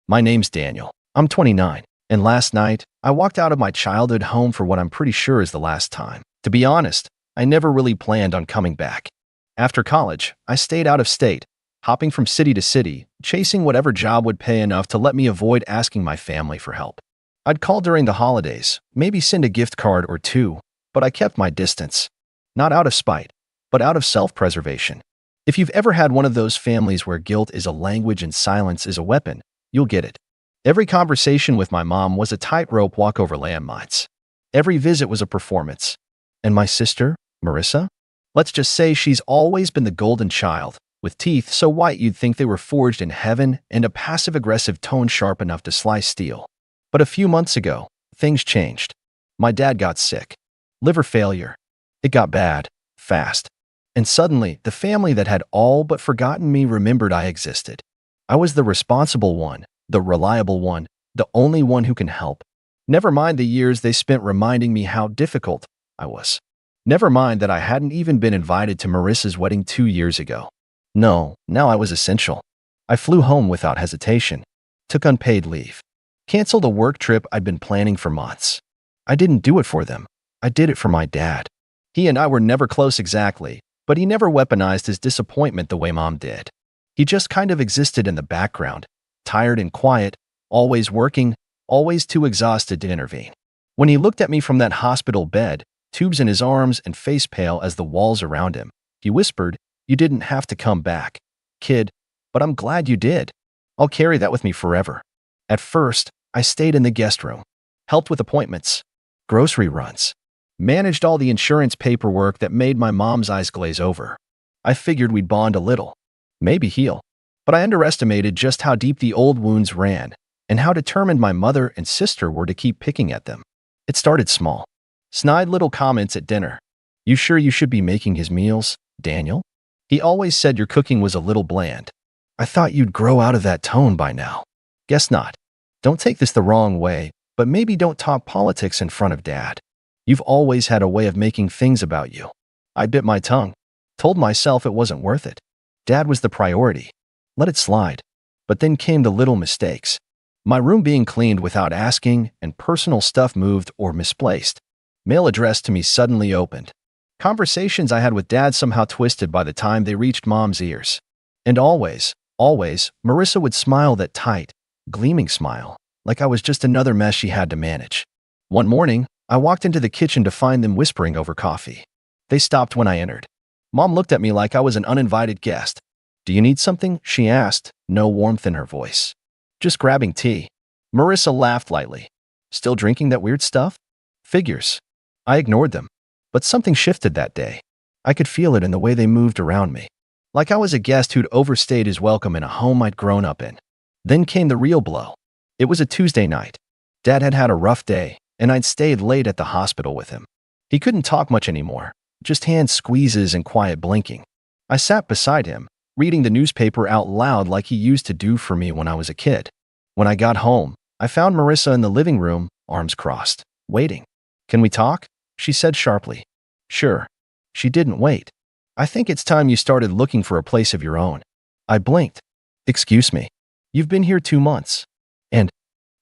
My name's Daniel. I'm 29, and last night, I walked out of my childhood home for what I'm pretty sure is the last time. To be honest, I never really planned on coming back. After college, I stayed out of state, hopping from city to city, chasing whatever job would pay enough to let me avoid asking my family for help. I'd call during the holidays, maybe send a gift card or two, but I kept my distance. Not out of spite, but out of self-preservation. If you've ever had one of those families where guilt is a language and silence is a weapon, you'll get it. Every conversation with my mom was a tightrope walk over landmines. Every visit was a performance. And my sister, Marissa? Let's just say she's always been the golden child, with teeth so white you'd think they were forged in heaven and a passive-aggressive tone sharp enough to slice steel. But a few months ago, things changed. My dad got sick. Liver failure. It got bad, fast. And suddenly, the family that had all but forgotten me remembered I existed. I was the responsible one, the reliable one, the only one who can help. Never mind the years they spent reminding me how difficult I was. Never mind that I hadn't even been invited to Marissa's wedding 2 years ago. No, now I was essential. I flew home without hesitation, took unpaid leave, canceled a work trip I'd been planning for months. I didn't do it for them. I did it for my dad. He and I were never close exactly, but he never weaponized his disappointment the way Mom did. He just kind of existed in the background, tired and quiet, always working, always too exhausted to intervene. When he looked at me from that hospital bed, tubes in his arms and face pale as the walls around him, he whispered, "You didn't have to come back, kid, but I'm glad you did. I'll carry that with me forever." At first, I stayed in the guest room, helped with appointments, grocery runs, managed all the insurance paperwork that made my mom's eyes glaze over. I figured we'd bond a little, maybe heal. But I underestimated just how deep the old wounds ran and how determined my mother and sister were to keep picking at them. It started small. Snide little comments at dinner. "You sure you should be making his meals, Daniel? He always said your cooking was a little bland. I thought you'd grow out of that tone by now." Guess not. Don't take this the wrong way, but maybe don't talk politics in front of Dad. You've always had a way of making things about you. I bit my tongue, told myself it wasn't worth it. Dad was the priority. Let it slide. But then came the little mistakes. My room being cleaned without asking and personal stuff moved or misplaced. Mail addressed to me suddenly opened. Conversations I had with Dad somehow twisted by the time they reached Mom's ears. And always, Marissa would smile that tight, gleaming smile, like I was just another mess she had to manage. One morning, I walked into the kitchen to find them whispering over coffee. They stopped when I entered. Mom looked at me like I was an uninvited guest. "Do you need something?" she asked, no warmth in her voice. "Just grabbing tea." Marissa laughed lightly. "Still drinking that weird stuff?" "Figures." I ignored them. But something shifted that day. I could feel it in the way they moved around me. Like I was a guest who'd overstayed his welcome in a home I'd grown up in. Then came the real blow. It was a Tuesday night. Dad had had a rough day, and I'd stayed late at the hospital with him. He couldn't talk much anymore, just hand squeezes and quiet blinking. I sat beside him, reading the newspaper out loud like he used to do for me when I was a kid. When I got home, I found Marissa in the living room, arms crossed, waiting. "Can we talk?" she said sharply. "Sure." She didn't wait. "I think it's time you started looking for a place of your own." I blinked. "Excuse me. You've been here 2 months. And,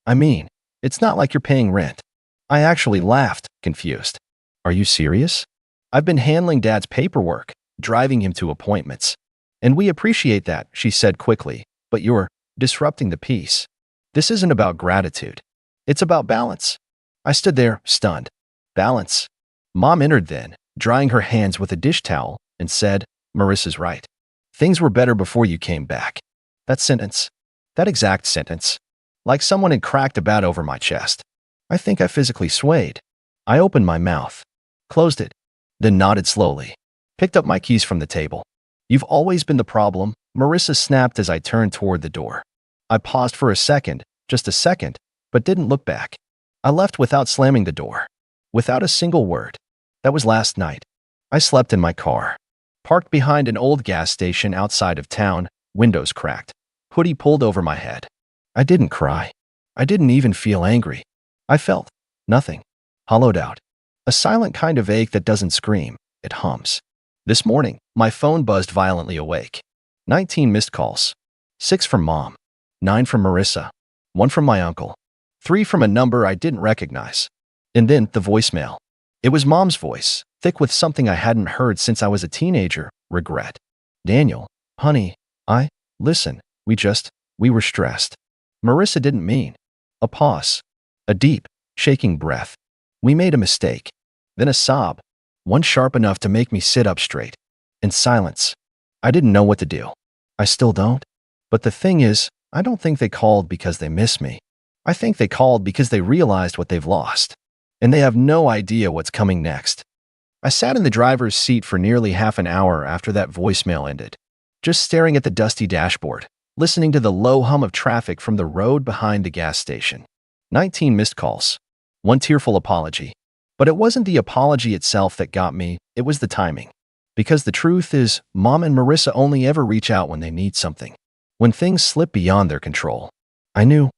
I mean, it's not like you're paying rent." I actually laughed, confused. "Are you serious? I've been handling Dad's paperwork, driving him to appointments. And we appreciate that," she said quickly, "but you're disrupting the peace. This isn't about gratitude. It's about balance." I stood there, stunned. Balance. Mom entered then, drying her hands with a dish towel, and said, "Marissa's right. Things were better before you came back." That sentence, that exact sentence, like someone had cracked a bat over my chest. I think I physically swayed. I opened my mouth, closed it, then nodded slowly, picked up my keys from the table. "You've always been the problem," Marissa snapped as I turned toward the door. I paused for a second, just a second, but didn't look back. I left without slamming the door, without a single word. That was last night. I slept in my car, parked behind an old gas station outside of town, windows cracked, hoodie pulled over my head. I didn't cry. I didn't even feel angry. I felt nothing, hollowed out. A silent kind of ache that doesn't scream, it hums. This morning, my phone buzzed violently awake. 19 missed calls. 6 from Mom. 9 from Marissa. one from my uncle, three from a number I didn't recognize. And then the voicemail. It was Mom's voice, thick with something I hadn't heard since I was a teenager, regret. Daniel, honey, listen, we were stressed. Marissa didn't mean. A pause. A deep, shaking breath. We made a mistake. Then a sob, one sharp enough to make me sit up straight. In silence. I didn't know what to do. I still don't. But the thing is, I don't think they called because they miss me. I think they called because they realized what they've lost. And they have no idea what's coming next. I sat in the driver's seat for nearly half an hour after that voicemail ended, just staring at the dusty dashboard, listening to the low hum of traffic from the road behind the gas station. 19 missed calls. One tearful apology. But it wasn't the apology itself that got me, it was the timing. Because the truth is, Mom and Marissa only ever reach out when they need something. When things slip beyond their control. I knew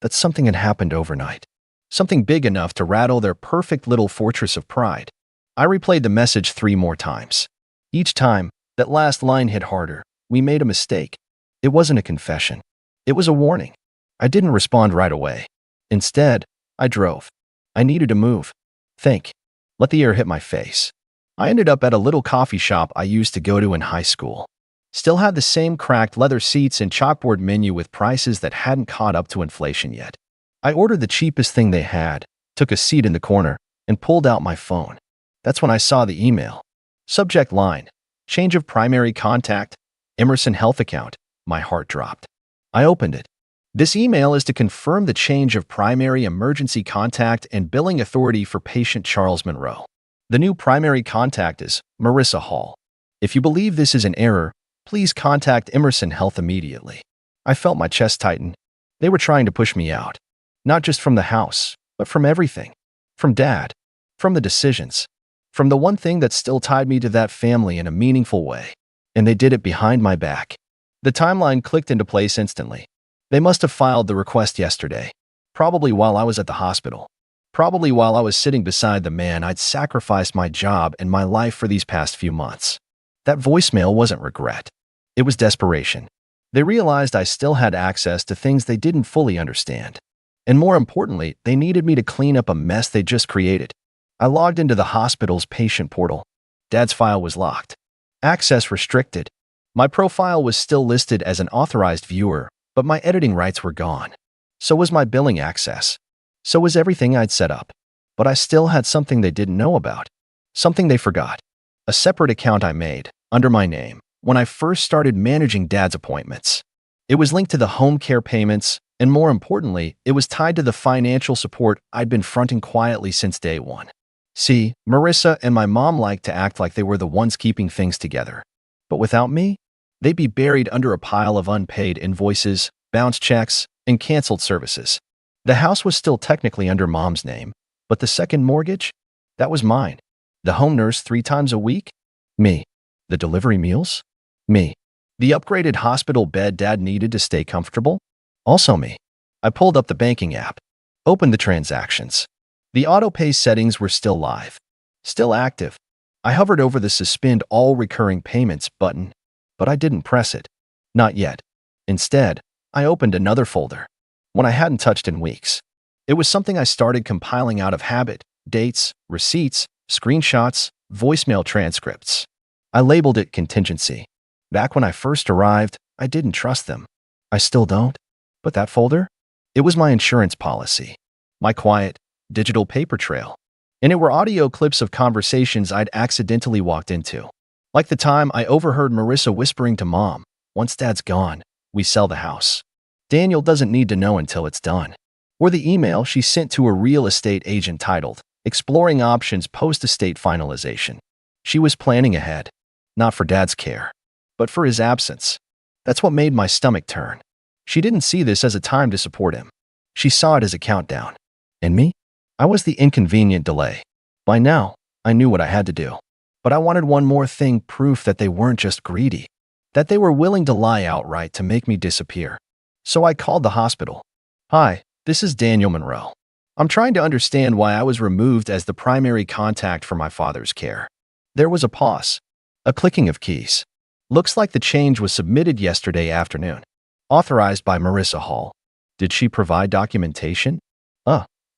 that something had happened overnight. Something big enough to rattle their perfect little fortress of pride. I replayed the message 3 more times. Each time, that last line hit harder. We made a mistake. It wasn't a confession. It was a warning. I didn't respond right away. Instead, I drove. I needed to move. Think. Let the air hit my face. I ended up at a little coffee shop I used to go to in high school. Still had the same cracked leather seats and chalkboard menu with prices that hadn't caught up to inflation yet. I ordered the cheapest thing they had, took a seat in the corner, and pulled out my phone. That's when I saw the email. Subject line, change of primary contact, Emerson Health account. My heart dropped. I opened it. This email is to confirm the change of primary emergency contact and billing authority for patient Charles Monroe. The new primary contact is Marissa Hall. If you believe this is an error, please contact Emerson Health immediately. I felt my chest tighten. They were trying to push me out. Not just from the house, but from everything. From Dad. From the decisions. From the one thing that still tied me to that family in a meaningful way. And they did it behind my back. The timeline clicked into place instantly. They must have filed the request yesterday. Probably while I was at the hospital. Probably while I was sitting beside the man I'd sacrificed my job and my life for these past few months. That voicemail wasn't regret. It was desperation. They realized I still had access to things they didn't fully understand. And more importantly, they needed me to clean up a mess they just created. I logged into the hospital's patient portal. Dad's file was locked. Access restricted. My profile was still listed as an authorized viewer, but my editing rights were gone. So was my billing access. So was everything I'd set up. But I still had something they didn't know about. Something they forgot. A separate account I made, under my name, when I first started managing Dad's appointments. It was linked to the home care payments, and more importantly, it was tied to the financial support I'd been fronting quietly since day one. See, Marissa and my mom liked to act like they were the ones keeping things together. But without me, they'd be buried under a pile of unpaid invoices, bounced checks, and canceled services. The house was still technically under Mom's name, but the second mortgage? That was mine. The home nurse 3 times a week? Me. The delivery meals? Me. The upgraded hospital bed Dad needed to stay comfortable? Also me. I pulled up the banking app, opened the transactions. The auto-pay settings were still live, still active. I hovered over the Suspend All Recurring Payments button, but I didn't press it. Not yet. Instead, I opened another folder, one I hadn't touched in weeks. It was something I started compiling out of habit, dates, receipts, screenshots, voicemail transcripts. I labeled it contingency. Back when I first arrived, I didn't trust them. I still don't. But that folder? It was my insurance policy. My quiet, digital paper trail. And it were audio clips of conversations I'd accidentally walked into. Like the time I overheard Marissa whispering to Mom, "Once Dad's gone, we sell the house. Daniel doesn't need to know until it's done." Or the email she sent to a real estate agent titled, "Exploring Options Post-Estate Finalization." She was planning ahead, not for Dad's care, but for his absence. That's what made my stomach turn. She didn't see this as a time to support him. She saw it as a countdown. And me? I was the inconvenient delay. By now, I knew what I had to do. But I wanted one more thing, proof that they weren't just greedy, that they were willing to lie outright to make me disappear. So I called the hospital. "Hi, this is Daniel Monroe. I'm trying to understand why I was removed as the primary contact for my father's care." There was a pause, a clicking of keys. "Looks like the change was submitted yesterday afternoon. Authorized by Marissa Hall." Did she provide documentation?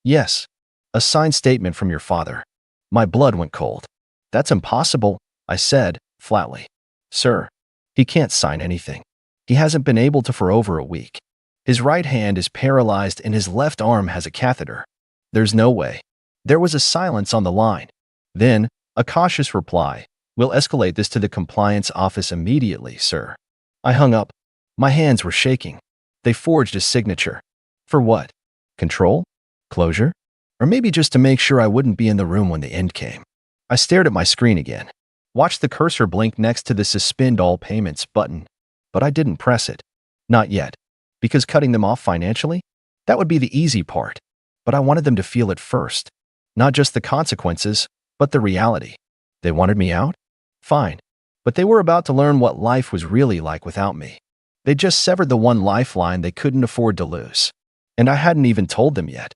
Yes. A signed statement from your father. My blood went cold. That's impossible, I said, flatly. Sir, he can't sign anything. He hasn't been able to for over a week. His right hand is paralyzed and his left arm has a catheter. There's no way. There was a silence on the line. Then, a cautious reply. We'll escalate this to the compliance office immediately, sir. I hung up. My hands were shaking. They forged a signature. For what? Control? Closure? Or maybe just to make sure I wouldn't be in the room when the end came. I stared at my screen again. Watched the cursor blink next to the Suspend All Payments button. But I didn't press it. Not yet. Because cutting them off financially? That would be the easy part. But I wanted them to feel it first. Not just the consequences, but the reality. They wanted me out? Fine. But they were about to learn what life was really like without me. They just severed the one lifeline they couldn't afford to lose. And I hadn't even told them yet.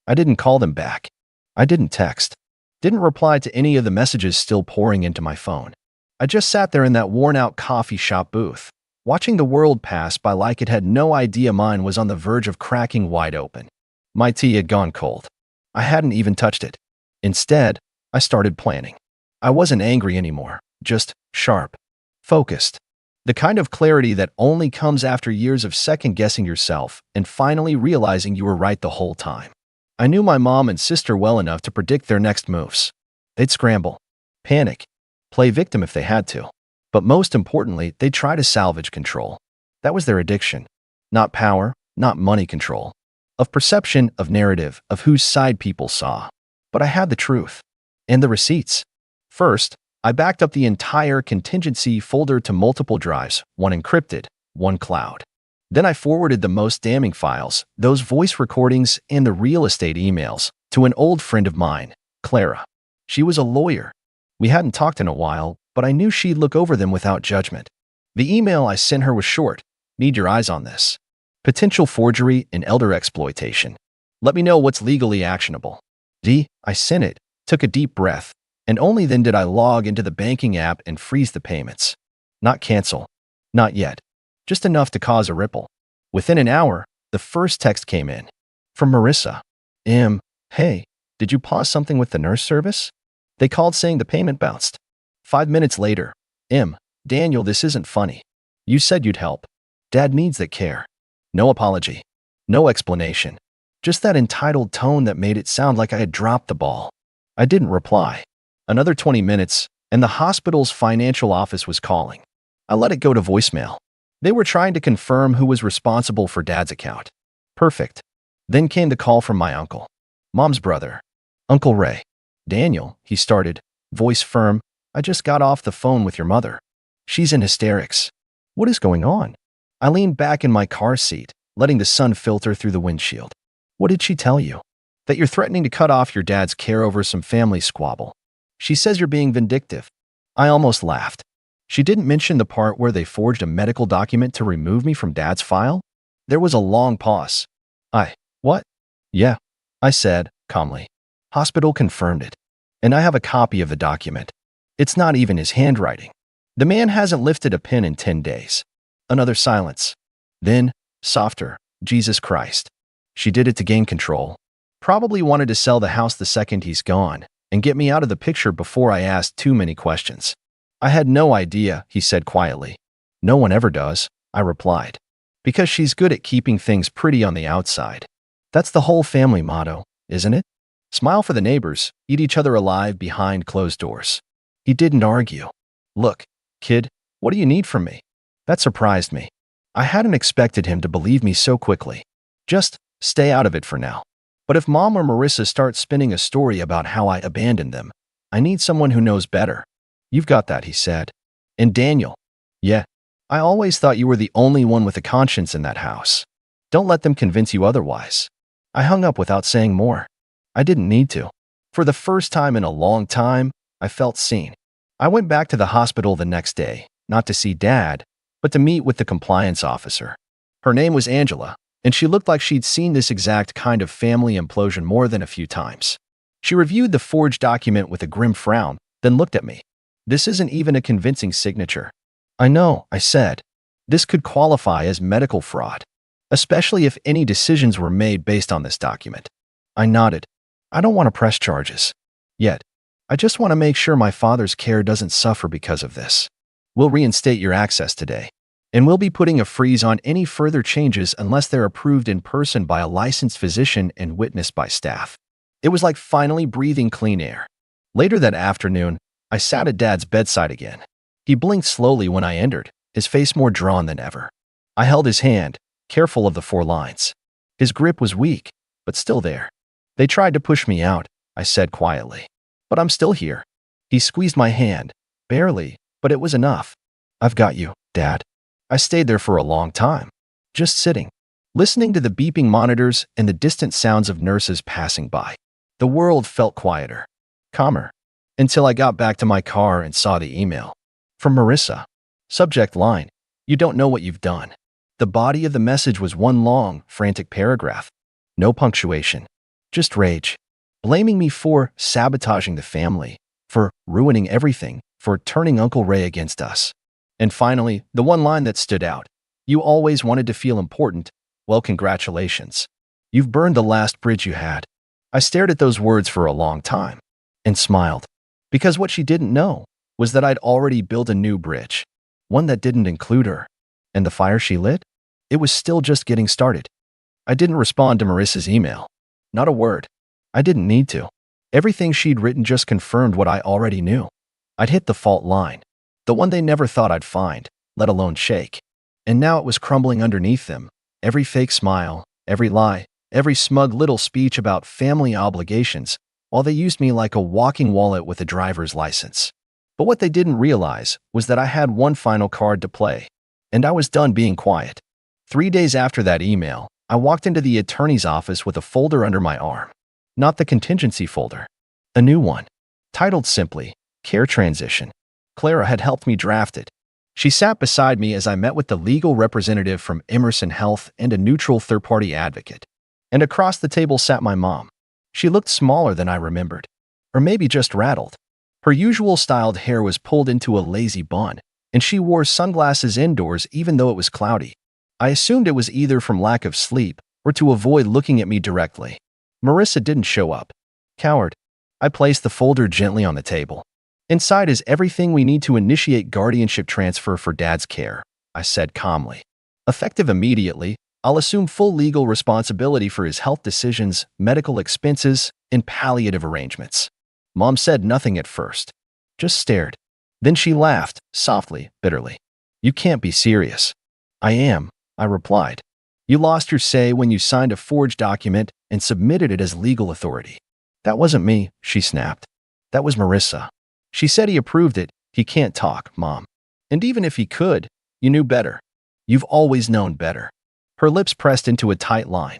I didn't call them back. I didn't text. Didn't reply to any of the messages still pouring into my phone. I just sat there in that worn-out coffee shop booth, watching the world pass by like it had no idea mine was on the verge of cracking wide open. My tea had gone cold. I hadn't even touched it. Instead, I started planning. I wasn't angry anymore, just sharp, focused. The kind of clarity that only comes after years of second-guessing yourself and finally realizing you were right the whole time. I knew my mom and sister well enough to predict their next moves. They'd scramble, panic, play victim if they had to. But most importantly, they'd try to salvage control. That was their addiction. Not power, not money control. Of perception, of narrative, of whose side people saw. But I had the truth. And the receipts. First, I backed up the entire contingency folder to multiple drives, one encrypted, one cloud. Then I forwarded the most damning files, those voice recordings and the real estate emails, to an old friend of mine, Clara. She was a lawyer. We hadn't talked in a while, but I knew she'd look over them without judgment. The email I sent her was short. Need your eyes on this. Potential forgery and elder exploitation. Let me know what's legally actionable. I sent it, took a deep breath, and only then did I log into the banking app and freeze the payments. Not cancel. Not yet. Just enough to cause a ripple. Within an hour, the first text came in. From Marissa. Hey, did you pause something with the nurse service? They called saying the payment bounced. 5 minutes later. Daniel, this isn't funny. You said you'd help. Dad needs that care. No apology. No explanation. Just that entitled tone that made it sound like I had dropped the ball. I didn't reply. Another 20 minutes, and the hospital's financial office was calling. I let it go to voicemail. They were trying to confirm who was responsible for Dad's account. Perfect. Then came the call from my uncle. Mom's brother. Uncle Ray. Daniel, he started, voice firm. I just got off the phone with your mother. She's in hysterics. What is going on? I leaned back in my car seat, letting the sun filter through the windshield. What did she tell you? That you're threatening to cut off your dad's care over some family squabble. She says you're being vindictive. I almost laughed. She didn't mention the part where they forged a medical document to remove me from Dad's file? There was a long pause. What? Yeah, I said, calmly. Hospital confirmed it. And I have a copy of the document. It's not even his handwriting. The man hasn't lifted a pen in 10 days. Another silence. Then, softer, Jesus Christ. She did it to gain control. Probably wanted to sell the house the second he's gone and get me out of the picture before I asked too many questions. I had no idea, he said quietly. No one ever does, I replied. Because she's good at keeping things pretty on the outside. That's the whole family motto, isn't it? Smile for the neighbors, eat each other alive behind closed doors. He didn't argue. Look, kid, what do you need from me? That surprised me. I hadn't expected him to believe me so quickly. Just stay out of it for now. But if Mom or Marissa start spinning a story about how I abandoned them, I need someone who knows better. You've got that, he said. And Daniel. Yeah, I always thought you were the only one with a conscience in that house. Don't let them convince you otherwise. I hung up without saying more. I didn't need to. For the first time in a long time, I felt seen. I went back to the hospital the next day, not to see Dad, but to meet with the compliance officer. Her name was Angela, and she looked like she'd seen this exact kind of family implosion more than a few times. She reviewed the forged document with a grim frown, then looked at me. This isn't even a convincing signature. I know, I said. This could qualify as medical fraud. especially if any decisions were made based on this document. I nodded. I don't want to press charges. Yet. I just want to make sure my father's care doesn't suffer because of this. We'll reinstate your access today. And we'll be putting a freeze on any further changes unless they're approved in person by a licensed physician and witnessed by staff. It was like finally breathing clean air. Later that afternoon, I sat at Dad's bedside again. He blinked slowly when I entered, his face more drawn than ever. I held his hand, careful of the 4 lines. His grip was weak, but still there. They tried to push me out, I said quietly. But I'm still here. He squeezed my hand, barely, but it was enough. I've got you, Dad. I stayed there for a long time, just sitting, listening to the beeping monitors and the distant sounds of nurses passing by. The world felt quieter, calmer, until I got back to my car and saw the email. From Marissa. Subject line, "You don't know what you've done." The body of the message was one long, frantic paragraph. No punctuation, just rage. Blaming me for sabotaging the family, for ruining everything, for turning Uncle Ray against us. And finally, the one line that stood out. "You always wanted to feel important. Well, congratulations. You've burned the last bridge you had." I stared at those words for a long time and smiled, because what she didn't know was that I'd already built a new bridge, one that didn't include her. And the fire she lit? It was still just getting started. I didn't respond to Marissa's email. Not a word. I didn't need to. Everything she'd written just confirmed what I already knew. I'd hit the fault line, the one they never thought I'd find, let alone shake. And now it was crumbling underneath them. Every fake smile, every lie, every smug little speech about family obligations, while they used me like a walking wallet with a driver's license. But what they didn't realize was that I had one final card to play, and I was done being quiet. 3 days after that email, I walked into the attorney's office with a folder under my arm. Not the contingency folder. A new one, titled simply, Care Transition. Clara had helped me draft it. She sat beside me as I met with the legal representative from Emerson Health and a neutral third-party advocate. And across the table sat my mom. She looked smaller than I remembered, or maybe just rattled. Her usual styled hair was pulled into a lazy bun, and she wore sunglasses indoors even though it was cloudy. I assumed it was either from lack of sleep or to avoid looking at me directly. Marissa didn't show up. Coward. I placed the folder gently on the table. Inside is everything we need to initiate guardianship transfer for Dad's care, I said calmly. Effective immediately, I'll assume full legal responsibility for his health decisions, medical expenses, and palliative arrangements. Mom said nothing at first, just stared. Then she laughed, softly, bitterly. "You can't be serious." "I am," I replied. "You lost your say when you signed a forged document and submitted it as legal authority." "That wasn't me," she snapped. "That was Marissa. She said he approved it. He can't talk, Mom. And even if he could, you knew better. You've always known better." Her lips pressed into a tight line.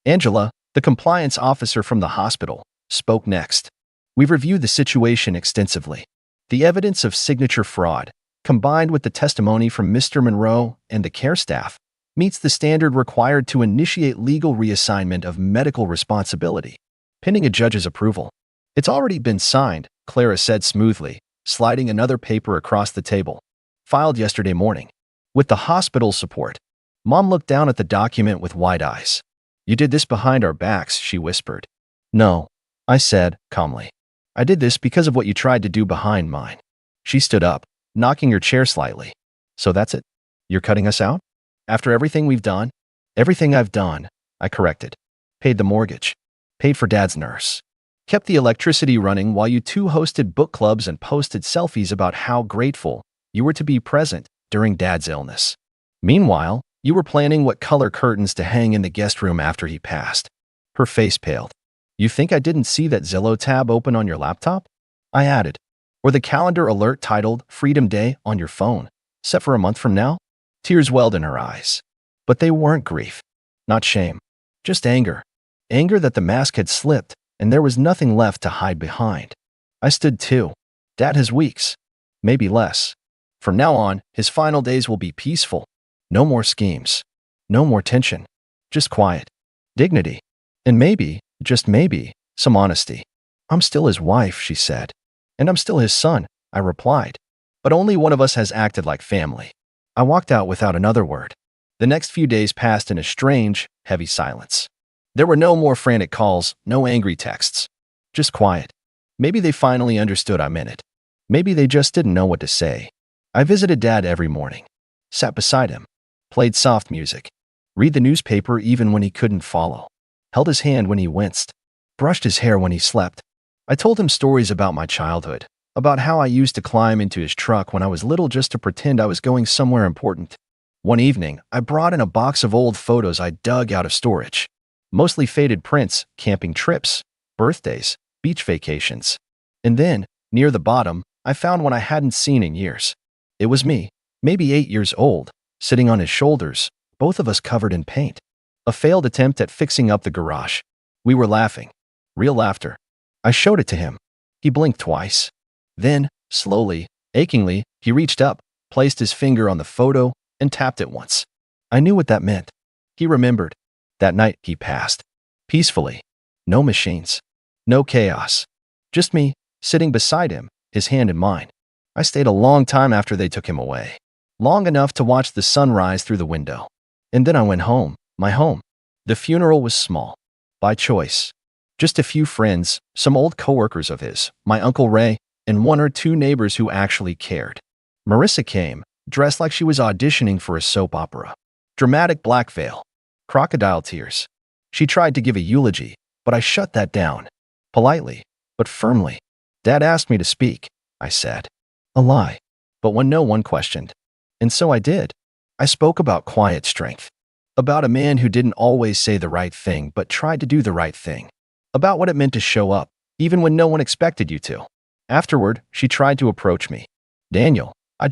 Angela, the compliance officer from the hospital, spoke next. "We've reviewed the situation extensively. The evidence of signature fraud, combined with the testimony from Mr. Monroe and the care staff, meets the standard required to initiate legal reassignment of medical responsibility, pending a judge's approval." "It's already been signed," Clara said smoothly, sliding another paper across the table. "Filed yesterday morning. With the hospital's support." Mom looked down at the document with wide eyes. "You did this behind our backs," she whispered. "No," I said, calmly. "I did this because of what you tried to do behind mine." She stood up, knocking her chair slightly. "So that's it? You're cutting us out? After everything we've done?" "Everything I've done," I corrected. "Paid the mortgage. Paid for Dad's nurse. Kept the electricity running while you two hosted book clubs and posted selfies about how grateful you were to be present during Dad's illness. Meanwhile, you were planning what color curtains to hang in the guest room after he passed." Her face paled. "You think I didn't see that Zillow tab open on your laptop?" I added. "Or the calendar alert titled Freedom Day on your phone, set for a month from now?" Tears welled in her eyes. But they weren't grief. Not shame. Just anger. Anger that the mask had slipped and there was nothing left to hide behind. I stood too. Dad has weeks. Maybe less. From now on, his final days will be peaceful. No more schemes. No more tension. Just quiet. Dignity. And maybe, just maybe, some honesty. "I'm still his wife," she said. "And I'm still his son," I replied. "But only one of us has acted like family." I walked out without another word. The next few days passed in a strange, heavy silence. There were no more frantic calls, no angry texts. Just quiet. Maybe they finally understood I meant it. Maybe they just didn't know what to say. I visited Dad every morning, sat beside him, played soft music, read the newspaper even when he couldn't follow, held his hand when he winced, brushed his hair when he slept. I told him stories about my childhood, about how I used to climb into his truck when I was little just to pretend I was going somewhere important. One evening, I brought in a box of old photos I dug out of storage. Mostly faded prints, camping trips, birthdays, beach vacations. And then, near the bottom, I found one I hadn't seen in years. It was me, maybe 8 years old, sitting on his shoulders, both of us covered in paint. A failed attempt at fixing up the garage. We were laughing. Real laughter. I showed it to him. He blinked twice. Then, slowly, achingly, he reached up, placed his finger on the photo, and tapped it once. I knew what that meant. He remembered. That night, he passed. Peacefully. No machines. No chaos. Just me, sitting beside him, his hand in mine. I stayed a long time after they took him away. Long enough to watch the sun rise through the window. And then I went home, my home. The funeral was small. By choice. Just a few friends, some old coworkers of his, my Uncle Ray, and 1 or 2 neighbors who actually cared. Marissa came, dressed like she was auditioning for a soap opera. Dramatic black veil. Crocodile tears. She tried to give a eulogy, but I shut that down. Politely, but firmly. Dad asked me to speak, I said. A lie. But when no one questioned. And so I did. I spoke about quiet strength. About a man who didn't always say the right thing but tried to do the right thing. About what it meant to show up, even when no one expected you to. Afterward, she tried to approach me. Daniel, I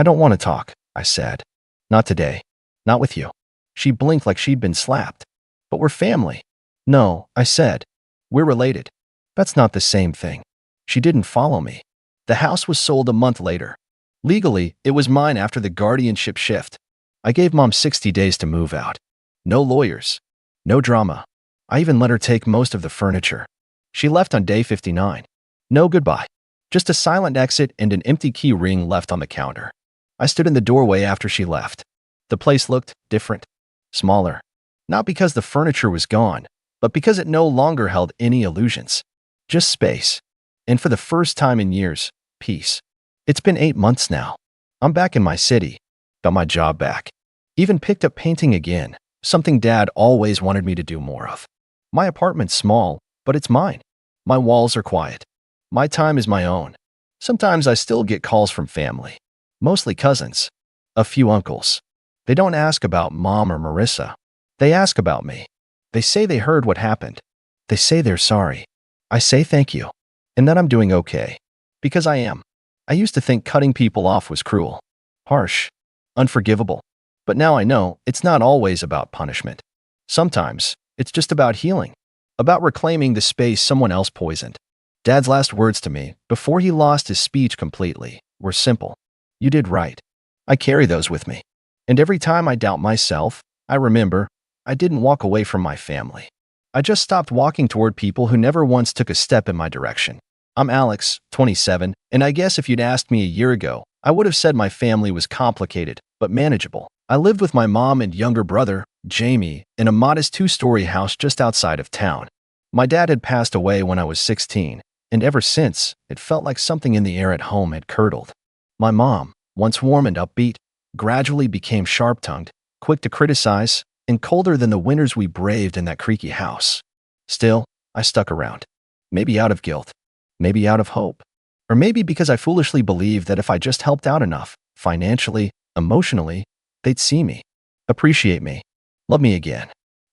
don't want to talk, I said. Not today. Not with you. She blinked like she'd been slapped. But we're family. No, I said. We're related. That's not the same thing. She didn't follow me. The house was sold a month later. Legally, it was mine after the guardianship shift. I gave Mom 60 days to move out. No lawyers. No drama. I even let her take most of the furniture. She left on day 59. No goodbye. Just a silent exit and an empty key ring left on the counter. I stood in the doorway after she left. The place looked different. Smaller. Not because the furniture was gone, but because it no longer held any illusions. Just space. And for the first time in years, peace. It's been 8 months now. I'm back in my city. Got my job back. Even picked up painting again, something Dad always wanted me to do more of. My apartment's small, but it's mine. My walls are quiet. My time is my own. Sometimes I still get calls from family. Mostly cousins. A few uncles. They don't ask about Mom or Marissa. They ask about me. They say they heard what happened. They say they're sorry. I say thank you. And that I'm doing okay. Because I am. I used to think cutting people off was cruel. Harsh. Unforgivable. But now I know it's not always about punishment. Sometimes, it's just about healing. About reclaiming the space someone else poisoned. Dad's last words to me, before he lost his speech completely, were simple. You did right. I carry those with me. And every time I doubt myself, I remember, I didn't walk away from my family. I just stopped walking toward people who never once took a step in my direction. I'm Alex, 27, and I guess if you'd asked me a year ago, I would have said my family was complicated, but manageable. I lived with my mom and younger brother, Jamie, in a modest 2-story house just outside of town. My dad had passed away when I was 16, and ever since, it felt like something in the air at home had curdled. My mom, once warm and upbeat, gradually became sharp-tongued, quick to criticize, and colder than the winters we braved in that creaky house. Still, I stuck around. Maybe out of guilt. Maybe out of hope. Or maybe because I foolishly believed that if I just helped out enough, financially, emotionally, they'd see me, appreciate me, love me again.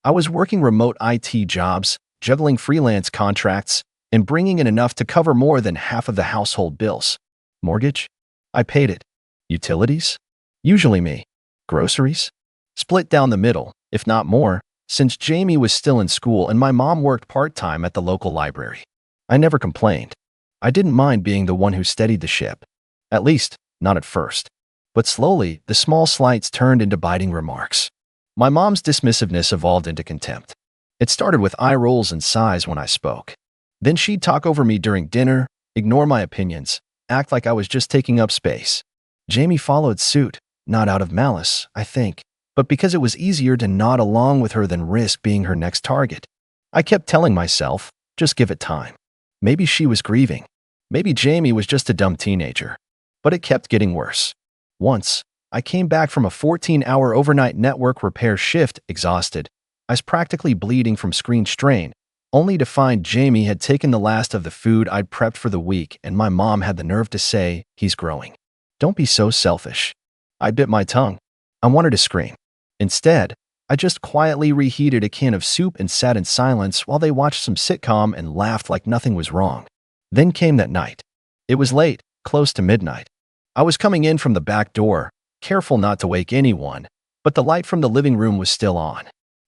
I was working remote IT jobs, juggling freelance contracts, and bringing in enough to cover more than half of the household bills. Mortgage? I paid it. Utilities? Usually me. Groceries? Split down the middle, if not more, since Jamie was still in school and my mom worked part-time at the local library. I never complained. I didn't mind being the one who steadied the ship. At least, not at first. But slowly, the small slights turned into biting remarks. My mom's dismissiveness evolved into contempt. It started with eye rolls and sighs when I spoke. Then she'd talk over me during dinner, ignore my opinions, act like I was just taking up space. Jamie followed suit, not out of malice, I think, but because it was easier to nod along with her than risk being her next target. I kept telling myself, just give it time. Maybe she was grieving. Maybe Jamie was just a dumb teenager. But it kept getting worse. Once, I came back from a 14-hour overnight network repair shift, exhausted. I was practically bleeding from screen strain, only to find Jamie had taken the last of the food I'd prepped for the week, and my mom had the nerve to say, "He's growing. Don't be so selfish." I bit my tongue. I wanted to scream. Instead, I just quietly reheated a can of soup and sat in silence while they watched some sitcom and laughed like nothing was wrong. Then came that night. It was late, close to midnight. I was coming in from the back door, careful not to wake anyone, but the light from the living room was still on.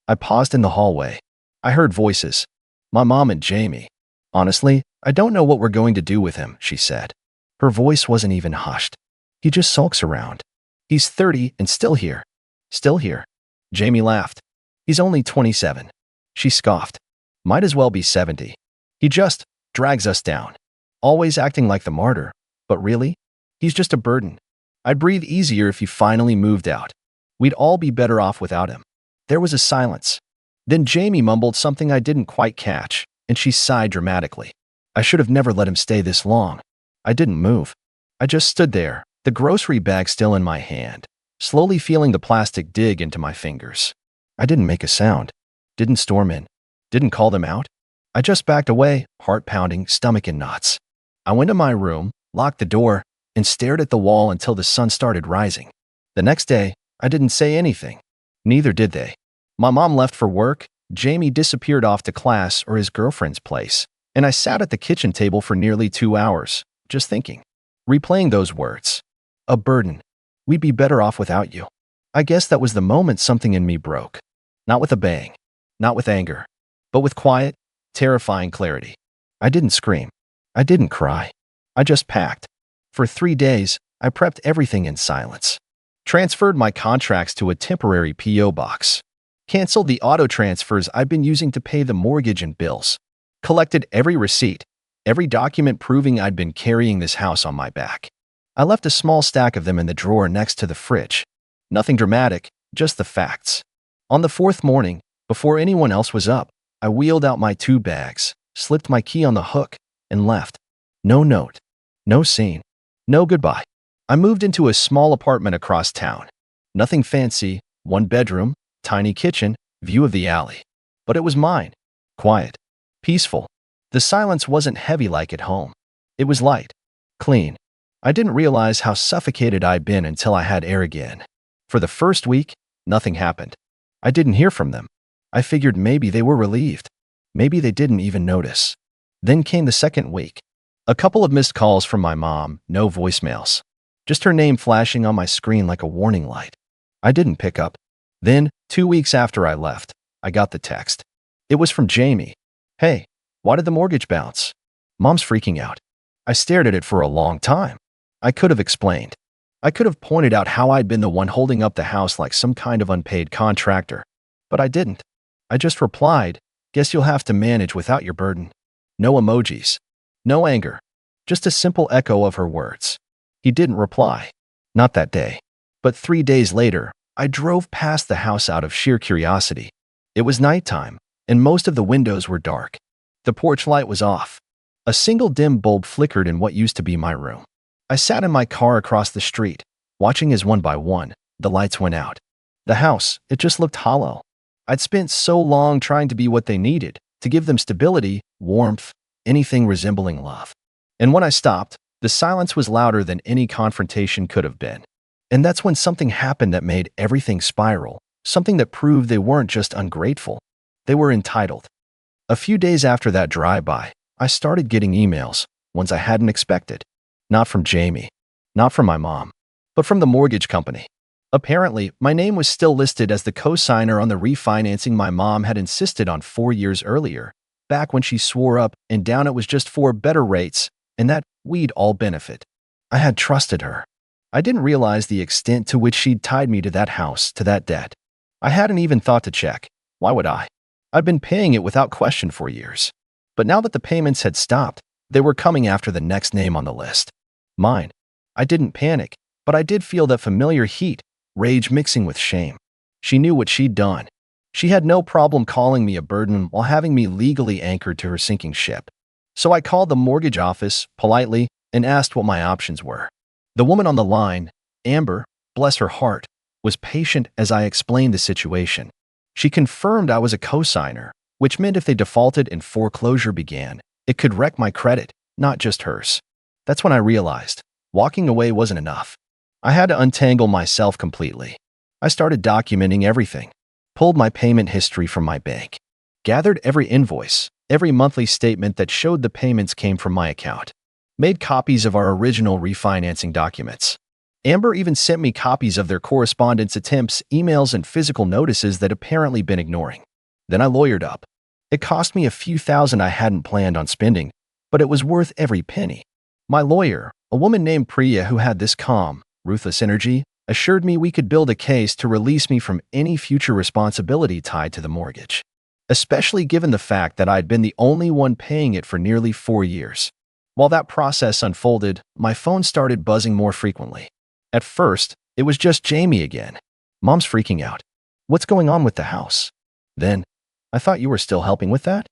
I paused in the hallway. I heard voices. My mom and Jamie. "Honestly, I don't know what we're going to do with him," she said. Her voice wasn't even hushed. "He just sulks around. He's 30 and still here." "Still here?" Jamie laughed. "He's only 27. She scoffed. "Might as well be 70. He just drags us down. Always acting like the martyr. But really? He's just a burden. I'd breathe easier if he finally moved out. We'd all be better off without him." There was a silence. Then Jamie mumbled something I didn't quite catch, and she sighed dramatically. I should have never let him stay this long. I didn't move. I just stood there, the grocery bag still in my hand, slowly feeling the plastic dig into my fingers. I didn't make a sound. Didn't storm in. Didn't call them out. I just backed away, heart pounding, stomach in knots. I went to my room, locked the door, and stared at the wall until the sun started rising. The next day, I didn't say anything. Neither did they. My mom left for work, Jamie disappeared off to class or his girlfriend's place, and I sat at the kitchen table for nearly 2 hours, just thinking, replaying those words. A burden. We'd be better off without you. I guess that was the moment something in me broke. Not with a bang, not with anger, but with quiet, terrifying clarity. I didn't scream. I didn't cry. I just packed. For 3 days, I prepped everything in silence. Transferred my contracts to a temporary P.O. box. Canceled the auto transfers I'd been using to pay the mortgage and bills. Collected every receipt, every document proving I'd been carrying this house on my back. I left a small stack of them in the drawer next to the fridge. Nothing dramatic, just the facts. On the 4th morning, before anyone else was up, I wheeled out my 2 bags, slipped my key on the hook, and left. No note. No scene. No goodbye. I moved into a small apartment across town. Nothing fancy, 1 bedroom, tiny kitchen, view of the alley. But it was mine. Quiet. Peaceful. The silence wasn't heavy like at home. It was light. Clean. I didn't realize how suffocated I'd been until I had air again. For the first week, nothing happened. I didn't hear from them. I figured maybe they were relieved. Maybe they didn't even notice. Then came the 2nd week. A couple of missed calls from my mom, no voicemails. Just her name flashing on my screen like a warning light. I didn't pick up. Then, 2 weeks after I left, I got the text. It was from Jamie. "Hey, why did the mortgage bounce?" Mom's freaking out. I stared at it for a long time. I could have explained. I could have pointed out how I'd been the one holding up the house like some kind of unpaid contractor. But I didn't. I just replied, "Guess you'll have to manage without your burden." No emojis. No anger. Just a simple echo of her words. He didn't reply. Not that day. But 3 days later, I drove past the house out of sheer curiosity. It was nighttime, and most of the windows were dark. The porch light was off. A single dim bulb flickered in what used to be my room. I sat in my car across the street, watching as one by one, the lights went out. The house, it just looked hollow. I'd spent so long trying to be what they needed, to give them stability, warmth, anything resembling love. And when I stopped, the silence was louder than any confrontation could have been. And that's when something happened that made everything spiral, something that proved they weren't just ungrateful. They were entitled. A few days after that drive-by, I started getting emails, ones I hadn't expected. Not from Jamie, not from my mom, but from the mortgage company. Apparently, my name was still listed as the co-signer on the refinancing my mom had insisted on 4 years earlier, back when she swore up and down it was just for better rates and that we'd all benefit. I had trusted her. I didn't realize the extent to which she'd tied me to that house, to that debt. I hadn't even thought to check. Why would I? I'd been paying it without question for years. But now that the payments had stopped, they were coming after the next name on the list. Mine. I didn't panic, but I did feel that familiar heat, rage mixing with shame. She knew what she'd done. She had no problem calling me a burden while having me legally anchored to her sinking ship. So I called the mortgage office politely and asked what my options were. The woman on the line, Amber, bless her heart, was patient as I explained the situation. She confirmed I was a cosigner, which meant if they defaulted and foreclosure began, it could wreck my credit, not just hers. That's when I realized walking away wasn't enough. I had to untangle myself completely. I started documenting everything, pulled my payment history from my bank, gathered every invoice, every monthly statement that showed the payments came from my account, made copies of our original refinancing documents. Amber even sent me copies of their correspondence attempts, emails, and physical notices that apparently been ignoring. Then I lawyered up. It cost me a few thousand I hadn't planned on spending, but it was worth every penny. My lawyer, a woman named Priya who had this calm, ruthless energy, assured me we could build a case to release me from any future responsibility tied to the mortgage, especially given the fact that I'd been the only one paying it for nearly 4 years. While that process unfolded, my phone started buzzing more frequently. At first, it was just Jamie again. Mom's freaking out. What's going on with the house? Then, I thought you were still helping with that?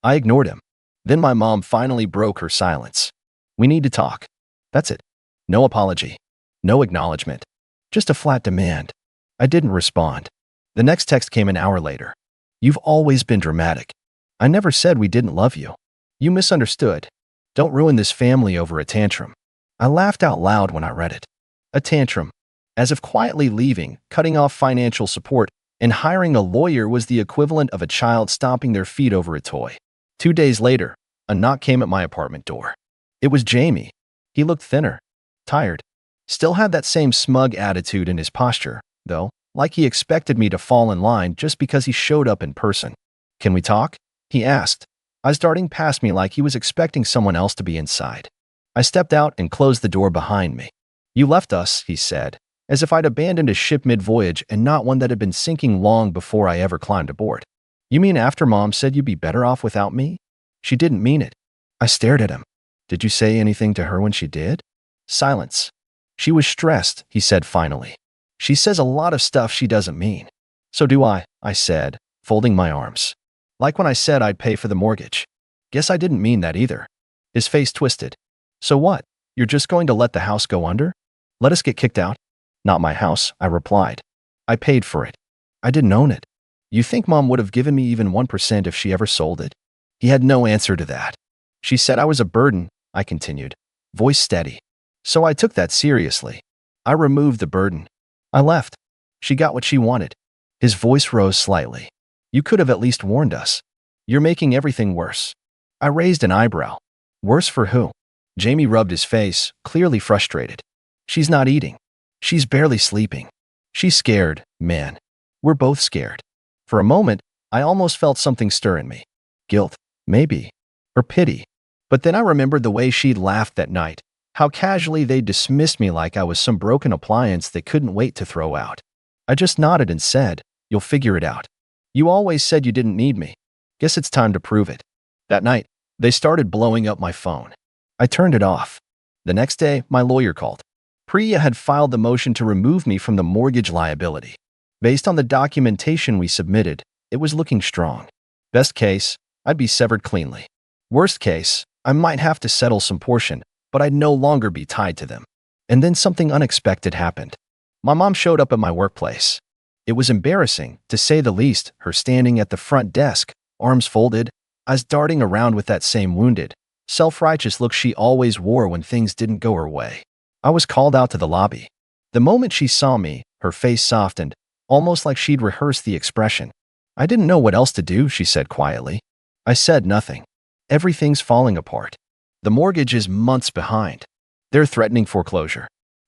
I ignored him. Then my mom finally broke her silence. We need to talk. That's it. No apology. No acknowledgement. Just a flat demand. I didn't respond. The next text came an hour later. You've always been dramatic. I never said we didn't love you. You misunderstood. Don't ruin this family over a tantrum. I laughed out loud when I read it. A tantrum. As if quietly leaving, cutting off financial support, and hiring a lawyer was the equivalent of a child stomping their feet over a toy. 2 days later, a knock came at my apartment door. It was Jamie. He looked thinner, tired. Still had that same smug attitude in his posture, though, like he expected me to fall in line just because he showed up in person. Can we talk? He asked, eyes darting past me like he was expecting someone else to be inside. I stepped out and closed the door behind me. You left us, he said, as if I'd abandoned a ship mid-voyage and not one that had been sinking long before I ever climbed aboard. You mean after Mom said you'd be better off without me? She didn't mean it. I stared at him. Did you say anything to her when she did? Silence. She was stressed, he said finally. She says a lot of stuff she doesn't mean. So do I said, folding my arms. Like when I said I'd pay for the mortgage. Guess I didn't mean that either. His face twisted. So what? You're just going to let the house go under? Let us get kicked out? Not my house, I replied. I paid for it. I didn't own it. You think Mom would have given me even 1% if she ever sold it? He had no answer to that. She said I was a burden, I continued, voice steady. So I took that seriously. I removed the burden. I left. She got what she wanted. His voice rose slightly. You could have at least warned us. You're making everything worse. I raised an eyebrow. Worse for who? Jamie rubbed his face, clearly frustrated. She's not eating. She's barely sleeping. She's scared, man. We're both scared. For a moment, I almost felt something stir in me. Guilt, maybe. Or pity. But then I remembered the way she'd laughed that night, how casually they dismissed me like I was some broken appliance they couldn't wait to throw out. I just nodded and said, you'll figure it out. You always said you didn't need me. Guess it's time to prove it. That night, they started blowing up my phone. I turned it off. The next day, my lawyer called. Priya had filed the motion to remove me from the mortgage liability. Based on the documentation we submitted, it was looking strong. Best case, I'd be severed cleanly. Worst case, I might have to settle some portion, but I'd no longer be tied to them. And then something unexpected happened. My mom showed up at my workplace. It was embarrassing, to say the least, her standing at the front desk, arms folded, eyes darting around with that same wounded, self-righteous look she always wore when things didn't go her way. I was called out to the lobby. The moment she saw me, her face softened, almost like she'd rehearsed the expression. I didn't know what else to do, she said quietly. I said nothing. Everything's falling apart. The mortgage is months behind. They're threatening foreclosure.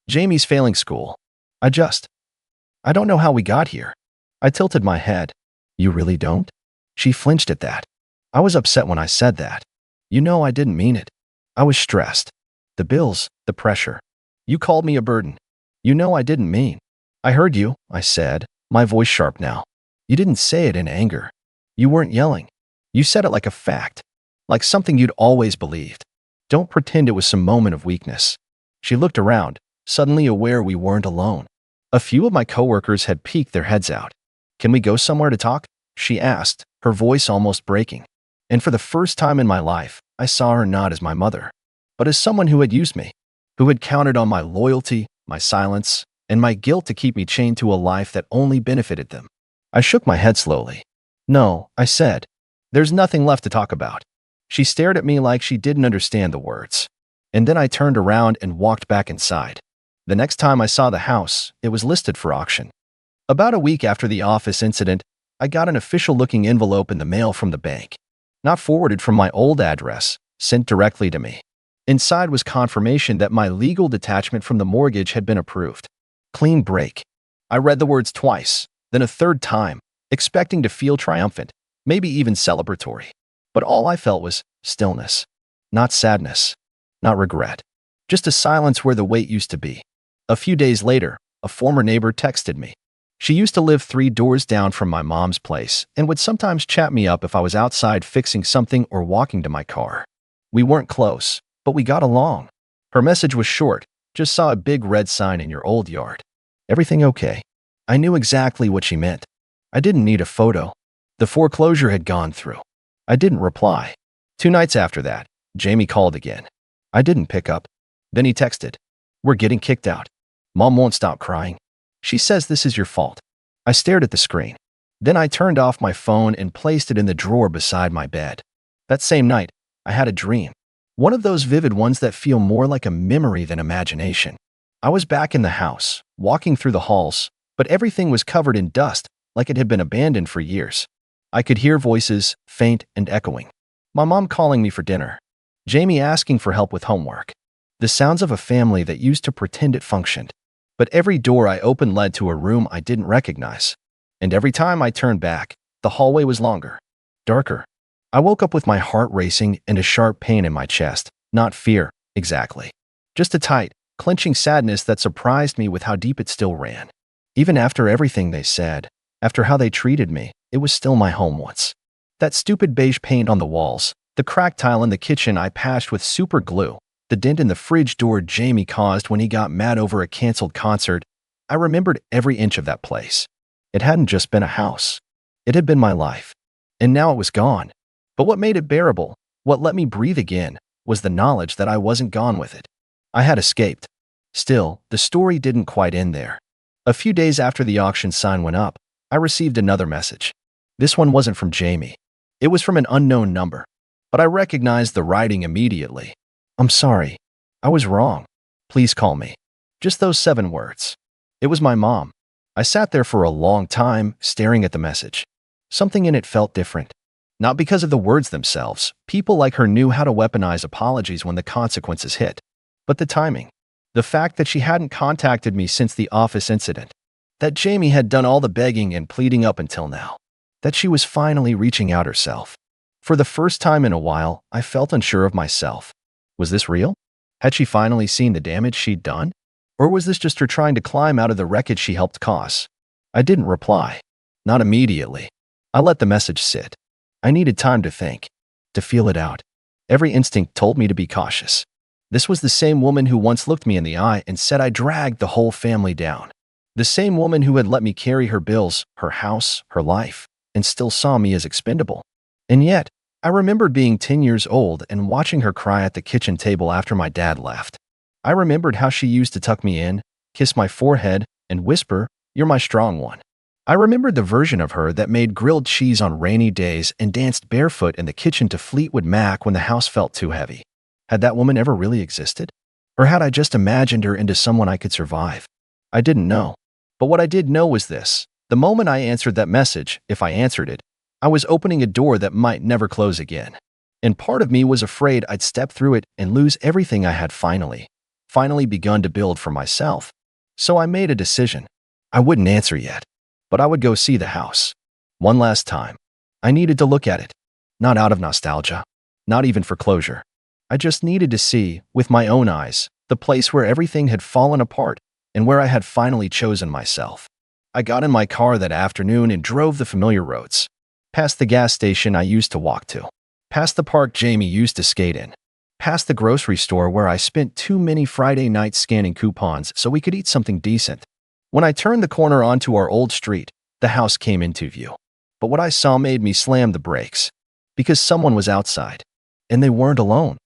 Jamie's failing school. I don't know how we got here. I tilted my head. You really don't? She flinched at that. I was upset when I said that. You know I didn't mean it. I was stressed. The bills, the pressure. You called me a burden. You know I didn't mean. I heard you, I said, my voice sharp now. You didn't say it in anger. You weren't yelling. You said it like a fact, like something you'd always believed. Don't pretend it was some moment of weakness. She looked around, suddenly aware we weren't alone. A few of my coworkers had peeked their heads out. Can we go somewhere to talk? She asked, her voice almost breaking. And for the first time in my life, I saw her not as my mother, but as someone who had used me, who had counted on my loyalty, my silence, and my guilt to keep me chained to a life that only benefited them. I shook my head slowly. No, I said. There's nothing left to talk about. She stared at me like she didn't understand the words. And then I turned around and walked back inside. The next time I saw the house, it was listed for auction. About a week after the office incident, I got an official-looking envelope in the mail from the bank. Not forwarded from my old address, sent directly to me. Inside was confirmation that my legal detachment from the mortgage had been approved. Clean break. I read the words twice, then a third time, expecting to feel triumphant, maybe even celebratory. But all I felt was stillness. Not sadness. Not regret. Just a silence where the weight used to be. A few days later, a former neighbor texted me. She used to live 3 doors down from my mom's place and would sometimes chat me up if I was outside fixing something or walking to my car. We weren't close, but we got along. Her message was short. Just saw a big red sign in your old yard. Everything okay? I knew exactly what she meant. I didn't need a photo. The foreclosure had gone through. I didn't reply. 2 nights after that, Jamie called again. I didn't pick up. Then he texted. We're getting kicked out. Mom won't stop crying. She says this is your fault. I stared at the screen. Then I turned off my phone and placed it in the drawer beside my bed. That same night, I had a dream. One of those vivid ones that feel more like a memory than imagination. I was back in the house, walking through the halls, but everything was covered in dust, like it had been abandoned for years. I could hear voices, faint and echoing. My mom calling me for dinner. Jamie asking for help with homework. The sounds of a family that used to pretend it functioned. But every door I opened led to a room I didn't recognize. And every time I turned back, the hallway was longer, darker. I woke up with my heart racing and a sharp pain in my chest. Not fear, exactly. Just a tight, clenching sadness that surprised me with how deep it still ran. Even after everything they said, after how they treated me, it was still my home once. That stupid beige paint on the walls, the cracked tile in the kitchen I patched with super glue, the dent in the fridge door Jamie caused when he got mad over a canceled concert. I remembered every inch of that place. It hadn't just been a house. It had been my life. And now it was gone. But what made it bearable, what let me breathe again, was the knowledge that I wasn't gone with it. I had escaped. Still, the story didn't quite end there. A few days after the auction sign went up, I received another message. This one wasn't from Jamie. It was from an unknown number. But I recognized the writing immediately. I'm sorry. I was wrong. Please call me. Just those 7 words. It was my mom. I sat there for a long time, staring at the message. Something in it felt different. Not because of the words themselves. People like her knew how to weaponize apologies when the consequences hit. But the timing. The fact that she hadn't contacted me since the office incident. That Jamie had done all the begging and pleading up until now. That she was finally reaching out herself. For the first time in a while, I felt unsure of myself. Was this real? Had she finally seen the damage she'd done? Or was this just her trying to climb out of the wreckage she helped cause? I didn't reply. Not immediately. I let the message sit. I needed time to think, to feel it out. Every instinct told me to be cautious. This was the same woman who once looked me in the eye and said I dragged the whole family down. The same woman who had let me carry her bills, her house, her life, and still saw me as expendable. And yet, I remembered being 10 years old and watching her cry at the kitchen table after my dad left. I remembered how she used to tuck me in, kiss my forehead, and whisper, "You're my strong one." I remembered the version of her that made grilled cheese on rainy days and danced barefoot in the kitchen to Fleetwood Mac when the house felt too heavy. Had that woman ever really existed? Or had I just imagined her into someone I could survive? I didn't know. But what I did know was this. The moment I answered that message, if I answered it, I was opening a door that might never close again. And part of me was afraid I'd step through it and lose everything I had finally begun to build for myself. So I made a decision. I wouldn't answer yet, but I would go see the house. One last time. I needed to look at it. Not out of nostalgia. Not even for closure. I just needed to see, with my own eyes, the place where everything had fallen apart and where I had finally chosen myself. I got in my car that afternoon and drove the familiar roads. Past the gas station I used to walk to. Past the park Jamie used to skate in. Past the grocery store where I spent too many Friday nights scanning coupons so we could eat something decent. When I turned the corner onto our old street, The house came into view. But what I saw made me slam the brakes. Because someone was outside. And they weren't alone.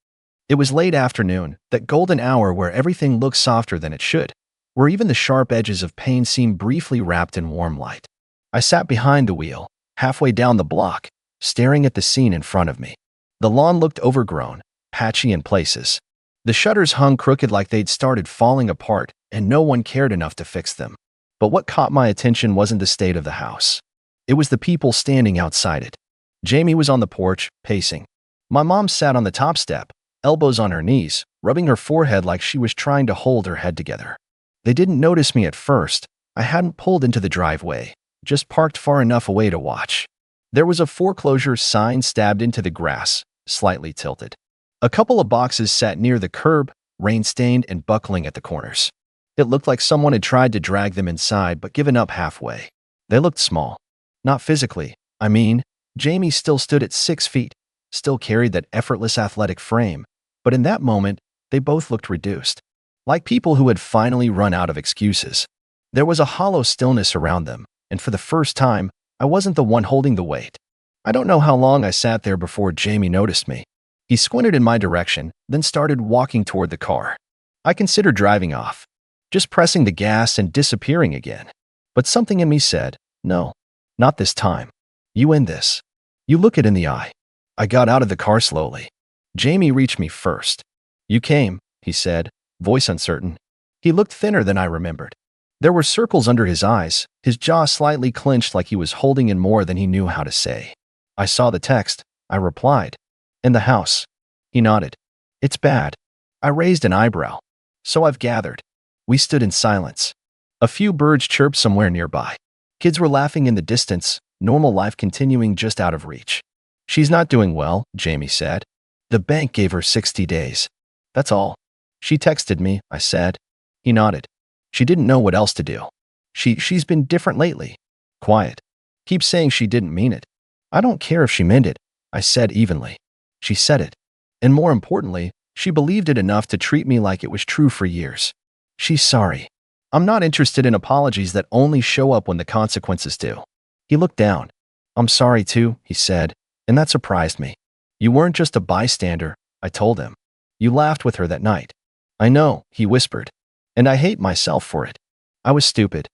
It was late afternoon, that golden hour where everything looks softer than it should, where even the sharp edges of pain seem briefly wrapped in warm light. I sat behind the wheel, halfway down the block, staring at the scene in front of me. The lawn looked overgrown, patchy in places. The shutters hung crooked like they'd started falling apart, and no one cared enough to fix them. But what caught my attention wasn't the state of the house. It was the people standing outside it. Jamie was on the porch, pacing. My mom sat on the top step, elbows on her knees, rubbing her forehead like she was trying to hold her head together. They didn't notice me at first. I hadn't pulled into the driveway, just parked far enough away to watch. There was a foreclosure sign stabbed into the grass, slightly tilted. A couple of boxes sat near the curb, rain-stained and buckling at the corners. It looked like someone had tried to drag them inside but given up halfway. They looked small. Not physically. I mean, Jamie still stood at 6 feet, still carried that effortless athletic frame, but in that moment, they both looked reduced. Like people who had finally run out of excuses. There was a hollow stillness around them, and for the first time, I wasn't the one holding the weight. I don't know how long I sat there before Jamie noticed me. He squinted in my direction, then started walking toward the car. I considered driving off, just pressing the gas and disappearing again. But something in me said, no, not this time. You end this. You look it in the eye. I got out of the car slowly. Jamie reached me first. You came, he said, voice uncertain. He looked thinner than I remembered. There were circles under his eyes, his jaw slightly clenched like he was holding in more than he knew how to say. I saw the text, I replied. In the house. He nodded. It's bad. I raised an eyebrow. So I've gathered. We stood in silence. A few birds chirped somewhere nearby. Kids were laughing in the distance, normal life continuing just out of reach. She's not doing well, Jamie said. The bank gave her 60 days. That's all. She texted me, I said. He nodded. She didn't know what else to do. She's been different lately. Quiet. Keep saying she didn't mean it. I don't care if she meant it, I said evenly. She said it. And more importantly, she believed it enough to treat me like it was true for years. She's sorry. I'm not interested in apologies that only show up when the consequences do. He looked down. I'm sorry too, he said, and that surprised me. You weren't just a bystander, I told him. You laughed with her that night. I know, he whispered. And I hate myself for it. I was stupid.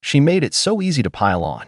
She made it so easy to pile on.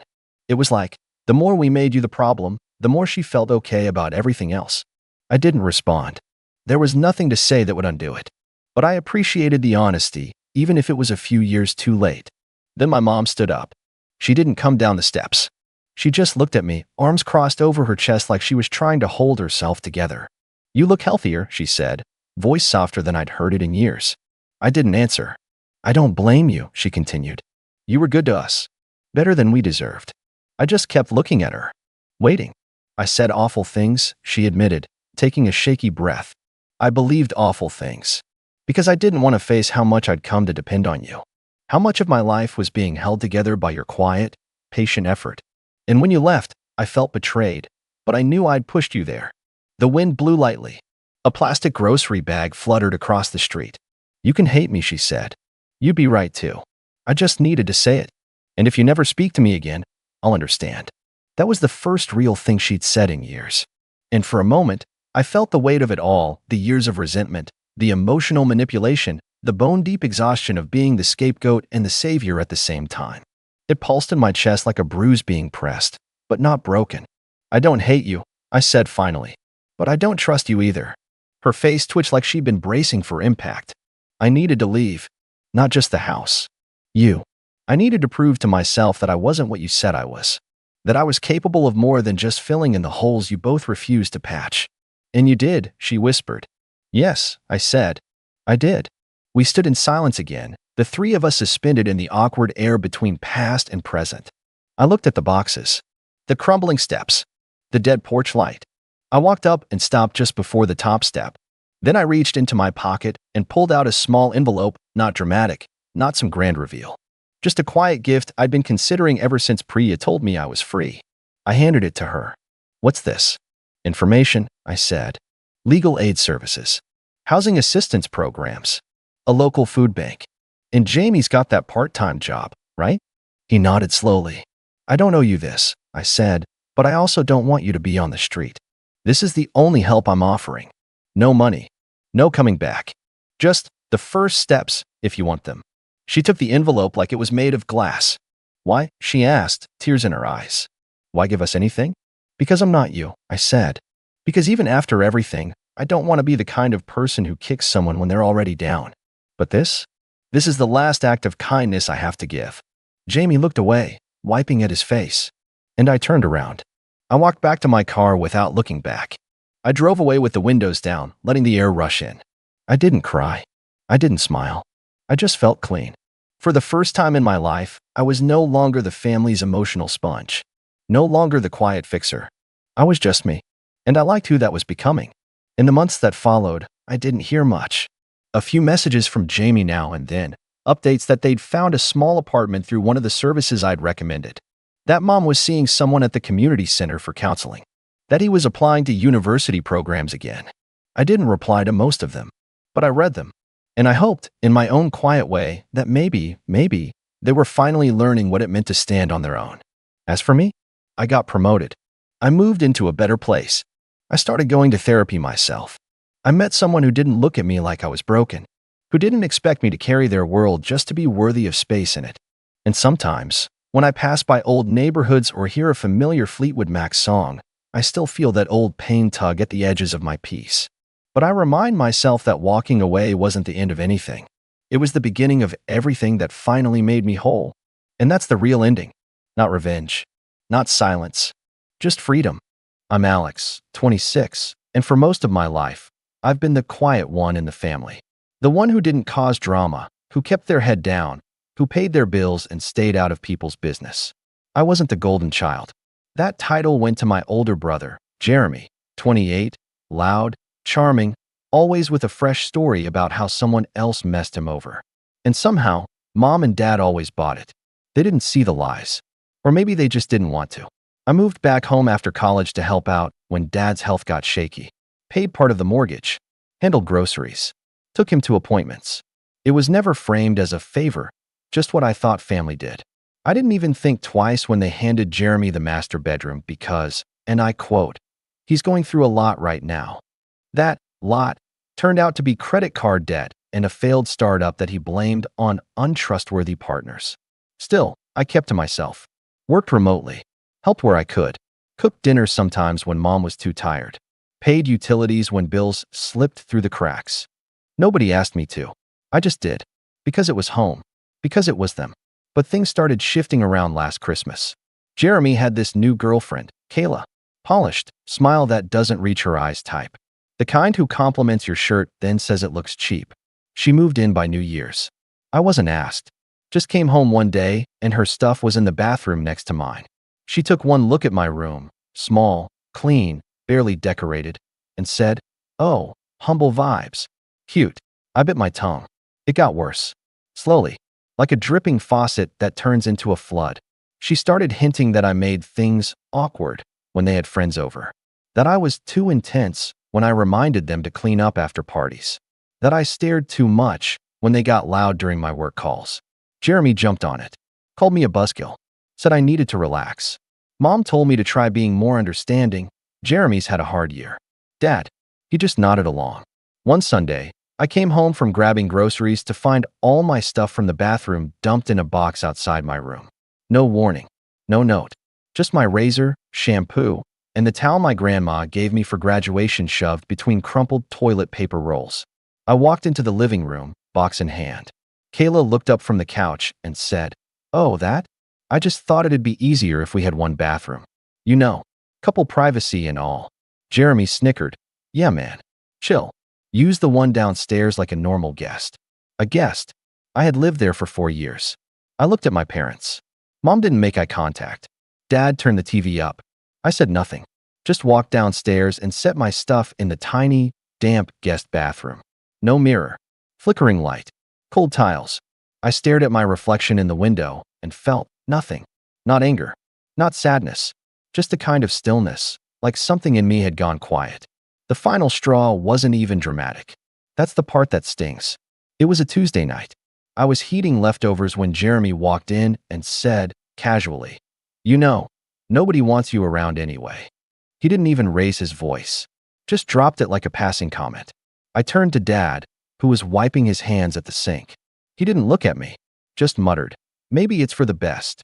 It was like, the more we made you the problem, the more she felt okay about everything else. I didn't respond. There was nothing to say that would undo it. But I appreciated the honesty, even if it was a few years too late. Then my mom stood up. She didn't come down the steps. She just looked at me, arms crossed over her chest like she was trying to hold herself together. You look healthier, she said, voice softer than I'd heard it in years. I didn't answer. I don't blame you, she continued. You were good to us. Better than we deserved. I just kept looking at her. Waiting. I said awful things, she admitted, taking a shaky breath. I believed awful things. Because I didn't want to face how much I'd come to depend on you. How much of my life was being held together by your quiet, patient effort. And when you left, I felt betrayed, but I knew I'd pushed you there. The wind blew lightly. A plastic grocery bag fluttered across the street. You can hate me, she said. You'd be right too. I just needed to say it. And if you never speak to me again, I'll understand. That was the first real thing she'd said in years. And for a moment, I felt the weight of it all, the years of resentment, the emotional manipulation, the bone-deep exhaustion of being the scapegoat and the savior at the same time. It pulsed in my chest like a bruise being pressed, but not broken. I don't hate you, I said finally. But I don't trust you either. Her face twitched like she'd been bracing for impact. I needed to leave. Not just the house. You. I needed to prove to myself that I wasn't what you said I was. That I was capable of more than just filling in the holes you both refused to patch. And you did, she whispered. Yes, I said. I did. We stood in silence again, the three of us suspended in the awkward air between past and present. I looked at the boxes. The crumbling steps. The dead porch light. I walked up and stopped just before the top step. Then I reached into my pocket and pulled out a small envelope, not dramatic, not some grand reveal. Just a quiet gift I'd been considering ever since Priya told me I was free. I handed it to her. What's this? Information, I said. Legal aid services. Housing assistance programs. A local food bank. And Jamie's got that part-time job, right? He nodded slowly. I don't owe you this, I said, but I also don't want you to be on the street. This is the only help I'm offering. No money. No coming back. Just the first steps, if you want them. She took the envelope like it was made of glass. Why? She asked, tears in her eyes. Why give us anything? Because I'm not you, I said. Because even after everything, I don't want to be the kind of person who kicks someone when they're already down. But this is the last act of kindness I have to give. Jamie looked away, wiping at his face. And I turned around. I walked back to my car without looking back. I drove away with the windows down, letting the air rush in. I didn't cry. I didn't smile. I just felt clean. For the first time in my life, I was no longer the family's emotional sponge. No longer the quiet fixer. I was just me. And I liked who that was becoming. In the months that followed, I didn't hear much. A few messages from Jamie now and then, updates that they'd found a small apartment through one of the services I'd recommended. That mom was seeing someone at the community center for counseling. That he was applying to university programs again. I didn't reply to most of them, but I read them. And I hoped, in my own quiet way, that maybe, they were finally learning what it meant to stand on their own. As for me, I got promoted. I moved into a better place. I started going to therapy myself. I met someone who didn't look at me like I was broken, who didn't expect me to carry their world just to be worthy of space in it. And sometimes, when I pass by old neighborhoods or hear a familiar Fleetwood Mac song, I still feel that old pain tug at the edges of my peace. But I remind myself that walking away wasn't the end of anything. It was the beginning of everything that finally made me whole. And that's the real ending. Not revenge. Not silence. Just freedom. I'm Alex, 26, and for most of my life, I've been the quiet one in the family. The one who didn't cause drama, who kept their head down, who paid their bills and stayed out of people's business. I wasn't the golden child. That title went to my older brother, Jeremy, 28, loud, charming, always with a fresh story about how someone else messed him over. And somehow, Mom and Dad always bought it. They didn't see the lies. Or maybe they just didn't want to. I moved back home after college to help out when Dad's health got shaky. Paid part of the mortgage. Handled groceries. Took him to appointments. It was never framed as a favor, just what I thought family did. I didn't even think twice when they handed Jeremy the master bedroom because, and I quote, he's going through a lot right now. That lot turned out to be credit card debt and a failed startup that he blamed on untrustworthy partners. Still, I kept to myself. Worked remotely. Helped where I could. Cooked dinners sometimes when Mom was too tired. Paid utilities when bills slipped through the cracks. Nobody asked me to. I just did. Because it was home. Because it was them. But things started shifting around last Christmas. Jeremy had this new girlfriend, Kayla. Polished, smile that doesn't reach her eyes type. The kind who compliments your shirt then says it looks cheap. She moved in by New Year's. I wasn't asked. Just came home one day and her stuff was in the bathroom next to mine. She took one look at my room, small, clean, barely decorated, and said, "Oh, humble vibes. Cute." I bit my tongue. It got worse. Slowly, like a dripping faucet that turns into a flood. She started hinting that I made things awkward when they had friends over. That I was too intense when I reminded them to clean up after parties. That I stared too much when they got loud during my work calls. Jeremy jumped on it. Called me a buzzkill. Said I needed to relax. Mom told me to try being more understanding. Jeremy's had a hard year. Dad, he just nodded along. One Sunday, I came home from grabbing groceries to find all my stuff from the bathroom dumped in a box outside my room. No warning. No note. Just my razor, shampoo, and the towel my grandma gave me for graduation shoved between crumpled toilet paper rolls. I walked into the living room, box in hand. Kayla looked up from the couch and said, "Oh, that? I just thought it'd be easier if we had one bathroom. You know, couple privacy and all." Jeremy snickered. "Yeah, man. Chill. Use the one downstairs like a normal guest." A guest. I had lived there for 4 years. I looked at my parents. Mom didn't make eye contact. Dad turned the TV up. I said nothing. Just walked downstairs and set my stuff in the tiny, damp guest bathroom. No mirror. Flickering light. Cold tiles. I stared at my reflection in the window and felt nothing. Not anger. Not sadness. Just a kind of stillness, like something in me had gone quiet. The final straw wasn't even dramatic. That's the part that stings. It was a Tuesday night. I was heating leftovers when Jeremy walked in and said, casually, "You know, nobody wants you around anyway." He didn't even raise his voice, just dropped it like a passing comment. I turned to Dad, who was wiping his hands at the sink. He didn't look at me, just muttered, "Maybe it's for the best."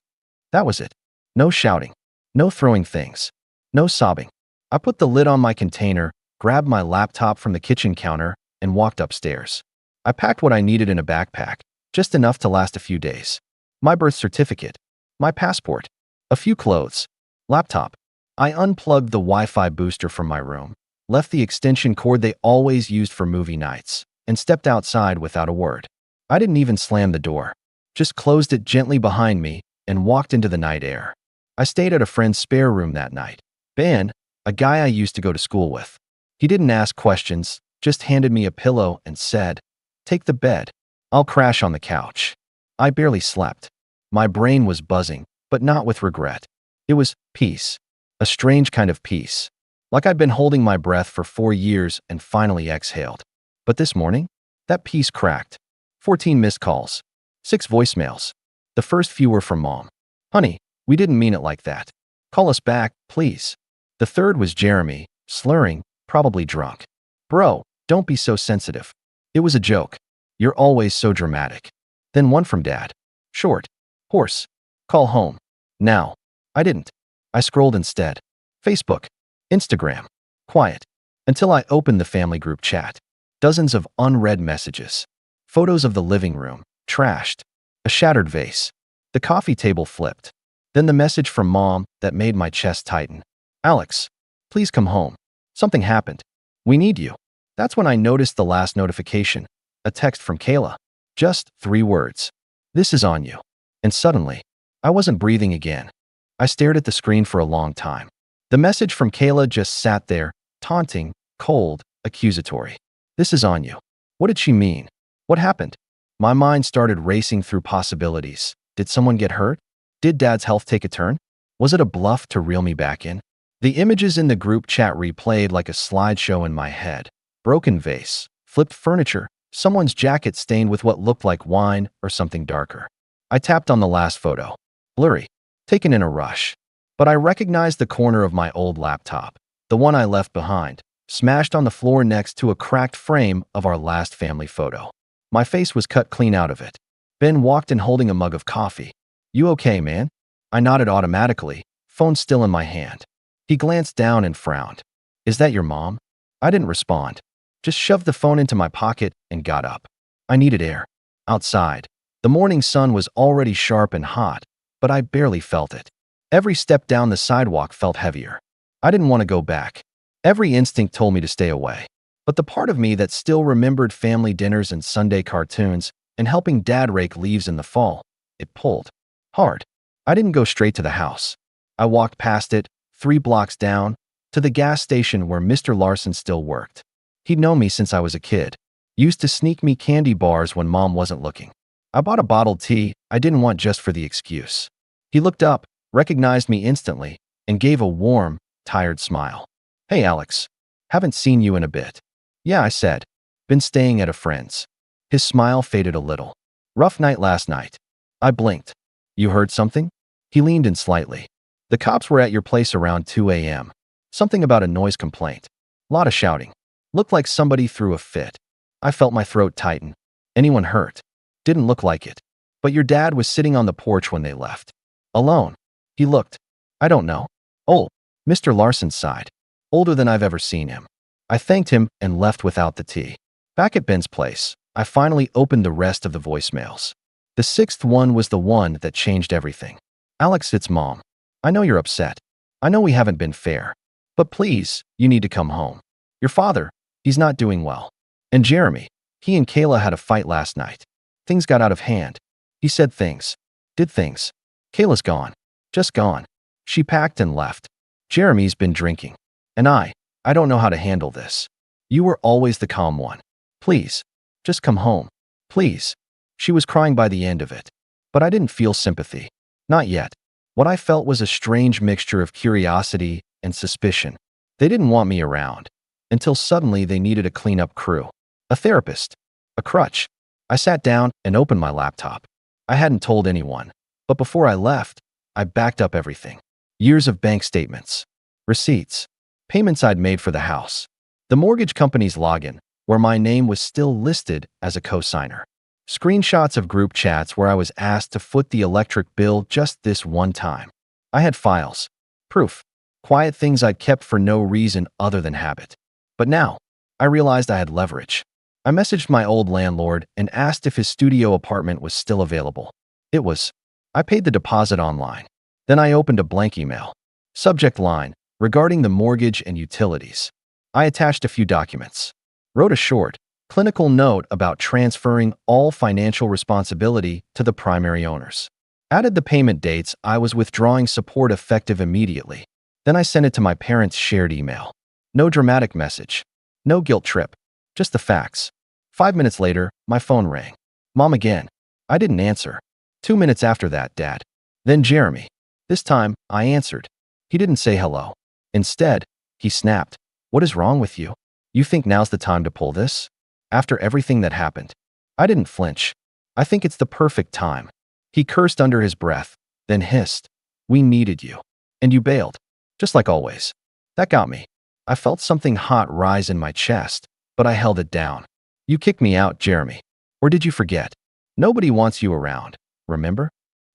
That was it. No shouting, no throwing things, no sobbing. I put the lid on my container, grabbed my laptop from the kitchen counter, and walked upstairs. I packed what I needed in a backpack, just enough to last a few days. My birth certificate, my passport, a few clothes, laptop. I unplugged the Wi-Fi booster from my room, left the extension cord they always used for movie nights, and stepped outside without a word. I didn't even slam the door, just closed it gently behind me and walked into the night air. I stayed at a friend's spare room that night. Ben, a guy I used to go to school with. He didn't ask questions, just handed me a pillow and said, "Take the bed. I'll crash on the couch." I barely slept. My brain was buzzing, but not with regret. It was peace, a strange kind of peace, like I'd been holding my breath for 4 years and finally exhaled. But this morning, that peace cracked. 14 missed calls, 6 voicemails. The first few were from Mom. "Honey, we didn't mean it like that. Call us back, please." The third was Jeremy, slurring, probably drunk. "Bro, don't be so sensitive. It was a joke. You're always so dramatic." Then one from Dad. Short. "Horse. Call home. Now." I didn't. I scrolled instead. Facebook. Instagram. Quiet. Until I opened the family group chat. Dozens of unread messages. Photos of the living room. Trashed. A shattered vase. The coffee table flipped. Then the message from Mom that made my chest tighten. "Alex, please come home. Something happened. We need you." That's when I noticed the last notification. A text from Kayla. Just 3 words. "This is on you." And suddenly, I wasn't breathing again. I stared at the screen for a long time. The message from Kayla just sat there, taunting, cold, accusatory. "This is on you." What did she mean? What happened? My mind started racing through possibilities. Did someone get hurt? Did Dad's health take a turn? Was it a bluff to reel me back in? The images in the group chat replayed like a slideshow in my head. Broken vase, flipped furniture, someone's jacket stained with what looked like wine or something darker. I tapped on the last photo. Blurry, taken in a rush. But I recognized the corner of my old laptop, the one I left behind, smashed on the floor next to a cracked frame of our last family photo. My face was cut clean out of it. Ben walked in holding a mug of coffee. "You okay, man?" I nodded automatically, phone still in my hand. He glanced down and frowned. "Is that your mom?" I didn't respond, just shoved the phone into my pocket and got up. I needed air. Outside, the morning sun was already sharp and hot, but I barely felt it. Every step down the sidewalk felt heavier. I didn't want to go back. Every instinct told me to stay away. But the part of me that still remembered family dinners and Sunday cartoons and helping Dad rake leaves in the fall, it pulled. Hard. I didn't go straight to the house. I walked past it, 3 blocks down, to the gas station where Mr. Larson still worked. He'd known me since I was a kid. Used to sneak me candy bars when Mom wasn't looking. I bought a bottled tea I didn't want just for the excuse. He looked up, recognized me instantly, and gave a warm, tired smile. "Hey, Alex. Haven't seen you in a bit." "Yeah," I said. "Been staying at a friend's." His smile faded a little. "Rough night last night." I blinked. "You heard something?" He leaned in slightly. "The cops were at your place around 2 a.m. Something about a noise complaint. Lot of shouting. Looked like somebody threw a fit." I felt my throat tighten. "Anyone hurt?" "Didn't look like it. But your dad was sitting on the porch when they left." "Alone?" He looked. "I don't know." "Oh." Mr. Larson sighed. "Older than I've ever seen him." I thanked him and left without the tea. Back at Ben's place, I finally opened the rest of the voicemails. The 6th one was the one that changed everything. "Alex, it's Mom. I know you're upset. I know we haven't been fair. But please, you need to come home. Your father, he's not doing well. And Jeremy, he and Kayla had a fight last night. Things got out of hand. He said things. Did things. Kayla's gone. Just gone. She packed and left. Jeremy's been drinking. And I don't know how to handle this. You were always the calm one. Please, just come home. Please." She was crying by the end of it. But I didn't feel sympathy. Not yet. What I felt was a strange mixture of curiosity and suspicion. They didn't want me around. Until suddenly they needed a cleanup crew. A therapist. A crutch. I sat down and opened my laptop. I hadn't told anyone, but before I left, I backed up everything. Years of bank statements, receipts, payments I'd made for the house, the mortgage company's login, where my name was still listed as a co-signer, screenshots of group chats where I was asked to foot the electric bill just this one time. I had files, proof, quiet things I'd kept for no reason other than habit. But now, I realized I had leverage. I messaged my old landlord and asked if his studio apartment was still available. It was. I paid the deposit online. Then I opened a blank email. Subject line, regarding the mortgage and utilities. I attached a few documents. Wrote a short, clinical note about transferring all financial responsibility to the primary owners. Added the payment dates I was withdrawing support effective immediately. Then I sent it to my parents' shared email. No dramatic message. No guilt trip. Just the facts. 5 minutes later, my phone rang. Mom again. I didn't answer. 2 minutes after that, Dad. Then Jeremy. This time, I answered. He didn't say hello. Instead, he snapped. What is wrong with you? You think now's the time to pull this? After everything that happened? I didn't flinch. I think it's the perfect time. He cursed under his breath, then hissed. We needed you. And you bailed. Just like always. That got me. I felt something hot rise in my chest, but I held it down. You kicked me out, Jeremy. Or did you forget? Nobody wants you around, remember?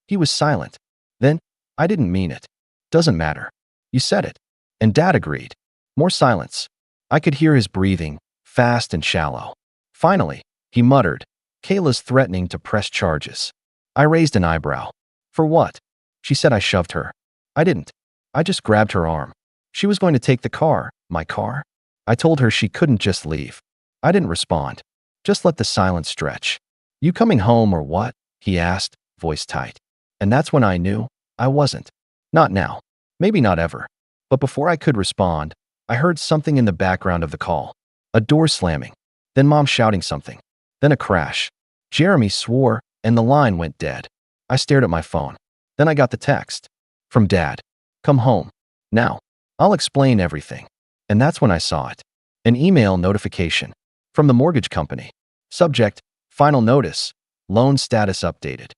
He was silent. Then, I didn't mean it. Doesn't matter. You said it. And Dad agreed. More silence. I could hear his breathing, fast and shallow. Finally, he muttered, Kayla's threatening to press charges. I raised an eyebrow. For what? She said I shoved her. I didn't. I just grabbed her arm. She was going to take the car, my car. I told her she couldn't just leave. I didn't respond. Just let the silence stretch. You coming home or what? He asked, voice tight. And that's when I knew I wasn't. Not now. Maybe not ever. But before I could respond, I heard something in the background of the call. A door slamming. Then Mom shouting something. Then a crash. Jeremy swore, and the line went dead. I stared at my phone. Then I got the text. From Dad. Come home. Now. I'll explain everything. And that's when I saw it. An email notification. From the mortgage company. Subject, final notice. Loan status updated.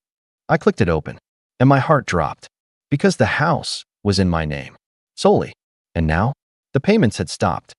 I clicked it open. And my heart dropped. Because the house was in my name. Solely. And now? The payments had stopped.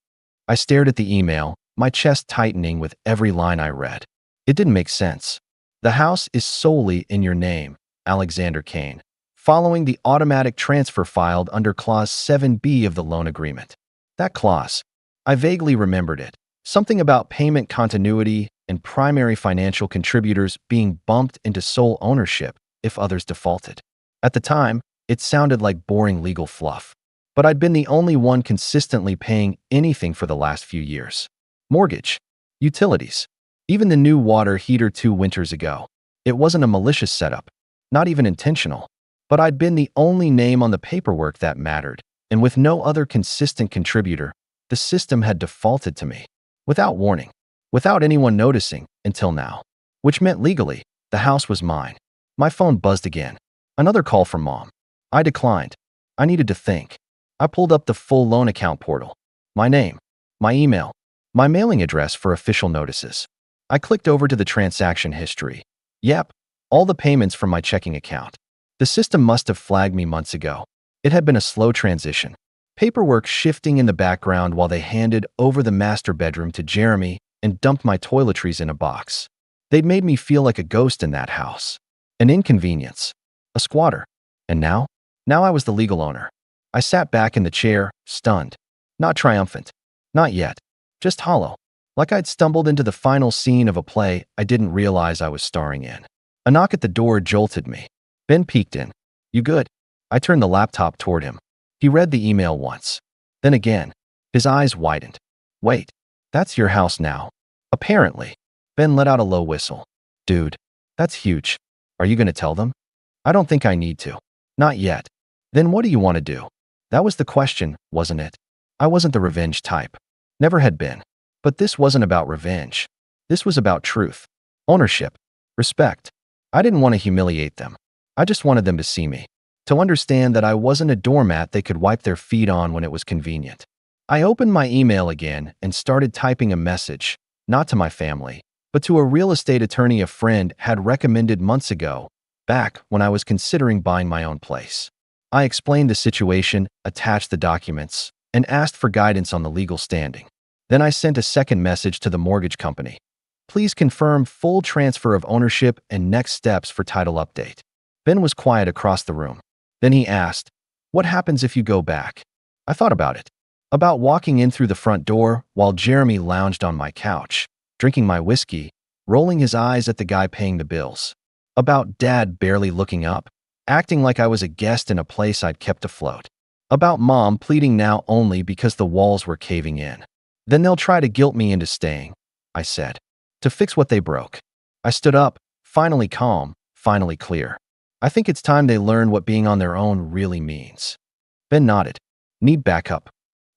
I stared at the email, my chest tightening with every line I read. It didn't make sense. The house is solely in your name, Alexander Kane, following the automatic transfer filed under Clause 7B of the loan agreement. That clause. I vaguely remembered it. Something about payment continuity and primary financial contributors being bumped into sole ownership if others defaulted. At the time, it sounded like boring legal fluff. But I'd been the only one consistently paying anything for the last few years. Mortgage, utilities, even the new water heater 2 winters ago. It wasn't a malicious setup, not even intentional, but I'd been the only name on the paperwork that mattered, and with no other consistent contributor, the system had defaulted to me, without warning, without anyone noticing until now, which meant legally, the house was mine. My phone buzzed again. Another call from Mom. I declined. I needed to think. I pulled up the full loan account portal. My name, my email, my mailing address for official notices. I clicked over to the transaction history. Yep, all the payments from my checking account. The system must have flagged me months ago. It had been a slow transition. Paperwork shifting in the background while they handed over the master bedroom to Jeremy and dumped my toiletries in a box. They'd made me feel like a ghost in that house. An inconvenience. A squatter. And now? Now I was the legal owner. I sat back in the chair, stunned. Not triumphant. Not yet. Just hollow. Like I'd stumbled into the final scene of a play I didn't realize I was starring in. A knock at the door jolted me. Ben peeked in. You good? I turned the laptop toward him. He read the email once. Then again. His eyes widened. Wait. That's your house now. Apparently. Ben let out a low whistle. Dude. That's huge. Are you going to tell them? I don't think I need to. Not yet. Then what do you want to do? That was the question, wasn't it? I wasn't the revenge type. Never had been. But this wasn't about revenge. This was about truth. Ownership. Respect. I didn't want to humiliate them. I just wanted them to see me. To understand that I wasn't a doormat they could wipe their feet on when it was convenient. I opened my email again and started typing a message, not to my family, but to a real estate attorney a friend had recommended months ago, back when I was considering buying my own place. I explained the situation, attached the documents, and asked for guidance on the legal standing. Then I sent a second message to the mortgage company. Please confirm full transfer of ownership and next steps for title update. Ben was quiet across the room. Then he asked, "What happens if you go back?" I thought about it. About walking in through the front door while Jeremy lounged on my couch, drinking my whiskey, rolling his eyes at the guy paying the bills. About Dad barely looking up, acting like I was a guest in a place I'd kept afloat. About Mom pleading now only because the walls were caving in. Then they'll try to guilt me into staying, I said, to fix what they broke. I stood up, finally calm, finally clear. I think it's time they learn what being on their own really means. Ben nodded. Need backup?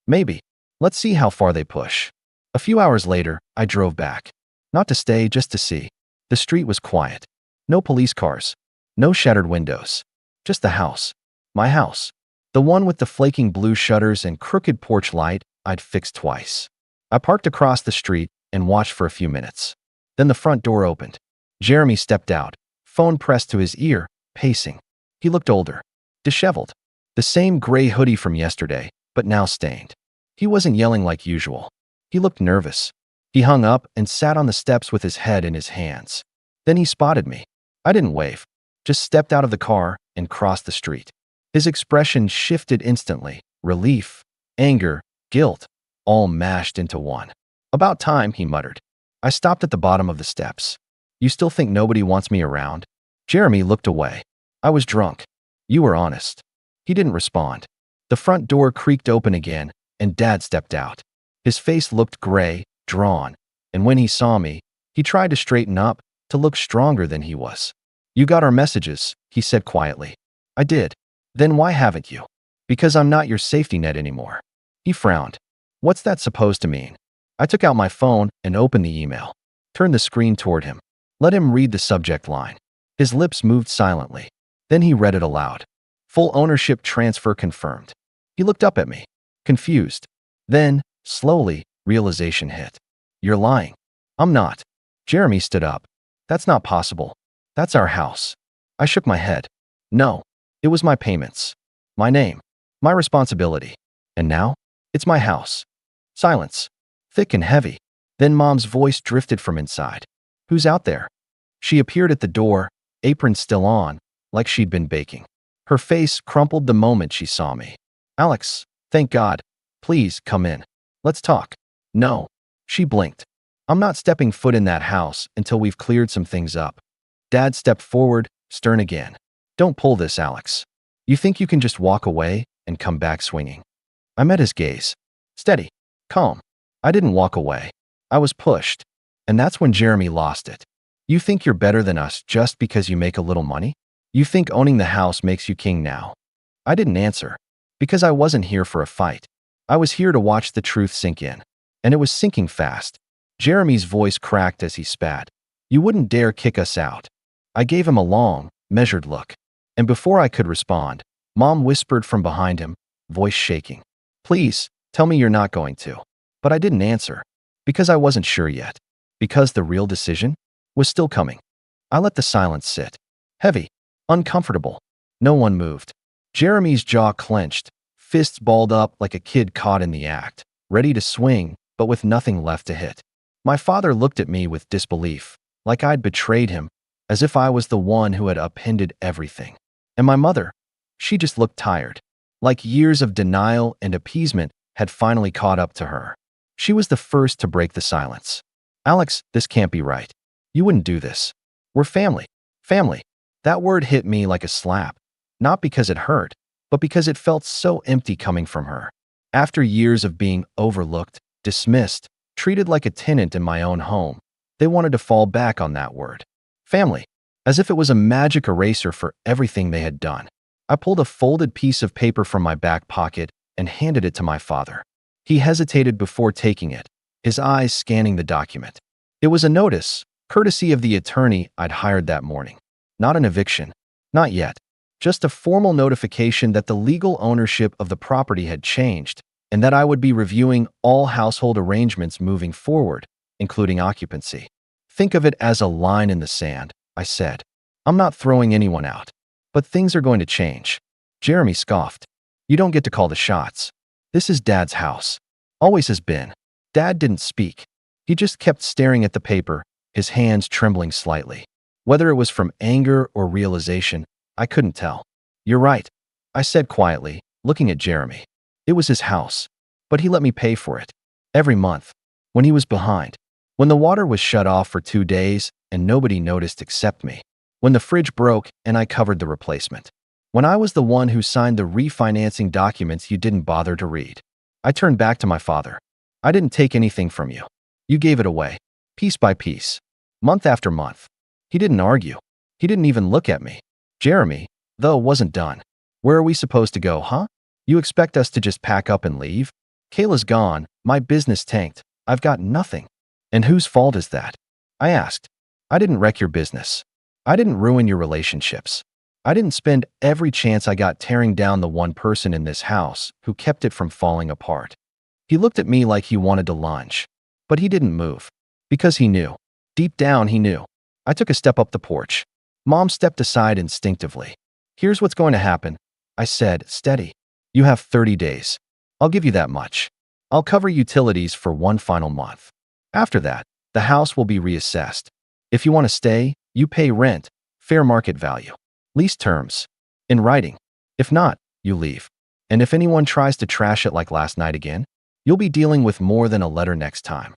Maybe. Let's see how far they push. A few hours later, I drove back. Not to stay, just to see. The street was quiet. No police cars. No shattered windows. Just the house. My house. The one with the flaking blue shutters and crooked porch light I'd fixed twice. I parked across the street and watched for a few minutes. Then the front door opened. Jeremy stepped out, phone pressed to his ear, pacing. He looked older, disheveled. The same gray hoodie from yesterday, but now stained. He wasn't yelling like usual. He looked nervous. He hung up and sat on the steps with his head in his hands. Then he spotted me. I didn't wave, just stepped out of the car and crossed the street. His expression shifted instantly. Relief, anger, guilt, all mashed into one. About time, he muttered. I stopped at the bottom of the steps. You still think nobody wants me around? Jeremy looked away. I was drunk. You were honest. He didn't respond. The front door creaked open again, and Dad stepped out. His face looked gray, drawn, and when he saw me, he tried to straighten up, to look stronger than he was. You got our messages, he said quietly. I did. Then why haven't you? Because I'm not your safety net anymore. He frowned. What's that supposed to mean? I took out my phone and opened the email. Turned the screen toward him. Let him read the subject line. His lips moved silently. Then he read it aloud. Full ownership transfer confirmed. He looked up at me, confused. Then, slowly, realization hit. You're lying. I'm not. Jeremy stood up. That's not possible. That's our house. I shook my head. No, it was my payments. My name. My responsibility. And now, it's my house. Silence. Thick and heavy. Then Mom's voice drifted from inside. Who's out there? She appeared at the door, apron still on, like she'd been baking. Her face crumpled the moment she saw me. Alex, thank God. Please, come in. Let's talk. No. She blinked. I'm not stepping foot in that house until we've cleared some things up. Dad stepped forward, stern again. Don't pull this, Alex. You think you can just walk away and come back swinging? I met his gaze. Steady. Calm. I didn't walk away. I was pushed. And that's when Jeremy lost it. You think you're better than us just because you make a little money? You think owning the house makes you king now? I didn't answer. Because I wasn't here for a fight. I was here to watch the truth sink in. And it was sinking fast. Jeremy's voice cracked as he spat. You wouldn't dare kick us out. I gave him a long, measured look. And before I could respond, Mom whispered from behind him, voice shaking. Please, tell me you're not going to. But I didn't answer. Because I wasn't sure yet. Because the real decision was still coming. I let the silence sit. Heavy. Uncomfortable. No one moved. Jeremy's jaw clenched, fists balled up like a kid caught in the act, ready to swing, but with nothing left to hit. My father looked at me with disbelief, like I'd betrayed him, as if I was the one who had upended everything. And my mother, she just looked tired, like years of denial and appeasement had finally caught up to her. She was the first to break the silence. Alex, this can't be right. You wouldn't do this. We're family. Family. That word hit me like a slap, not because it hurt, but because it felt so empty coming from her. After years of being overlooked, dismissed, treated like a tenant in my own home, they wanted to fall back on that word. Family. As if it was a magic eraser for everything they had done. I pulled a folded piece of paper from my back pocket and handed it to my father. He hesitated before taking it, his eyes scanning the document. It was a notice, courtesy of the attorney I'd hired that morning. Not an eviction. Not yet. Just a formal notification that the legal ownership of the property had changed and that I would be reviewing all household arrangements moving forward, including occupancy. Think of it as a line in the sand, I said. I'm not throwing anyone out. But things are going to change. Jeremy scoffed. You don't get to call the shots. This is Dad's house. Always has been. Dad didn't speak. He just kept staring at the paper, his hands trembling slightly. Whether it was from anger or realization, I couldn't tell. You're right, I said quietly, looking at Jeremy. It was his house, but he let me pay for it. Every month. When he was behind. When the water was shut off for 2 days and nobody noticed except me. When the fridge broke and I covered the replacement. When I was the one who signed the refinancing documents you didn't bother to read. I turned back to my father. I didn't take anything from you. You gave it away. Piece by piece. Month after month. He didn't argue. He didn't even look at me. Jeremy, though, wasn't done. Where are we supposed to go, huh? You expect us to just pack up and leave? Kayla's gone. My business tanked. I've got nothing. And whose fault is that? I asked. I didn't wreck your business. I didn't ruin your relationships. I didn't spend every chance I got tearing down the one person in this house who kept it from falling apart. He looked at me like he wanted to lunge. But he didn't move. Because he knew. Deep down, he knew. I took a step up the porch. Mom stepped aside instinctively. Here's what's going to happen, I said, steady. You have 30 days. I'll give you that much. I'll cover utilities for 1 final month. After that, the house will be reassessed. If you want to stay, you pay rent, fair market value. Lease terms. In writing. If not, you leave. And if anyone tries to trash it like last night again, you'll be dealing with more than a letter next time.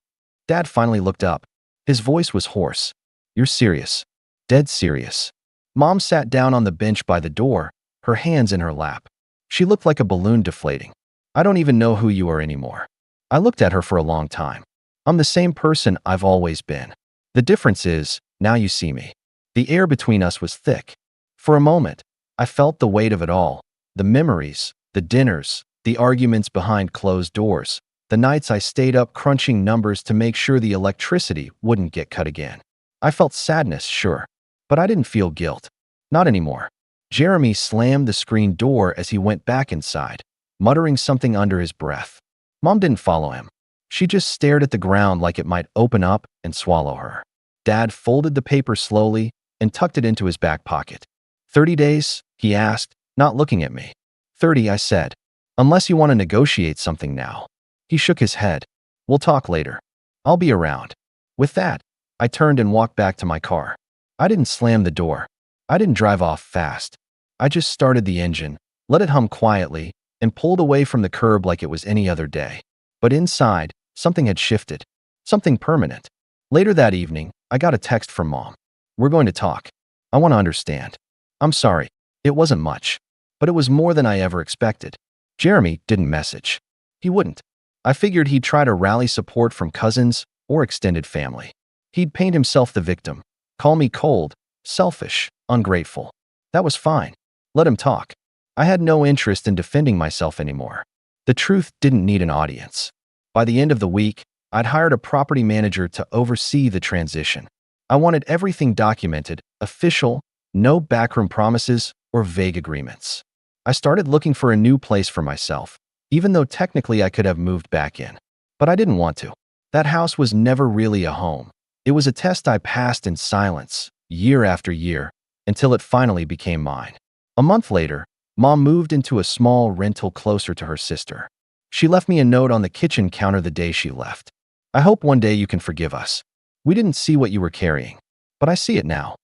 Dad finally looked up. His voice was hoarse. You're serious. Dead serious. Mom sat down on the bench by the door, her hands in her lap. She looked like a balloon deflating. I don't even know who you are anymore. I looked at her for a long time. I'm the same person I've always been. The difference is, now you see me. The air between us was thick. For a moment, I felt the weight of it all. The memories, the dinners, the arguments behind closed doors, the nights I stayed up crunching numbers to make sure the electricity wouldn't get cut again. I felt sadness, sure, but I didn't feel guilt. Not anymore. Jeremy slammed the screen door as he went back inside, muttering something under his breath. Mom didn't follow him. She just stared at the ground like it might open up and swallow her. Dad folded the paper slowly and tucked it into his back pocket. 30 days? He asked, not looking at me. 30, I said. Unless you want to negotiate something now. He shook his head. We'll talk later. I'll be around. With that, I turned and walked back to my car. I didn't slam the door. I didn't drive off fast. I just started the engine, let it hum quietly, and pulled away from the curb like it was any other day. But inside, something had shifted. Something permanent. Later that evening, I got a text from Mom. We're going to talk. I want to understand. I'm sorry. It wasn't much. But it was more than I ever expected. Jeremy didn't message. He wouldn't. I figured he'd try to rally support from cousins or extended family. He'd paint himself the victim, call me cold, selfish, ungrateful. That was fine. Let him talk. I had no interest in defending myself anymore. The truth didn't need an audience. By the end of the week, I'd hired a property manager to oversee the transition. I wanted everything documented, official, no backroom promises or vague agreements. I started looking for a new place for myself, even though technically I could have moved back in. But I didn't want to. That house was never really a home. It was a test I passed in silence, year after year, until it finally became mine. A month later, Mom moved into a small rental closer to her sister. She left me a note on the kitchen counter the day she left. I hope one day you can forgive us. We didn't see what you were carrying, but I see it now.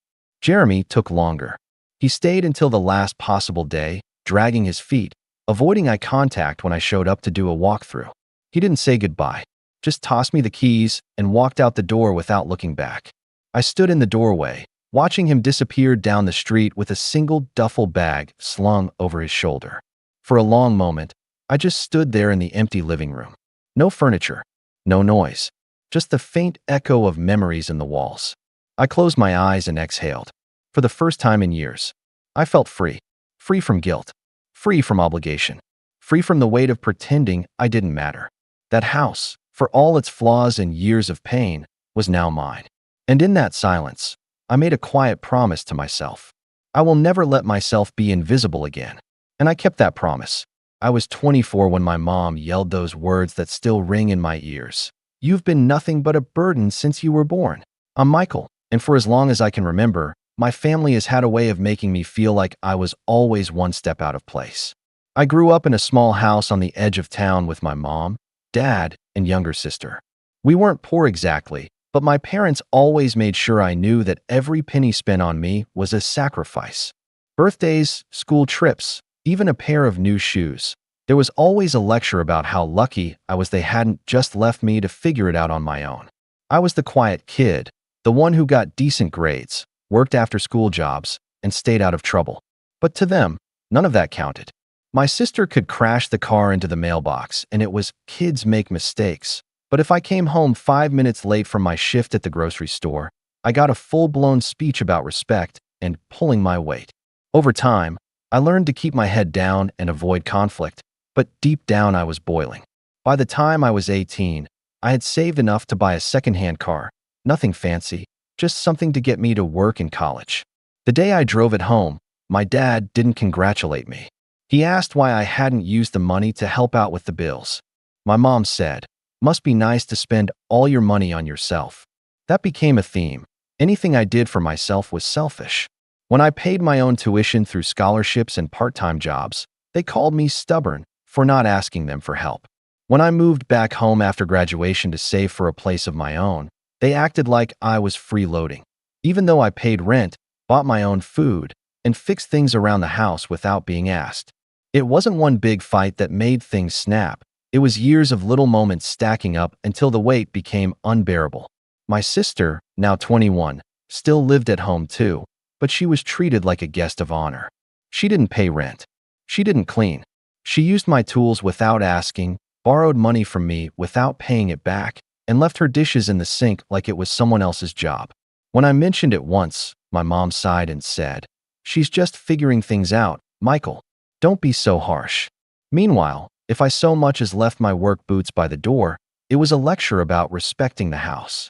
Jeremy took longer. He stayed until the last possible day, dragging his feet, avoiding eye contact when I showed up to do a walkthrough. He didn't say goodbye, just tossed me the keys and walked out the door without looking back. I stood in the doorway, watching him disappear down the street with a single duffel bag slung over his shoulder. For a long moment, I just stood there in the empty living room. No furniture, no noise, just the faint echo of memories in the walls. I closed my eyes and exhaled. For the first time in years, I felt free. Free from guilt. Free from obligation. Free from the weight of pretending I didn't matter. That house, for all its flaws and years of pain, was now mine. And in that silence, I made a quiet promise to myself. I will never let myself be invisible again. And I kept that promise. I was 24 when my mom yelled those words that still ring in my ears. You've been nothing but a burden since you were born. I'm Michael, and for as long as I can remember, my family has had a way of making me feel like I was always one step out of place. I grew up in a small house on the edge of town with my mom, dad, and younger sister. We weren't poor exactly, but my parents always made sure I knew that every penny spent on me was a sacrifice. Birthdays, school trips, even a pair of new shoes. There was always a lecture about how lucky I was they hadn't just left me to figure it out on my own. I was the quiet kid, the one who got decent grades, worked after-school jobs, and stayed out of trouble. But to them, none of that counted. My sister could crash the car into the mailbox, and it was kids make mistakes. But if I came home 5 minutes late from my shift at the grocery store, I got a full-blown speech about respect and pulling my weight. Over time, I learned to keep my head down and avoid conflict, but deep down I was boiling. By the time I was 18, I had saved enough to buy a second-hand car, nothing fancy, just something to get me to work in college. The day I drove it home, my dad didn't congratulate me. He asked why I hadn't used the money to help out with the bills. My mom said, "Must be nice to spend all your money on yourself." That became a theme. Anything I did for myself was selfish. When I paid my own tuition through scholarships and part-time jobs, they called me stubborn for not asking them for help. When I moved back home after graduation to save for a place of my own, they acted like I was freeloading. Even though I paid rent, bought my own food, and fixed things around the house without being asked. It wasn't one big fight that made things snap. It was years of little moments stacking up until the weight became unbearable. My sister, now 21, still lived at home too, but she was treated like a guest of honor. She didn't pay rent. She didn't clean. She used my tools without asking, borrowed money from me without paying it back, and left her dishes in the sink like it was someone else's job. When I mentioned it once, my mom sighed and said, "She's just figuring things out, Michael. Don't be so harsh." Meanwhile, if I so much as left my work boots by the door, it was a lecture about respecting the house.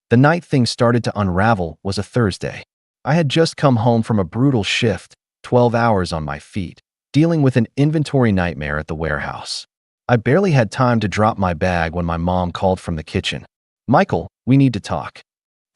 The night things started to unravel was a Thursday. I had just come home from a brutal shift, 12 hours on my feet, dealing with an inventory nightmare at the warehouse. I barely had time to drop my bag when my mom called from the kitchen. "Michael, we need to talk."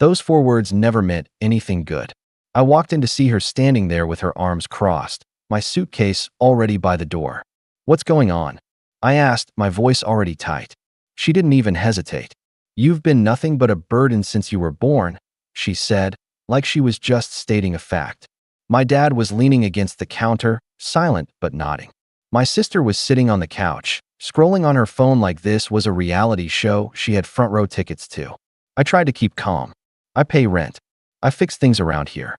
Those 4 words never meant anything good. I walked in to see her standing there with her arms crossed, my suitcase already by the door. "What's going on?" I asked, my voice already tight. She didn't even hesitate. "You've been nothing but a burden since you were born," she said, like she was just stating a fact. My dad was leaning against the counter, silent but nodding. My sister was sitting on the couch, scrolling on her phone like this was a reality show she had front-row tickets to. I tried to keep calm. "I pay rent. I fix things around here."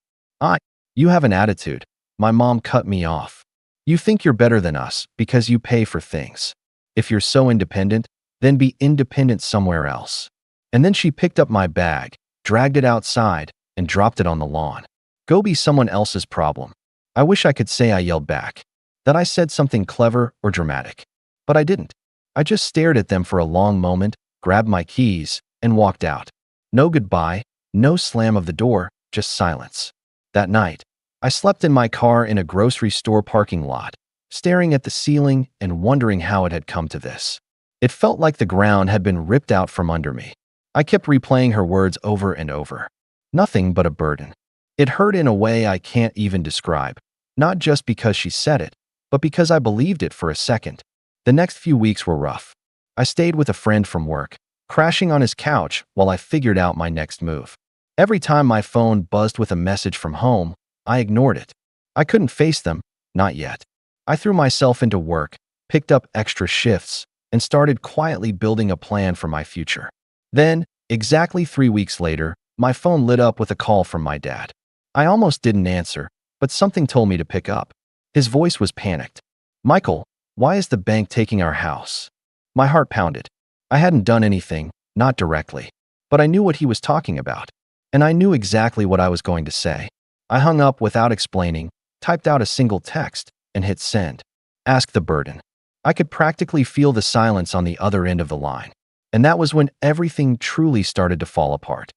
You have an attitude." My mom cut me off. "You think you're better than us because you pay for things. If you're so independent, then be independent somewhere else." And then she picked up my bag, dragged it outside, and dropped it on the lawn. "Go be someone else's problem." I wish I could say I yelled back, that I said something clever or dramatic. But I didn't. I just stared at them for a long moment, grabbed my keys, and walked out. No goodbye, no slam of the door, just silence. That night, I slept in my car in a grocery store parking lot, staring at the ceiling and wondering how it had come to this. It felt like the ground had been ripped out from under me. I kept replaying her words over and over. Nothing but a burden. It hurt in a way I can't even describe, not just because she said it, but because I believed it for a second. The next few weeks were rough. I stayed with a friend from work, crashing on his couch while I figured out my next move. Every time my phone buzzed with a message from home, I ignored it. I couldn't face them, not yet. I threw myself into work, picked up extra shifts, and started quietly building a plan for my future. Then, exactly 3 weeks later, my phone lit up with a call from my dad. I almost didn't answer, but something told me to pick up. His voice was panicked. "Michael, why is the bank taking our house?" My heart pounded. I hadn't done anything, not directly, but I knew what he was talking about. And I knew exactly what I was going to say. I hung up without explaining, typed out a single text, and hit send. Ask the burden. I could practically feel the silence on the other end of the line. And that was when everything truly started to fall apart.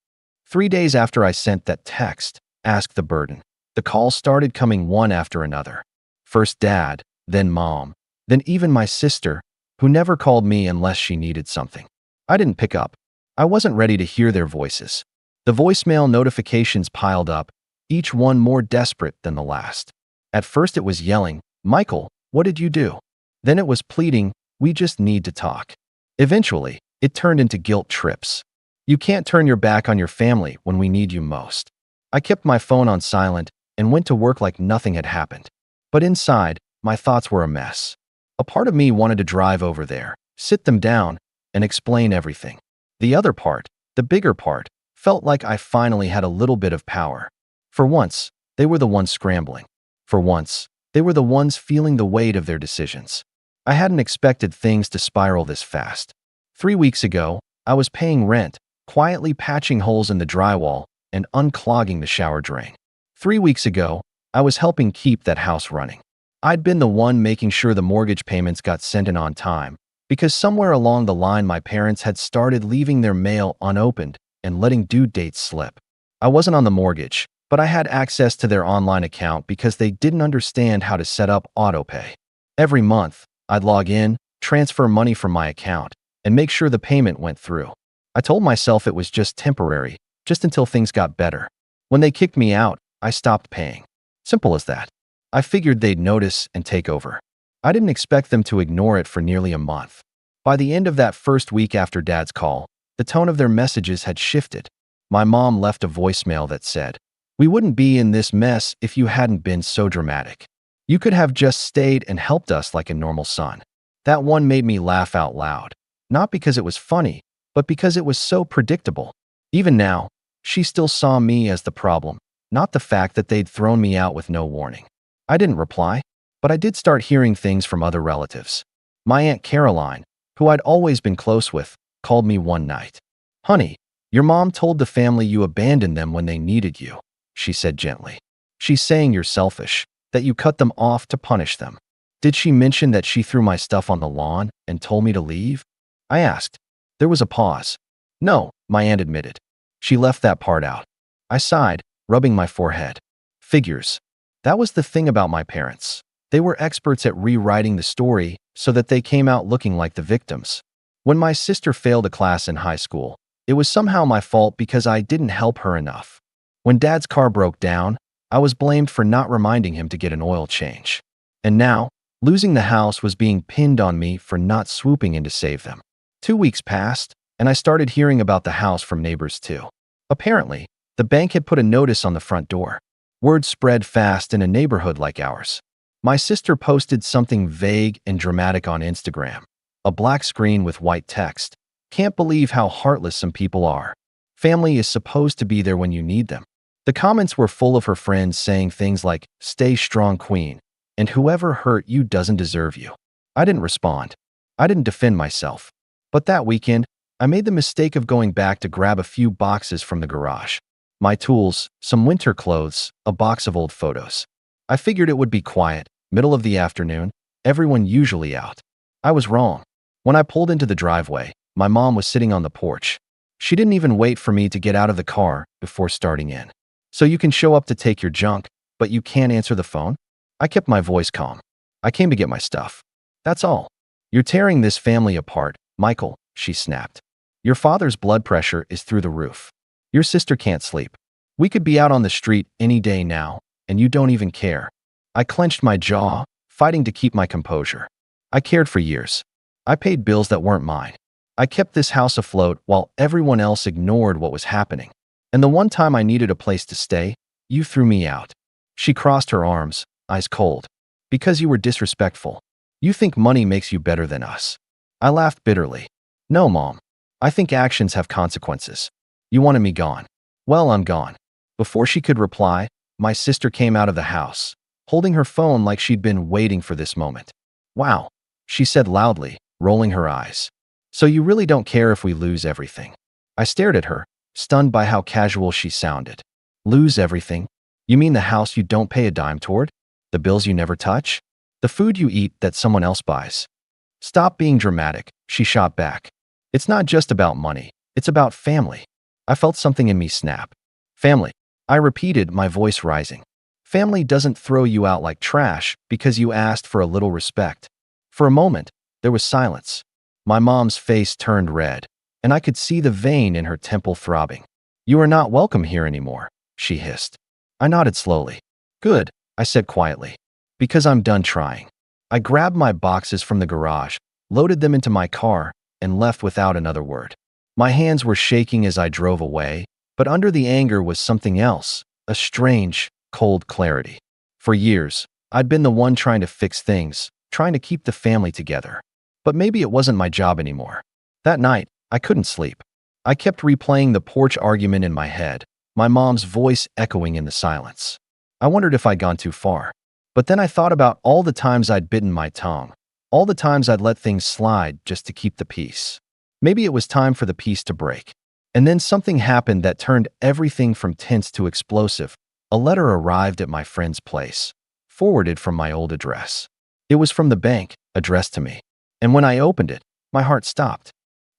3 days after I sent that text, ask the burden, the calls started coming one after another. First dad, then mom, then even my sister, who never called me unless she needed something. I didn't pick up. I wasn't ready to hear their voices. The voicemail notifications piled up, each one more desperate than the last. At first it was yelling, "Michael, what did you do?" Then it was pleading, "We just need to talk." Eventually, it turned into guilt trips. "You can't turn your back on your family when we need you most." I kept my phone on silent and went to work like nothing had happened. But inside, my thoughts were a mess. A part of me wanted to drive over there, sit them down, and explain everything. The other part, the bigger part, felt like I finally had a little bit of power. For once, they were the ones scrambling. For once, they were the ones feeling the weight of their decisions. I hadn't expected things to spiral this fast. 3 weeks ago, I was paying rent, quietly patching holes in the drywall, and unclogging the shower drain. 3 weeks ago, I was helping keep that house running. I'd been the one making sure the mortgage payments got sent in on time, because somewhere along the line my parents had started leaving their mail unopened and letting due dates slip. I wasn't on the mortgage, but I had access to their online account because they didn't understand how to set up autopay. Every month, I'd log in, transfer money from my account, and make sure the payment went through. I told myself it was just temporary, just until things got better. When they kicked me out, I stopped paying. Simple as that. I figured they'd notice and take over. I didn't expect them to ignore it for nearly a month. By the end of that first week after Dad's call, the tone of their messages had shifted. My mom left a voicemail that said, "We wouldn't be in this mess if you hadn't been so dramatic. You could have just stayed and helped us like a normal son." That one made me laugh out loud. Not because it was funny, but because it was so predictable. Even now, she still saw me as the problem, not the fact that they'd thrown me out with no warning. I didn't reply, but I did start hearing things from other relatives. My Aunt Caroline, who I'd always been close with, called me one night. "Honey, your mom told the family you abandoned them when they needed you," she said gently. "She's saying you're selfish, that you cut them off to punish them." "Did she mention that she threw my stuff on the lawn and told me to leave?" I asked. There was a pause. "No," my aunt admitted. "She left that part out." I sighed, rubbing my forehead. Figures. That was the thing about my parents. They were experts at rewriting the story so that they came out looking like the victims. When my sister failed a class in high school, it was somehow my fault because I didn't help her enough. When Dad's car broke down, I was blamed for not reminding him to get an oil change. And now, losing the house was being pinned on me for not swooping in to save them. 2 weeks passed, and I started hearing about the house from neighbors too. Apparently, the bank had put a notice on the front door. Word spread fast in a neighborhood like ours. My sister posted something vague and dramatic on Instagram. A black screen with white text. "Can't believe how heartless some people are. Family is supposed to be there when you need them." The comments were full of her friends saying things like, "Stay strong, queen," and "Whoever hurt you doesn't deserve you." I didn't respond. I didn't defend myself. But that weekend, I made the mistake of going back to grab a few boxes from the garage. My tools, some winter clothes, a box of old photos. I figured it would be quiet, middle of the afternoon, everyone usually out. I was wrong. When I pulled into the driveway, my mom was sitting on the porch. She didn't even wait for me to get out of the car before starting in. "So you can show up to take your junk, but you can't answer the phone?" I kept my voice calm. "I came to get my stuff. That's all." "You're tearing this family apart, Michael," she snapped. "Your father's blood pressure is through the roof. Your sister can't sleep. We could be out on the street any day now, and you don't even care." I clenched my jaw, fighting to keep my composure. I cared for years. I paid bills that weren't mine. I kept this house afloat while everyone else ignored what was happening. And the one time I needed a place to stay, you threw me out. She crossed her arms, eyes cold. "Because you were disrespectful. You think money makes you better than us." I laughed bitterly. "No, Mom. I think actions have consequences. You wanted me gone. Well, I'm gone." Before she could reply, my sister came out of the house, holding her phone like she'd been waiting for this moment. "Wow," she said loudly, rolling her eyes. "So you really don't care if we lose everything?" I stared at her, stunned by how casual she sounded. "Lose everything? You mean the house you don't pay a dime toward? The bills you never touch? The food you eat that someone else buys?" "Stop being dramatic," she shot back. "It's not just about money. It's about family." I felt something in me snap. "Family," I repeated, my voice rising. "Family doesn't throw you out like trash because you asked for a little respect." For a moment, there was silence. My mom's face turned red, and I could see the vein in her temple throbbing. "You are not welcome here anymore," she hissed. I nodded slowly. "Good," I said quietly. "Because I'm done trying." I grabbed my boxes from the garage, loaded them into my car, and left without another word. My hands were shaking as I drove away, but under the anger was something else, a strange, cold clarity. For years, I'd been the one trying to fix things, trying to keep the family together. But maybe it wasn't my job anymore. That night, I couldn't sleep. I kept replaying the porch argument in my head, my mom's voice echoing in the silence. I wondered if I'd gone too far. But then I thought about all the times I'd bitten my tongue, all the times I'd let things slide just to keep the peace. Maybe it was time for the peace to break. And then something happened that turned everything from tense to explosive. A letter arrived at my friend's place, forwarded from my old address. It was from the bank, addressed to me. And when I opened it, my heart stopped.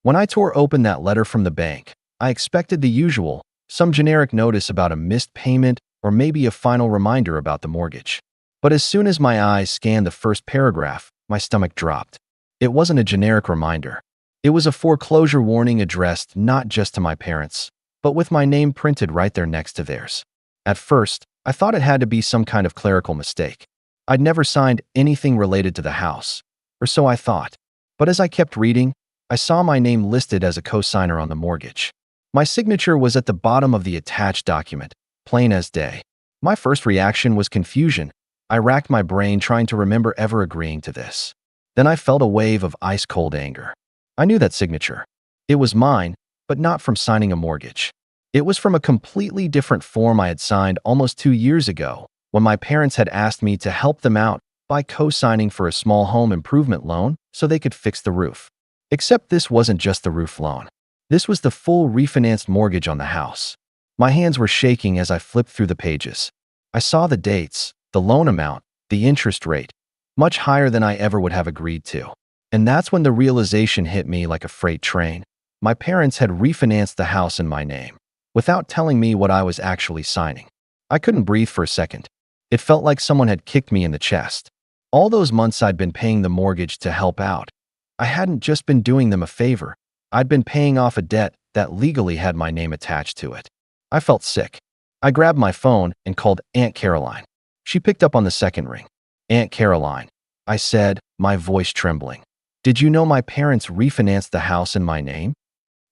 When I tore open that letter from the bank, I expected the usual, some generic notice about a missed payment or maybe a final reminder about the mortgage. But as soon as my eyes scanned the first paragraph, my stomach dropped. It wasn't a generic reminder. It was a foreclosure warning addressed not just to my parents, but with my name printed right there next to theirs. At first, I thought it had to be some kind of clerical mistake. I'd never signed anything related to the house, or so I thought. But as I kept reading, I saw my name listed as a co-signer on the mortgage. My signature was at the bottom of the attached document, plain as day. My first reaction was confusion. I racked my brain trying to remember ever agreeing to this. Then I felt a wave of ice-cold anger. I knew that signature. It was mine, but not from signing a mortgage. It was from a completely different form I had signed almost 2 years ago, when my parents had asked me to help them out by co-signing for a small home improvement loan so they could fix the roof. Except this wasn't just the roof loan. This was the full refinanced mortgage on the house. My hands were shaking as I flipped through the pages. I saw the dates, the loan amount, the interest rate, much higher than I ever would have agreed to. And that's when the realization hit me like a freight train. My parents had refinanced the house in my name, without telling me what I was actually signing. I couldn't breathe for a second. It felt like someone had kicked me in the chest. All those months I'd been paying the mortgage to help out. I hadn't just been doing them a favor. I'd been paying off a debt that legally had my name attached to it. I felt sick. I grabbed my phone and called Aunt Caroline. She picked up on the second ring. "Aunt Caroline," I said, my voice trembling. "Did you know my parents refinanced the house in my name?"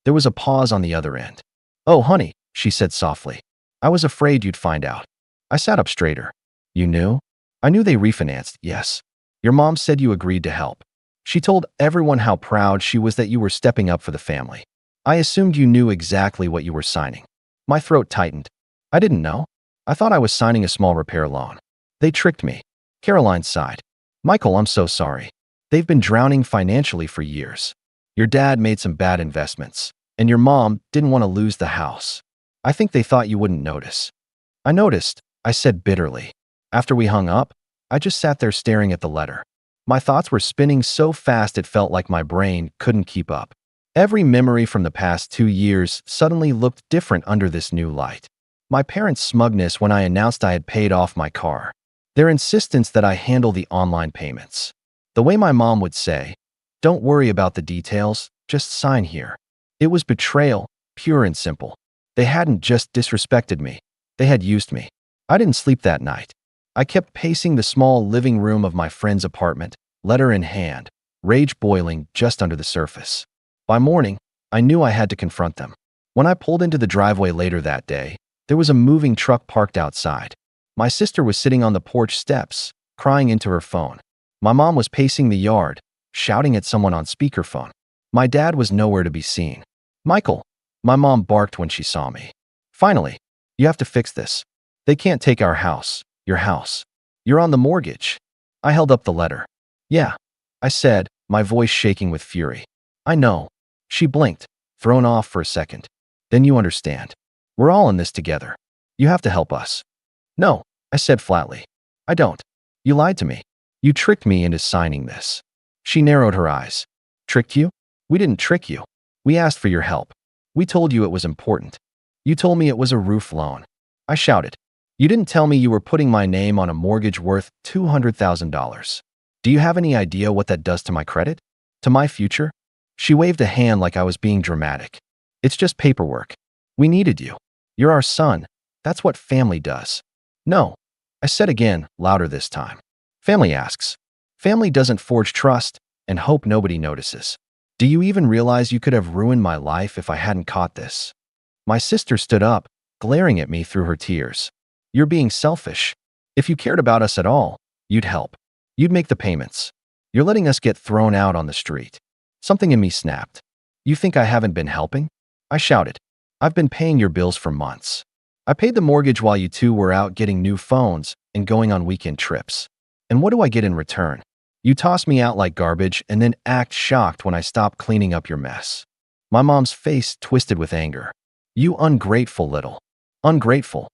There was a pause on the other end. "Oh, honey," she said softly. "I was afraid you'd find out." I sat up straighter. "You knew?" "I knew they refinanced, yes. Your mom said you agreed to help. She told everyone how proud she was that you were stepping up for the family. I assumed you knew exactly what you were signing." My throat tightened. I didn't know. I thought I was signing a small repair loan. They tricked me. Caroline sighed. "Michael, I'm so sorry. They've been drowning financially for years. Your dad made some bad investments, and your mom didn't want to lose the house. I think they thought you wouldn't notice." "I noticed," I said bitterly. After we hung up, I just sat there staring at the letter. My thoughts were spinning so fast it felt like my brain couldn't keep up. Every memory from the past 2 years suddenly looked different under this new light. My parents' smugness when I announced I had paid off my car. Their insistence that I handle the online payments. The way my mom would say, "Don't worry about the details, just sign here." It was betrayal, pure and simple. They hadn't just disrespected me. They had used me. I didn't sleep that night. I kept pacing the small living room of my friend's apartment, letter in hand, rage boiling just under the surface. By morning, I knew I had to confront them. When I pulled into the driveway later that day, there was a moving truck parked outside. My sister was sitting on the porch steps, crying into her phone. My mom was pacing the yard, shouting at someone on speakerphone. My dad was nowhere to be seen. "Michael," my mom barked when she saw me. "Finally, you have to fix this. They can't take our house, your house. You're on the mortgage." I held up the letter. "Yeah," I said, my voice shaking with fury. "I know." She blinked, thrown off for a second. "Then you understand. We're all in this together. You have to help us." "No," I said flatly. "I don't. You lied to me. You tricked me into signing this." She narrowed her eyes. "Tricked you? We didn't trick you. We asked for your help. We told you it was important. You told me it was a roof loan." I shouted. "You didn't tell me you were putting my name on a mortgage worth $200,000. Do you have any idea what that does to my credit? To my future?" She waved a hand like I was being dramatic. "It's just paperwork. We needed you. You're our son. That's what family does." "No," I said again, louder this time. "Family asks. Family doesn't forge trust and hope nobody notices. Do you even realize you could have ruined my life if I hadn't caught this?" My sister stood up, glaring at me through her tears. "You're being selfish. If you cared about us at all, you'd help. You'd make the payments. You're letting us get thrown out on the street." Something in me snapped. "You think I haven't been helping?" I shouted. "I've been paying your bills for months. I paid the mortgage while you two were out getting new phones and going on weekend trips. And what do I get in return? You toss me out like garbage and then act shocked when I stop cleaning up your mess." My mom's face twisted with anger. "You ungrateful little. Ungrateful."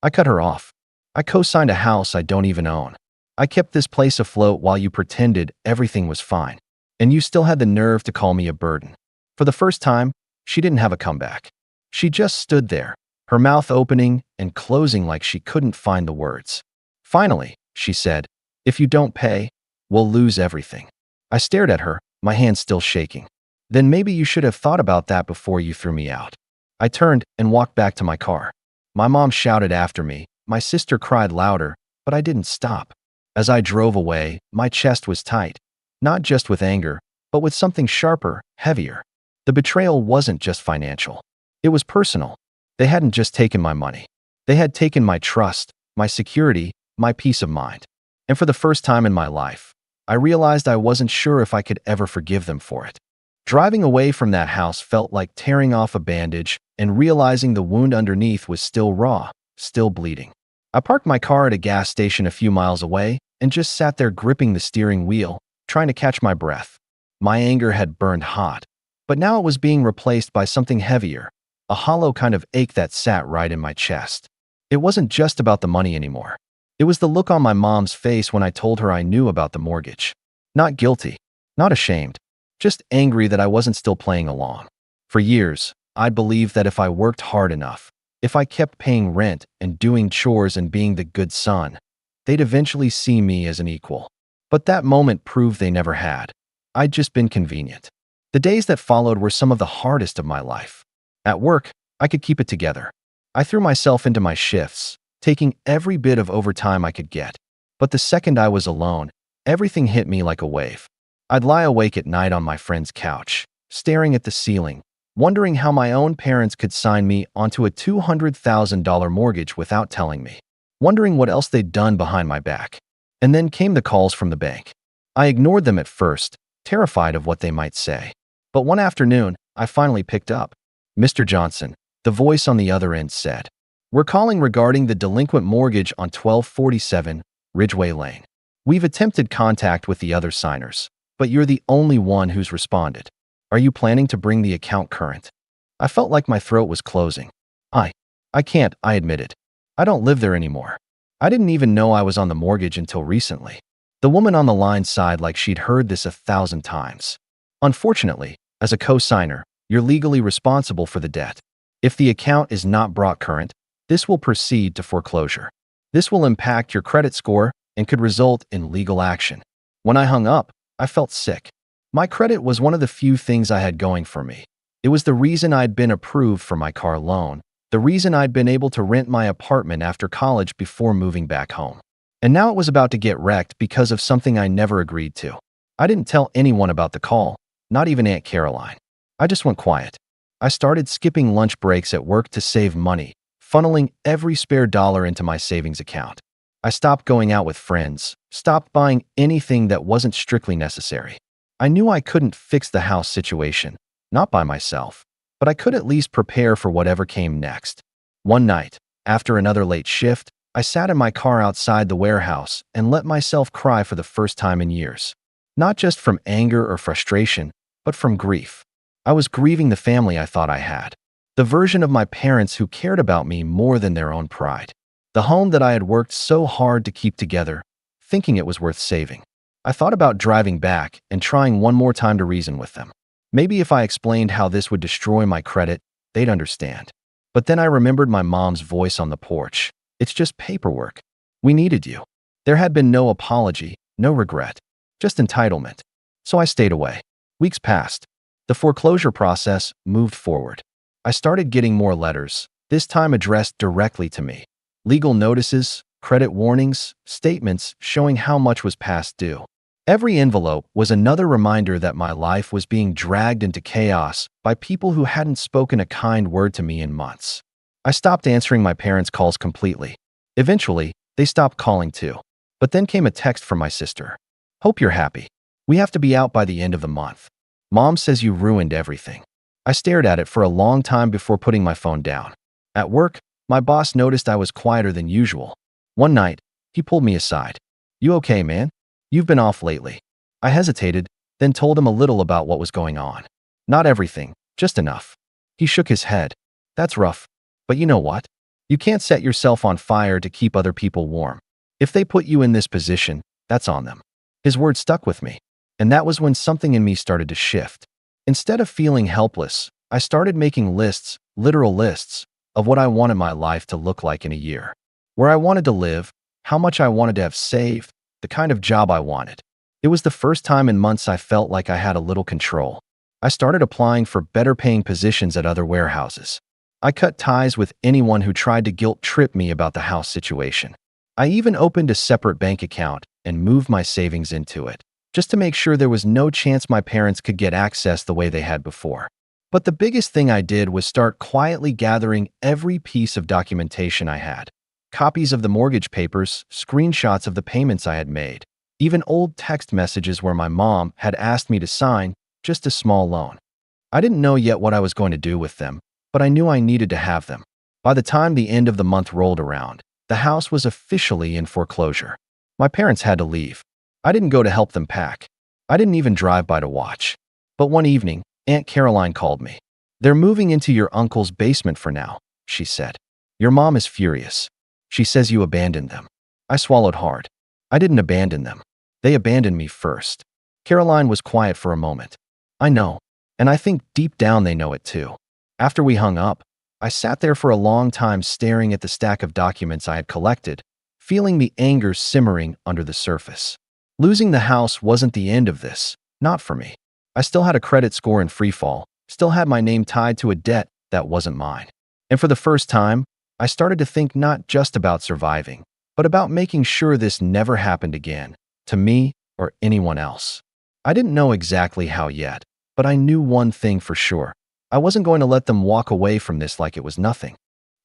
I cut her off. "I co-signed a house I don't even own. I kept this place afloat while you pretended everything was fine. And you still had the nerve to call me a burden." For the first time, she didn't have a comeback. She just stood there, her mouth opening and closing like she couldn't find the words. "Finally," she said, "if you don't pay, we'll lose everything." I stared at her, my hands still shaking. "Then maybe you should have thought about that before you threw me out." I turned and walked back to my car. My mom shouted after me. My sister cried louder, but I didn't stop. As I drove away, my chest was tight, not just with anger, but with something sharper, heavier. The betrayal wasn't just financial. It was personal. They hadn't just taken my money. They had taken my trust, my security, my peace of mind. And for the first time in my life, I realized I wasn't sure if I could ever forgive them for it. Driving away from that house felt like tearing off a bandage and realizing the wound underneath was still raw, still bleeding. I parked my car at a gas station a few miles away and just sat there gripping the steering wheel, trying to catch my breath. My anger had burned hot, but now it was being replaced by something heavier, a hollow kind of ache that sat right in my chest. It wasn't just about the money anymore. It was the look on my mom's face when I told her I knew about the mortgage. Not guilty, not ashamed, just angry that I wasn't still playing along. For years, I'd believed that if I worked hard enough, if I kept paying rent and doing chores and being the good son, they'd eventually see me as an equal. But that moment proved they never had. I'd just been convenient. The days that followed were some of the hardest of my life. At work, I could keep it together. I threw myself into my shifts, taking every bit of overtime I could get. But the second I was alone, everything hit me like a wave. I'd lie awake at night on my friend's couch, staring at the ceiling, wondering how my own parents could sign me onto a $200,000 mortgage without telling me, wondering what else they'd done behind my back. And then came the calls from the bank. I ignored them at first, terrified of what they might say. But one afternoon, I finally picked up. "Mr. Johnson," the voice on the other end said, "we're calling regarding the delinquent mortgage on 1247 Ridgeway Lane. We've attempted contact with the other signers, but you're the only one who's responded. Are you planning to bring the account current?" I felt like my throat was closing. I can't," I admitted. "I don't live there anymore. I didn't even know I was on the mortgage until recently." The woman on the line sighed like she'd heard this 1,000 times. "Unfortunately, as a co-signer, you're legally responsible for the debt. If the account is not brought current, this will proceed to foreclosure. This will impact your credit score and could result in legal action." When I hung up, I felt sick. My credit was one of the few things I had going for me. It was the reason I'd been approved for my car loan, the reason I'd been able to rent my apartment after college before moving back home. And now it was about to get wrecked because of something I never agreed to. I didn't tell anyone about the call, not even Aunt Caroline. I just went quiet. I started skipping lunch breaks at work to save money, funneling every spare dollar into my savings account. I stopped going out with friends, stopped buying anything that wasn't strictly necessary. I knew I couldn't fix the house situation, not by myself, but I could at least prepare for whatever came next. One night, after another late shift, I sat in my car outside the warehouse and let myself cry for the first time in years. Not just from anger or frustration, but from grief. I was grieving the family I thought I had, the version of my parents who cared about me more than their own pride, the home that I had worked so hard to keep together, thinking it was worth saving. I thought about driving back and trying one more time to reason with them. Maybe if I explained how this would destroy my credit, they'd understand. But then I remembered my mom's voice on the porch. "It's just paperwork. We needed you." There had been no apology, no regret, just entitlement. So I stayed away. Weeks passed. The foreclosure process moved forward. I started getting more letters, this time addressed directly to me. Legal notices, credit warnings, statements showing how much was past due. Every envelope was another reminder that my life was being dragged into chaos by people who hadn't spoken a kind word to me in months. I stopped answering my parents' calls completely. Eventually, they stopped calling too. But then came a text from my sister. "Hope you're happy. We have to be out by the end of the month. Mom says you ruined everything." I stared at it for a long time before putting my phone down. At work, my boss noticed I was quieter than usual. One night, he pulled me aside. "You okay, man? You've been off lately." I hesitated, then told him a little about what was going on. "Not everything, just enough." He shook his head. "That's rough. But you know what? You can't set yourself on fire to keep other people warm. If they put you in this position, that's on them." His words stuck with me, and that was when something in me started to shift. Instead of feeling helpless, I started making lists, literal lists, of what I wanted my life to look like in a year. Where I wanted to live, how much I wanted to have saved, the kind of job I wanted. It was the first time in months I felt like I had a little control. I started applying for better-paying positions at other warehouses. I cut ties with anyone who tried to guilt-trip me about the house situation. I even opened a separate bank account and moved my savings into it, just to make sure there was no chance my parents could get access the way they had before. But the biggest thing I did was start quietly gathering every piece of documentation I had. Copies of the mortgage papers, screenshots of the payments I had made, even old text messages where my mom had asked me to sign just a small loan. I didn't know yet what I was going to do with them, but I knew I needed to have them. By the time the end of the month rolled around, the house was officially in foreclosure. My parents had to leave. I didn't go to help them pack. I didn't even drive by to watch. But one evening, Aunt Caroline called me. "They're moving into your uncle's basement for now," she said. "Your mom is furious. She says you abandoned them." I swallowed hard. I didn't abandon them. They abandoned me first. Caroline was quiet for a moment. "I know, and I think deep down they know it too." After we hung up, I sat there for a long time staring at the stack of documents I had collected, feeling the anger simmering under the surface. Losing the house wasn't the end of this, not for me. I still had a credit score in freefall, still had my name tied to a debt that wasn't mine. And for the first time, I started to think not just about surviving, but about making sure this never happened again, to me or anyone else. I didn't know exactly how yet, but I knew one thing for sure. I wasn't going to let them walk away from this like it was nothing.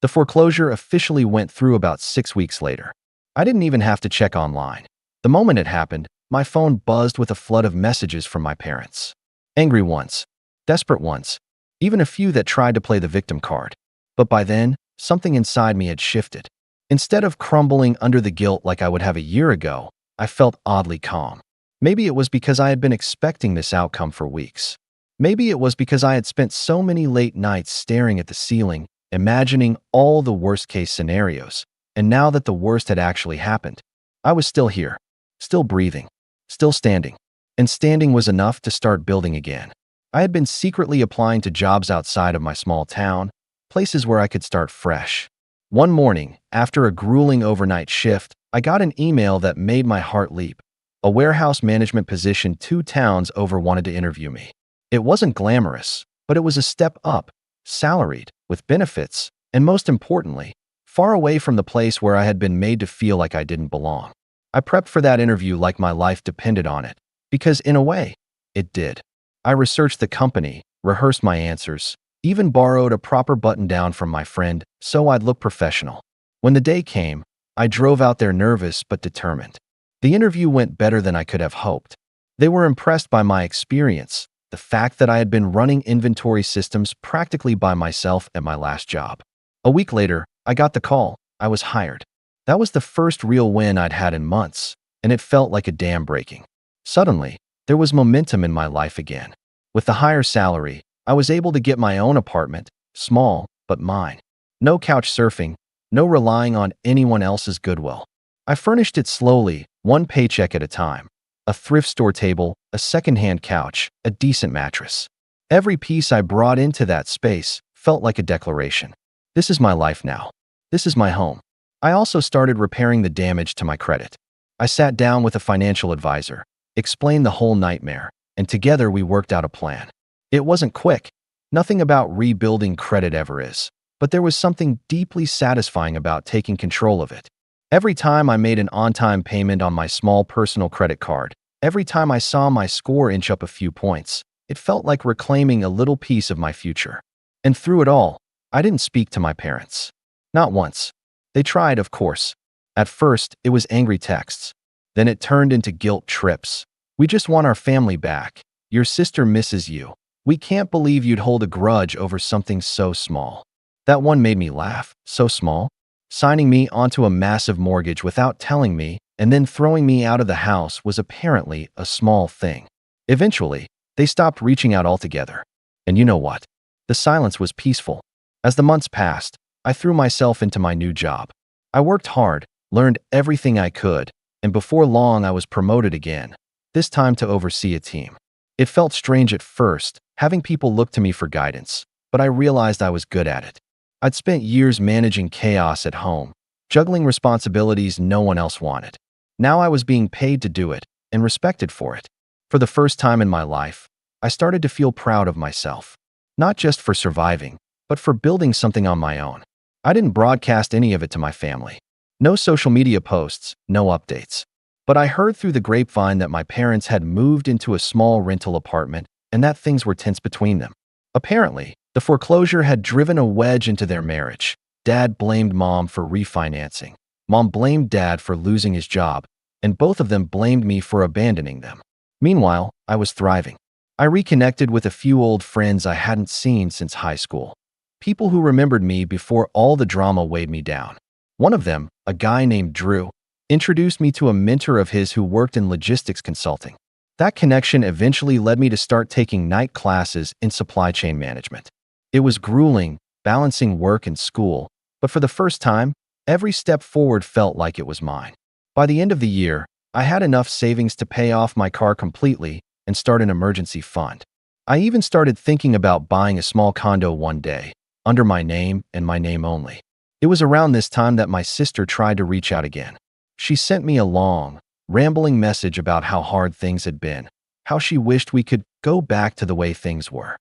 The foreclosure officially went through about 6 weeks later. I didn't even have to check online. The moment it happened, my phone buzzed with a flood of messages from my parents. Angry ones, desperate ones, even a few that tried to play the victim card. But by then, something inside me had shifted. Instead of crumbling under the guilt like I would have a year ago, I felt oddly calm. Maybe it was because I had been expecting this outcome for weeks. Maybe it was because I had spent so many late nights staring at the ceiling, imagining all the worst-case scenarios, and now that the worst had actually happened, I was still here, still breathing, still standing. And standing was enough to start building again. I had been secretly applying to jobs outside of my small town, places where I could start fresh. One morning, after a grueling overnight shift, I got an email that made my heart leap. A warehouse management position 2 towns over wanted to interview me. It wasn't glamorous, but it was a step up, salaried, with benefits, and most importantly, far away from the place where I had been made to feel like I didn't belong. I prepped for that interview like my life depended on it, because in a way, it did. I researched the company, rehearsed my answers, even borrowed a proper button-down from my friend so I'd look professional. When the day came, I drove out there nervous but determined. The interview went better than I could have hoped. They were impressed by my experience, the fact that I had been running inventory systems practically by myself at my last job. A week later, I got the call. I was hired. That was the first real win I'd had in months, and it felt like a dam breaking. Suddenly, there was momentum in my life again. With the higher salary, I was able to get my own apartment, small, but mine. No couch surfing, no relying on anyone else's goodwill. I furnished it slowly, one paycheck at a time. A thrift store table, a secondhand couch, a decent mattress. Every piece I brought into that space felt like a declaration. This is my life now. This is my home. I also started repairing the damage to my credit. I sat down with a financial advisor, explained the whole nightmare, and together we worked out a plan. It wasn't quick. Nothing about rebuilding credit ever is. but there was something deeply satisfying about taking control of it. Every time I made an on-time payment on my small personal credit card, every time I saw my score inch up a few points, it felt like reclaiming a little piece of my future. And through it all, I didn't speak to my parents. Not once. They tried, of course. At first, it was angry texts. Then it turned into guilt trips. "We just want our family back. Your sister misses you. We can't believe you'd hold a grudge over something so small." That one made me laugh. So small? Signing me onto a massive mortgage without telling me and then throwing me out of the house was apparently a small thing. Eventually, they stopped reaching out altogether. And you know what? The silence was peaceful. As the months passed, I threw myself into my new job. I worked hard, learned everything I could, and before long I was promoted again, this time to oversee a team. It felt strange at first, having people look to me for guidance, but I realized I was good at it. I'd spent years managing chaos at home, juggling responsibilities no one else wanted. Now I was being paid to do it and respected for it. For the first time in my life, I started to feel proud of myself, not just for surviving, but for building something on my own. I didn't broadcast any of it to my family. No social media posts, no updates. But I heard through the grapevine that my parents had moved into a small rental apartment and that things were tense between them. Apparently, the foreclosure had driven a wedge into their marriage. Dad blamed Mom for refinancing. Mom blamed Dad for losing his job, and both of them blamed me for abandoning them. Meanwhile, I was thriving. I reconnected with a few old friends I hadn't seen since high school. People who remembered me before all the drama weighed me down. One of them, a guy named Drew, introduced me to a mentor of his who worked in logistics consulting. That connection eventually led me to start taking night classes in supply chain management. It was grueling, balancing work and school, but for the first time, every step forward felt like it was mine. By the end of the year, I had enough savings to pay off my car completely and start an emergency fund. I even started thinking about buying a small condo one day, under my name and my name only. It was around this time that my sister tried to reach out again. She sent me a long, rambling message about how hard things had been, how she wished we could go back to the way things were.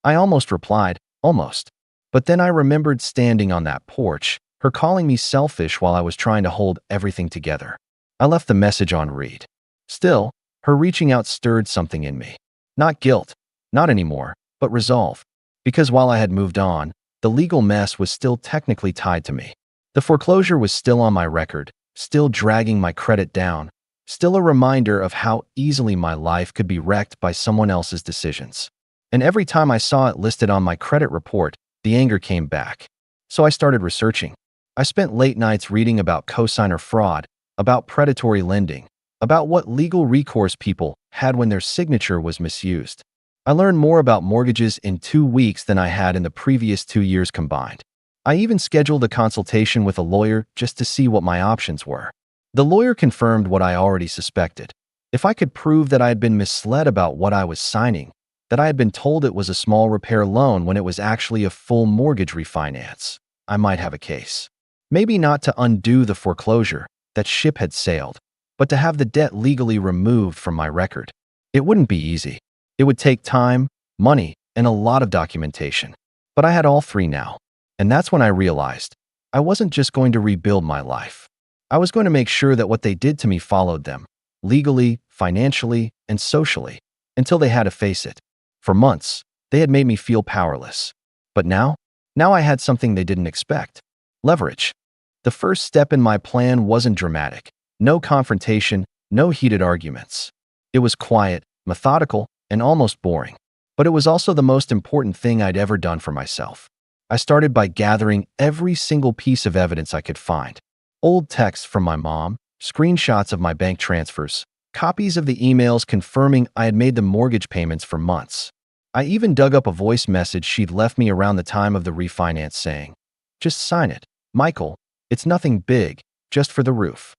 I almost replied, almost. But then I remembered standing on that porch, her calling me selfish while I was trying to hold everything together. I left the message on read. Still, her reaching out stirred something in me. Not guilt, not anymore, but resolve. Because while I had moved on, the legal mess was still technically tied to me. The foreclosure was still on my record, still dragging my credit down, still a reminder of how easily my life could be wrecked by someone else's decisions. And every time I saw it listed on my credit report, the anger came back. So I started researching. I spent late nights reading about cosigner fraud, about predatory lending, about what legal recourse people had when their signature was misused. I learned more about mortgages in 2 weeks than I had in the previous 2 years combined. I even scheduled a consultation with a lawyer just to see what my options were. The lawyer confirmed what I already suspected. If I could prove that I had been misled about what I was signing, that I had been told it was a small repair loan when it was actually a full mortgage refinance, I might have a case. Maybe not to undo the foreclosure, that ship had sailed, but to have the debt legally removed from my record. It wouldn't be easy. It would take time, money, and a lot of documentation. But I had all three now. And that's when I realized I wasn't just going to rebuild my life. I was going to make sure that what they did to me followed them, legally, financially, and socially, until they had to face it. For months, they had made me feel powerless. But now I had something they didn't expect. Leverage. The first step in my plan wasn't dramatic. No confrontation, no heated arguments. It was quiet, methodical, and almost boring. But it was also the most important thing I'd ever done for myself. I started by gathering every single piece of evidence I could find. Old texts from my mom, screenshots of my bank transfers, copies of the emails confirming I had made the mortgage payments for months. I even dug up a voice message she'd left me around the time of the refinance saying, "Just sign it, Michael. It's nothing big, just for the roof."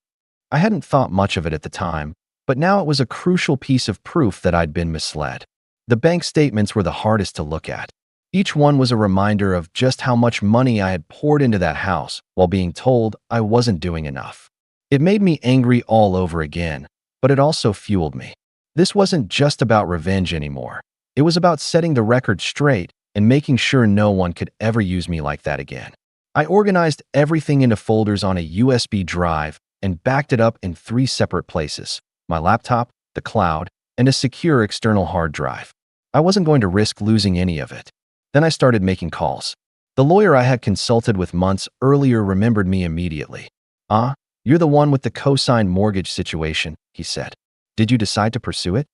I hadn't thought much of it at the time, but now it was a crucial piece of proof that I'd been misled. The bank statements were the hardest to look at. Each one was a reminder of just how much money I had poured into that house while being told I wasn't doing enough. It made me angry all over again, but it also fueled me. This wasn't just about revenge anymore. It was about setting the record straight and making sure no one could ever use me like that again. I organized everything into folders on a USB drive and backed it up in 3 separate places: my laptop, the cloud, and a secure external hard drive. I wasn't going to risk losing any of it. Then I started making calls. The lawyer I had consulted with months earlier remembered me immediately. "Ah, you're the one with the co-signed mortgage situation," he said. "Did you decide to pursue it?"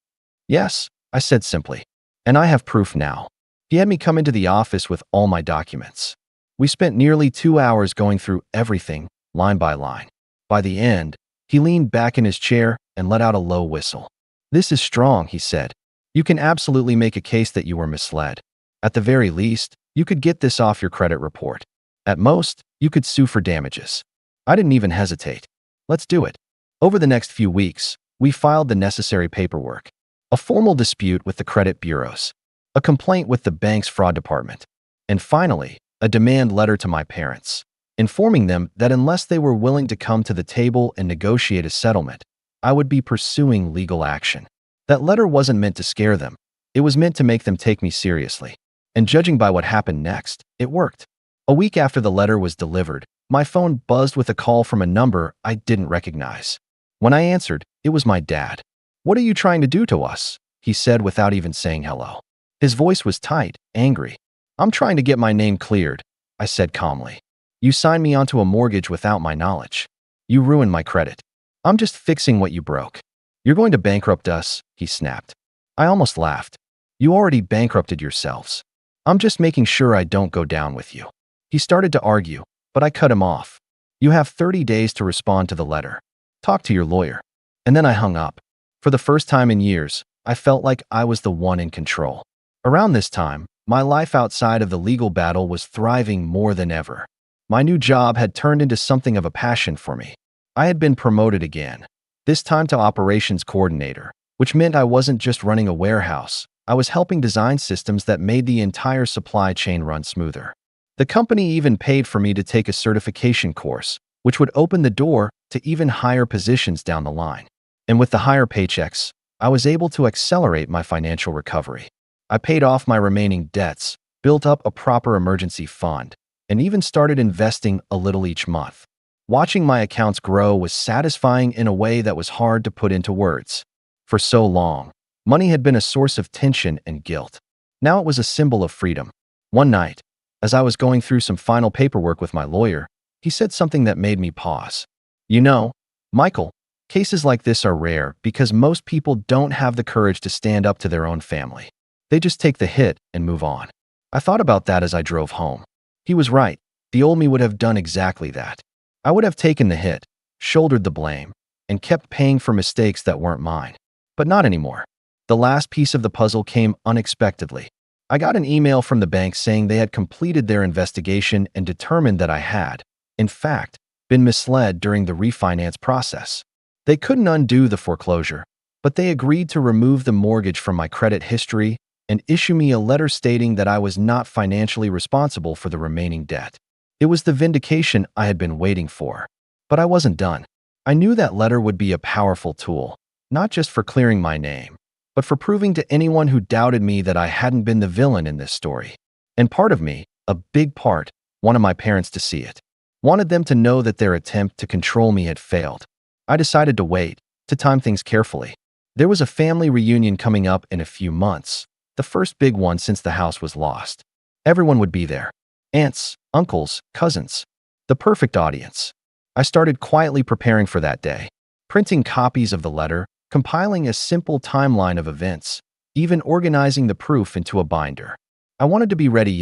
"Yes," I said simply. "And I have proof now." He had me come into the office with all my documents. We spent nearly 2 hours going through everything, line by line. By the end, he leaned back in his chair and let out a low whistle. "This is strong," he said. "You can absolutely make a case that you were misled. At the very least, you could get this off your credit report. At most, you could sue for damages." I didn't even hesitate. "Let's do it." Over the next few weeks, we filed the necessary paperwork: a formal dispute with the credit bureaus, a complaint with the bank's fraud department, and finally, a demand letter to my parents, informing them that unless they were willing to come to the table and negotiate a settlement, I would be pursuing legal action. That letter wasn't meant to scare them. It was meant to make them take me seriously. And judging by what happened next, it worked. A week after the letter was delivered, my phone buzzed with a call from a number I didn't recognize. When I answered, it was my dad. "What are you trying to do to us?" he said without even saying hello. His voice was tight, angry. "I'm trying to get my name cleared," I said calmly. "You signed me onto a mortgage without my knowledge. You ruined my credit. I'm just fixing what you broke." "You're going to bankrupt us," he snapped. I almost laughed. "You already bankrupted yourselves. I'm just making sure I don't go down with you." He started to argue, but I cut him off. "You have 30 days to respond to the letter. Talk to your lawyer." And then I hung up. For the first time in years, I felt like I was the one in control. Around this time, my life outside of the legal battle was thriving more than ever. My new job had turned into something of a passion for me. I had been promoted again, this time to operations coordinator, which meant I wasn't just running a warehouse. I was helping design systems that made the entire supply chain run smoother. The company even paid for me to take a certification course, which would open the door to even higher positions down the line. And with the higher paychecks, I was able to accelerate my financial recovery. I paid off my remaining debts, built up a proper emergency fund, and even started investing a little each month. Watching my accounts grow was satisfying in a way that was hard to put into words. For so long, money had been a source of tension and guilt. Now it was a symbol of freedom. One night, as I was going through some final paperwork with my lawyer, he said something that made me pause. "You know, Michael, cases like this are rare because most people don't have the courage to stand up to their own family. They just take the hit and move on." I thought about that as I drove home. He was right. The old me would have done exactly that. I would have taken the hit, shouldered the blame, and kept paying for mistakes that weren't mine. But not anymore. The last piece of the puzzle came unexpectedly. I got an email from the bank saying they had completed their investigation and determined that I had, in fact, been misled during the refinance process. They couldn't undo the foreclosure, but they agreed to remove the mortgage from my credit history and issue me a letter stating that I was not financially responsible for the remaining debt. It was the vindication I had been waiting for. But I wasn't done. I knew that letter would be a powerful tool, not just for clearing my name, but for proving to anyone who doubted me that I hadn't been the villain in this story. And part of me, a big part, wanted my parents to see it. Wanted them to know that their attempt to control me had failed. I decided to wait, to time things carefully. There was a family reunion coming up in a few months, the first big one since the house was lost. Everyone would be there. Aunts, uncles, cousins. The perfect audience. I started quietly preparing for that day, printing copies of the letter, compiling a simple timeline of events, even organizing the proof into a binder. I wanted to be ready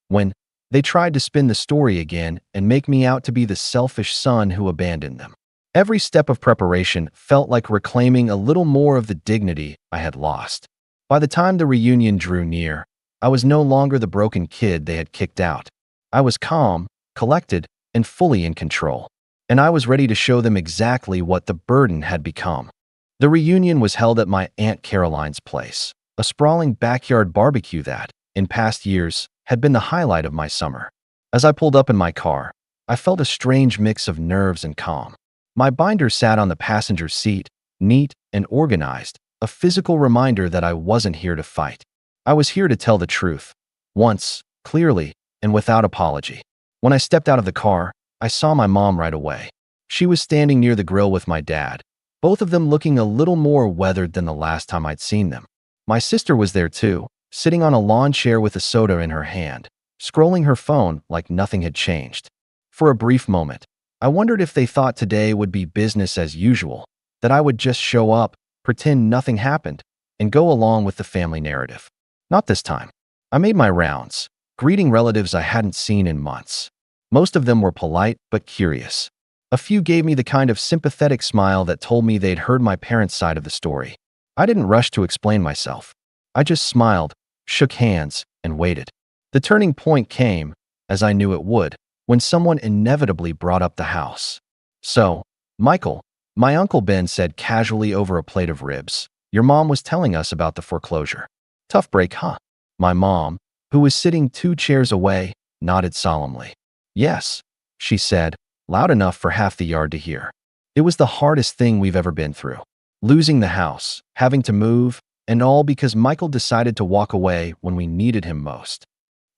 when they tried to spin the story again and make me out to be the selfish son who abandoned them. Every step of preparation felt like reclaiming a little more of the dignity I had lost. By the time the reunion drew near, I was no longer the broken kid they had kicked out. I was calm, collected, and fully in control. And I was ready to show them exactly what the burden had become. The reunion was held at my Aunt Caroline's place, a sprawling backyard barbecue that, in past years, had been the highlight of my summer. As I pulled up in my car, I felt a strange mix of nerves and calm. My binder sat on the passenger seat, neat and organized, a physical reminder that I wasn't here to fight. I was here to tell the truth. Once, clearly, and without apology. When I stepped out of the car, I saw my mom right away. She was standing near the grill with my dad, both of them looking a little more weathered than the last time I'd seen them. My sister was there too, sitting on a lawn chair with a soda in her hand, scrolling her phone like nothing had changed. For a brief moment, I wondered if they thought today would be business as usual, that I would just show up, pretend nothing happened, and go along with the family narrative. Not this time. I made my rounds, greeting relatives I hadn't seen in months. Most of them were polite but curious. A few gave me the kind of sympathetic smile that told me they'd heard my parents' side of the story. I didn't rush to explain myself. I just smiled, shook hands, and waited. The turning point came, as I knew it would, when someone inevitably brought up the house. "So, Michael," my Uncle Ben said casually over a plate of ribs, "your mom was telling us about the foreclosure. Tough break, huh?" My mom, who was sitting 2 chairs away, nodded solemnly. "Yes," she said, loud enough for half the yard to hear. "It was the hardest thing we've ever been through. Losing the house, having to move, and all because Michael decided to walk away when we needed him most."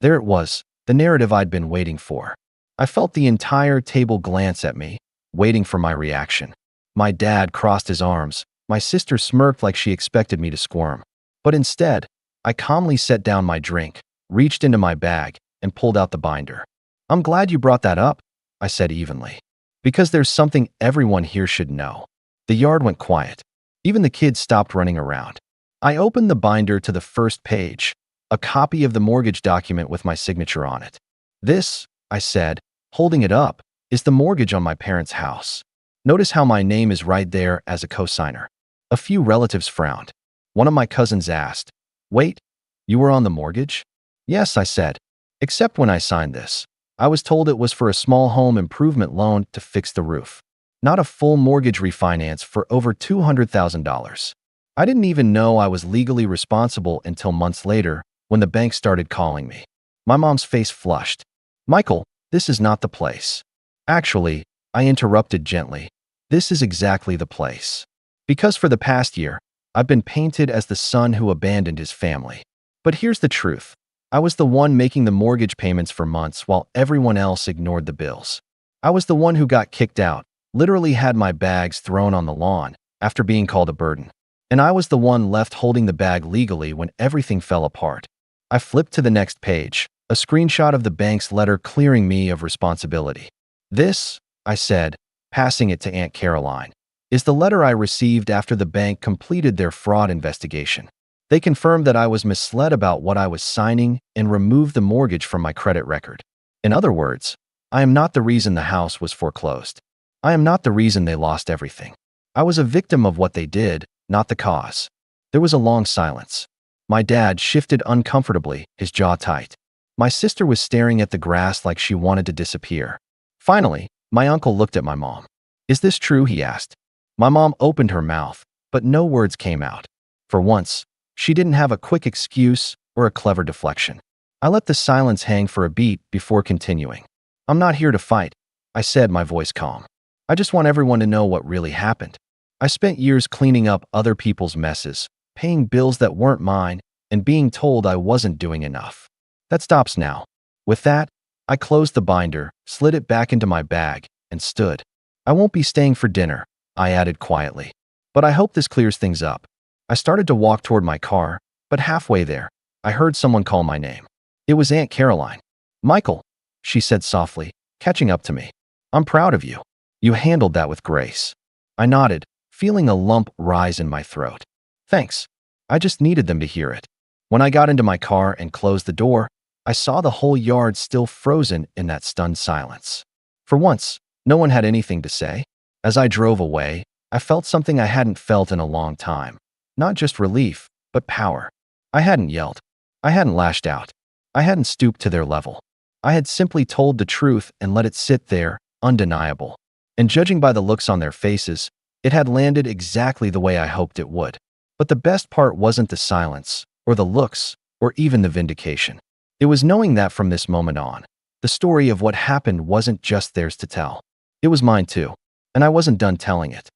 There it was, the narrative I'd been waiting for. I felt the entire table glance at me, waiting for my reaction. My dad crossed his arms. My sister smirked like she expected me to squirm. But instead, I calmly set down my drink, reached into my bag, and pulled out the binder. "I'm glad you brought that up," I said evenly, "because there's something everyone here should know." The yard went quiet. Even the kids stopped running around. I opened the binder to the first page, a copy of the mortgage document with my signature on it. "This," I said, holding it up, "is the mortgage on my parents' house. Notice how my name is right there as a cosigner." A few relatives frowned. One of my cousins asked, "Wait, you were on the mortgage?" "Yes," I said, "except when I signed this. I was told it was for a small home improvement loan to fix the roof, not a full mortgage refinance for over $200,000. I didn't even know I was legally responsible until months later when the bank started calling me." My mom's face flushed. "Michael, this is not the place." "Actually," I interrupted gently, "this is exactly the place. Because for the past year, I've been painted as the son who abandoned his family. But here's the truth. I was the one making the mortgage payments for months while everyone else ignored the bills. I was the one who got kicked out, literally had my bags thrown on the lawn after being called a burden. And I was the one left holding the bag legally when everything fell apart." I flipped to the next page, a screenshot of the bank's letter clearing me of responsibility. "This," I said, passing it to Aunt Caroline, "is the letter I received after the bank completed their fraud investigation. They confirmed that I was misled about what I was signing and removed the mortgage from my credit record. In other words, I am not the reason the house was foreclosed. I am not the reason they lost everything. I was a victim of what they did, not the cause." There was a long silence. My dad shifted uncomfortably, his jaw tight. My sister was staring at the grass like she wanted to disappear. Finally, my uncle looked at my mom. "Is this true?" he asked. My mom opened her mouth, but no words came out. For once, she didn't have a quick excuse or a clever deflection. I let the silence hang for a beat before continuing. "I'm not here to fight," I said, my voice calm. "I just want everyone to know what really happened. I spent years cleaning up other people's messes, paying bills that weren't mine, and being told I wasn't doing enough. That stops now." With that, I closed the binder, slid it back into my bag, and stood. "I won't be staying for dinner," I added quietly. "But I hope this clears things up." I started to walk toward my car, but halfway there, I heard someone call my name. It was Aunt Caroline. "Michael," she said softly, catching up to me. "I'm proud of you. You handled that with grace." I nodded, feeling a lump rise in my throat. "Thanks." I just needed them to hear it. When I got into my car and closed the door, I saw the whole yard still frozen in that stunned silence. For once, no one had anything to say. As I drove away, I felt something I hadn't felt in a long time. Not just relief, but power. I hadn't yelled. I hadn't lashed out. I hadn't stooped to their level. I had simply told the truth and let it sit there, undeniable. And judging by the looks on their faces, it had landed exactly the way I hoped it would. But the best part wasn't the silence, or the looks, or even the vindication. It was knowing that from this moment on, the story of what happened wasn't just theirs to tell. It was mine too, and I wasn't done telling it.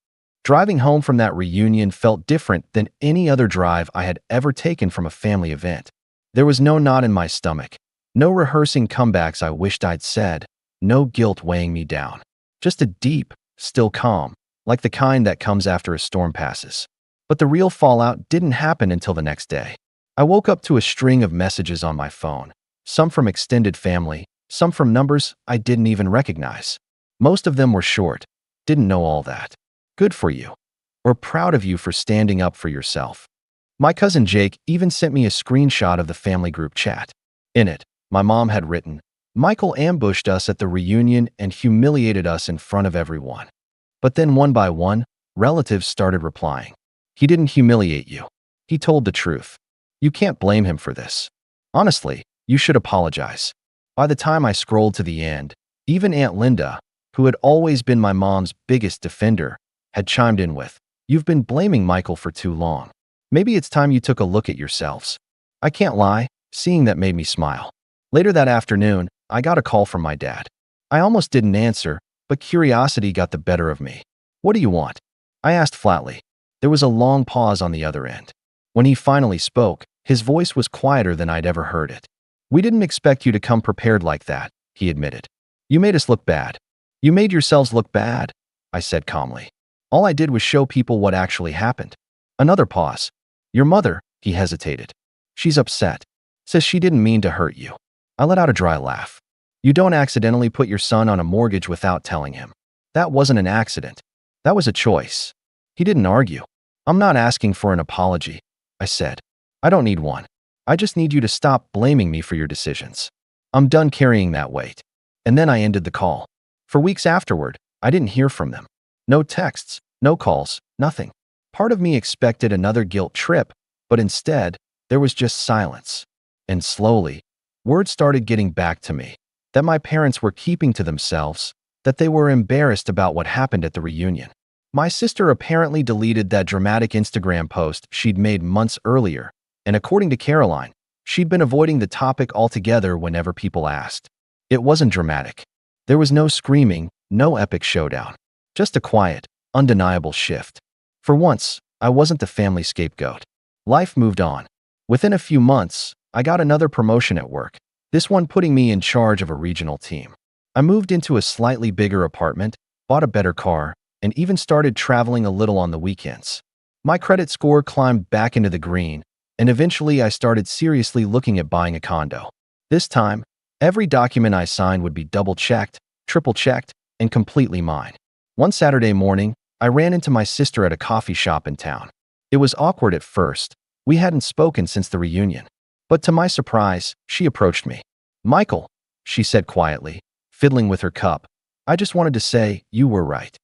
Driving home from that reunion felt different than any other drive I had ever taken from a family event. There was no knot in my stomach, no rehearsing comebacks I wished I'd said, no guilt weighing me down. Just a deep, still calm, like the kind that comes after a storm passes. But the real fallout didn't happen until the next day. I woke up to a string of messages on my phone, some from extended family, some from numbers I didn't even recognize. Most of them were short, didn't know all that. Good for you. Or proud of you for standing up for yourself. My cousin Jake even sent me a screenshot of the family group chat. In it, my mom had written, "Michael ambushed us at the reunion and humiliated us in front of everyone." But then one by one, relatives started replying. "He didn't humiliate you. He told the truth. You can't blame him for this. Honestly, you should apologize." By the time I scrolled to the end, even Aunt Linda, who had always been my mom's biggest defender, had chimed in with, "You've been blaming Michael for too long. Maybe it's time you took a look at yourselves." I can't lie, seeing that made me smile. Later that afternoon, I got a call from my dad. I almost didn't answer, but curiosity got the better of me. "What do you want?" I asked flatly. There was a long pause on the other end. When he finally spoke, his voice was quieter than I'd ever heard it. "We didn't expect you to come prepared like that," he admitted. "You made us look bad." "You made yourselves look bad," I said calmly. "All I did was show people what actually happened." Another pause. "Your mother," he hesitated. "She's upset. Says she didn't mean to hurt you." I let out a dry laugh. "You don't accidentally put your son on a mortgage without telling him. That wasn't an accident. That was a choice." He didn't argue. "I'm not asking for an apology," I said. "I don't need one. I just need you to stop blaming me for your decisions. I'm done carrying that weight." And then I ended the call. For weeks afterward, I didn't hear from them. No texts, no calls, nothing. Part of me expected another guilt trip, but instead, there was just silence. And slowly, word started getting back to me that my parents were keeping to themselves, that they were embarrassed about what happened at the reunion. My sister apparently deleted that dramatic Instagram post she'd made months earlier, and according to Caroline, she'd been avoiding the topic altogether whenever people asked. It wasn't dramatic. There was no screaming, no epic showdown. Just a quiet, undeniable shift. For once, I wasn't the family scapegoat. Life moved on. Within a few months, I got another promotion at work, this one putting me in charge of a regional team. I moved into a slightly bigger apartment, bought a better car, and even started traveling a little on the weekends. My credit score climbed back into the green, and eventually I started seriously looking at buying a condo. This time, every document I signed would be double-checked, triple-checked, and completely mine. One Saturday morning, I ran into my sister at a coffee shop in town. It was awkward at first. We hadn't spoken since the reunion. But to my surprise, she approached me. "Michael," she said quietly, fiddling with her cup, "I just wanted to say you were right."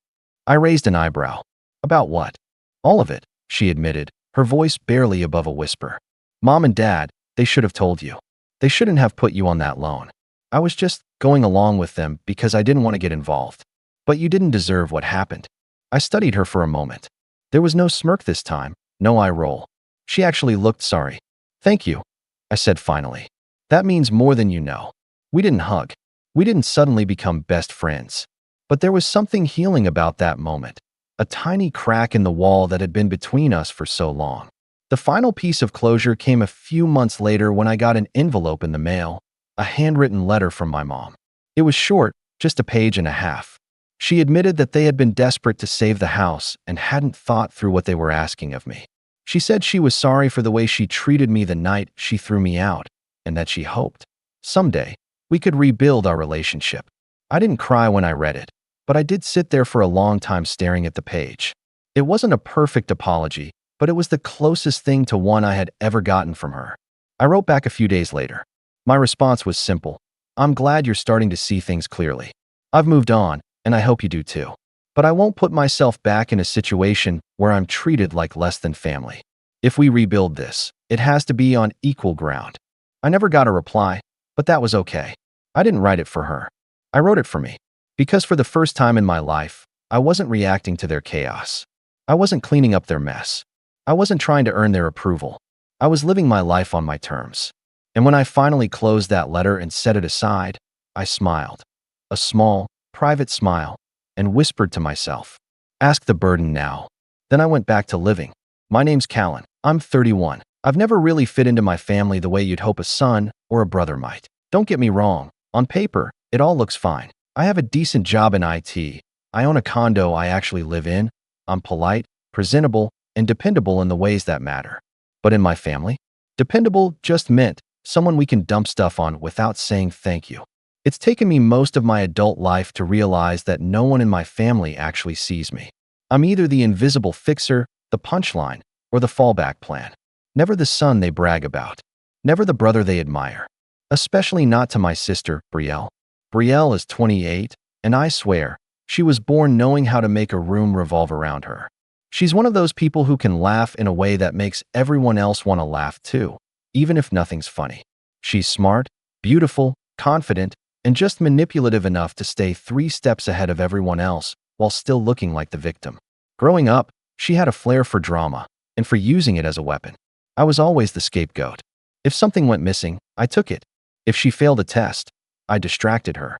I raised an eyebrow. "About what?" "All of it," she admitted, her voice barely above a whisper. "Mom and Dad, they should have told you. They shouldn't have put you on that loan. I was just going along with them because I didn't want to get involved. But you didn't deserve what happened." I studied her for a moment. There was no smirk this time, no eye roll. She actually looked sorry. "Thank you," I said finally. "That means more than you know." We didn't hug. We didn't suddenly become best friends. But there was something healing about that moment, a tiny crack in the wall that had been between us for so long. The final piece of closure came a few months later when I got an envelope in the mail, a handwritten letter from my mom. It was short, just a page and a half. She admitted that they had been desperate to save the house and hadn't thought through what they were asking of me. She said she was sorry for the way she treated me the night she threw me out, and that she hoped, someday, we could rebuild our relationship. I didn't cry when I read it, but I did sit there for a long time staring at the page. It wasn't a perfect apology, but it was the closest thing to one I had ever gotten from her. I wrote back a few days later. My response was simple. "I'm glad you're starting to see things clearly. I've moved on, and I hope you do too. But I won't put myself back in a situation where I'm treated like less than family. If we rebuild this, it has to be on equal ground." I never got a reply, but that was okay. I didn't write it for her. I wrote it for me. Because for the first time in my life, I wasn't reacting to their chaos. I wasn't cleaning up their mess. I wasn't trying to earn their approval. I was living my life on my terms. And when I finally closed that letter and set it aside, I smiled. A small, private smile, and whispered to myself, "Ask the burden now." Then I went back to living. My name's Callan. I'm 31. I've never really fit into my family the way you'd hope a son or a brother might. Don't get me wrong. On paper, it all looks fine. I have a decent job in IT. I own a condo I actually live in. I'm polite, presentable, and dependable in the ways that matter. But in my family, dependable just meant someone we can dump stuff on without saying thank you. It's taken me most of my adult life to realize that no one in my family actually sees me. I'm either the invisible fixer, the punchline, or the fallback plan. Never the son they brag about. Never the brother they admire. Especially not to my sister, Brielle. Brielle is 28, and I swear, she was born knowing how to make a room revolve around her. She's one of those people who can laugh in a way that makes everyone else want to laugh too, even if nothing's funny. She's smart, beautiful, confident, and just manipulative enough to stay 3 steps ahead of everyone else while still looking like the victim. Growing up, she had a flair for drama and for using it as a weapon. I was always the scapegoat. If something went missing, I took it. If she failed a test, I distracted her.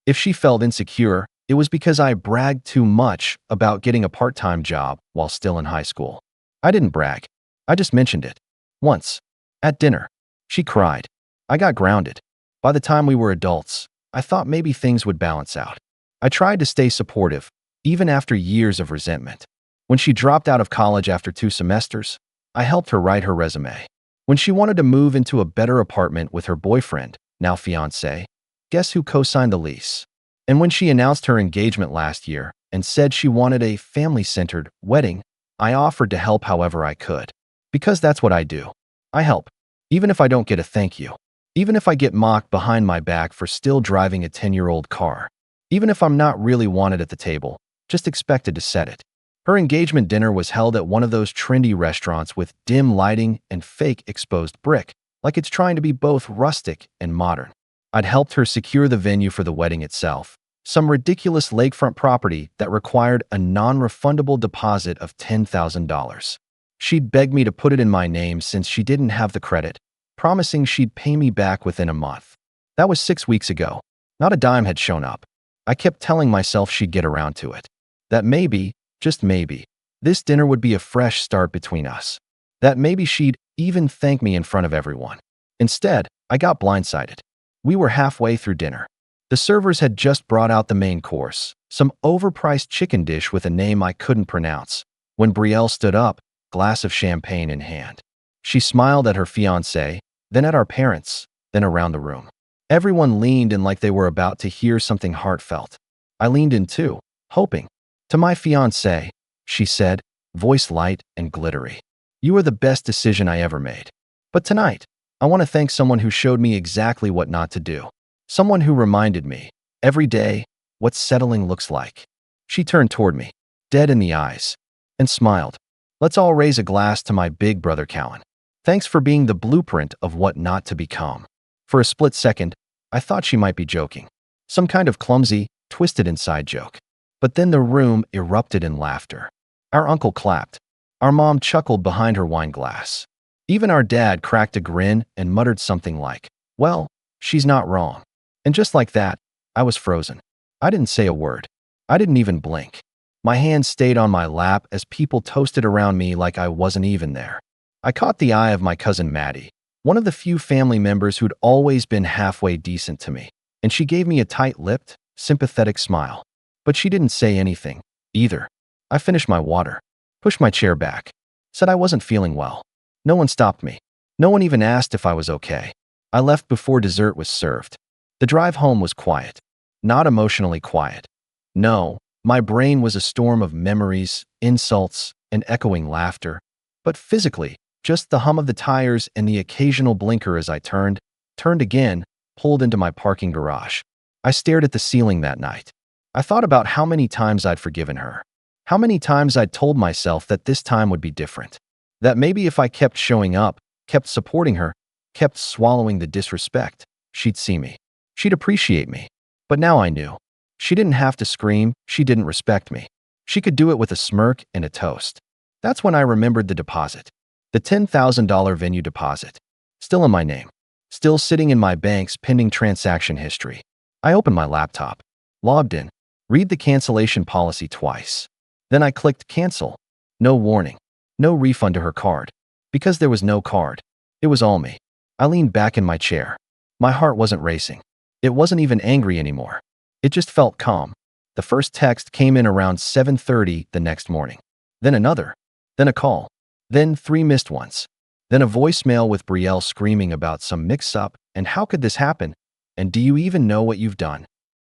If she felt insecure, it was because I bragged too much about getting a part-time job while still in high school. I didn't brag. I just mentioned it. Once, at dinner, she cried. I got grounded. By the time we were adults, I thought maybe things would balance out. I tried to stay supportive, even after years of resentment. When she dropped out of college after 2 semesters, I helped her write her resume. When she wanted to move into a better apartment with her boyfriend, now fiancé, guess who co-signed the lease? And when she announced her engagement last year and said she wanted a family-centered wedding, I offered to help however I could. Because that's what I do. I help, even if I don't get a thank you. Even if I get mocked behind my back for still driving a 10-year-old car. Even if I'm not really wanted at the table, just expected to set it. Her engagement dinner was held at one of those trendy restaurants with dim lighting and fake exposed brick, like it's trying to be both rustic and modern. I'd helped her secure the venue for the wedding itself, some ridiculous lakefront property that required a non-refundable deposit of $10,000. She'd begged me to put it in my name since she didn't have the credit, promising she'd pay me back within a month. That was 6 weeks ago. Not a dime had shown up. I kept telling myself she'd get around to it. That maybe, just maybe, this dinner would be a fresh start between us. That maybe she'd even thank me in front of everyone. Instead, I got blindsided. We were halfway through dinner. The servers had just brought out the main course, some overpriced chicken dish with a name I couldn't pronounce, when Brielle stood up, glass of champagne in hand. She smiled at her fiancé, then at our parents, then around the room. Everyone leaned in like they were about to hear something heartfelt. I leaned in too, hoping. To my fiancé, she said, voice light and glittery. You are the best decision I ever made. But tonight, I want to thank someone who showed me exactly what not to do. Someone who reminded me, every day, what settling looks like. She turned toward me, dead in the eyes, and smiled. Let's all raise a glass to my big brother Cowan. Thanks for being the blueprint of what not to become. For a split second, I thought she might be joking. Some kind of clumsy, twisted inside joke. But then the room erupted in laughter. Our uncle clapped. Our mom chuckled behind her wine glass. Even our dad cracked a grin and muttered something like, well, she's not wrong. And just like that, I was frozen. I didn't say a word. I didn't even blink. My hands stayed on my lap as people toasted around me like I wasn't even there. I caught the eye of my cousin Maddie, one of the few family members who'd always been halfway decent to me, and she gave me a tight-lipped, sympathetic smile. But she didn't say anything, either. I finished my water, pushed my chair back, said I wasn't feeling well. No one stopped me. No one even asked if I was okay. I left before dessert was served. The drive home was quiet. Not emotionally quiet. No, my brain was a storm of memories, insults, and echoing laughter. But physically, just the hum of the tires and the occasional blinker as I turned again, pulled into my parking garage. I stared at the ceiling that night. I thought about how many times I'd forgiven her. How many times I'd told myself that this time would be different. That maybe if I kept showing up, kept supporting her, kept swallowing the disrespect, she'd see me. She'd appreciate me. But now I knew. She didn't have to scream, she didn't respect me. She could do it with a smirk and a toast. That's when I remembered the deposit. The $10,000 venue deposit. Still in my name. Still sitting in my bank's pending transaction history. I opened my laptop. Logged in. Read the cancellation policy twice. Then I clicked cancel. No warning. No refund to her card. Because there was no card. It was all me. I leaned back in my chair. My heart wasn't racing. It wasn't even angry anymore. It just felt calm. The first text came in around 7:30 the next morning. Then another. Then a call. Then 3 missed ones. Then a voicemail with Brielle screaming about some mix-up and how could this happen? And do you even know what you've done?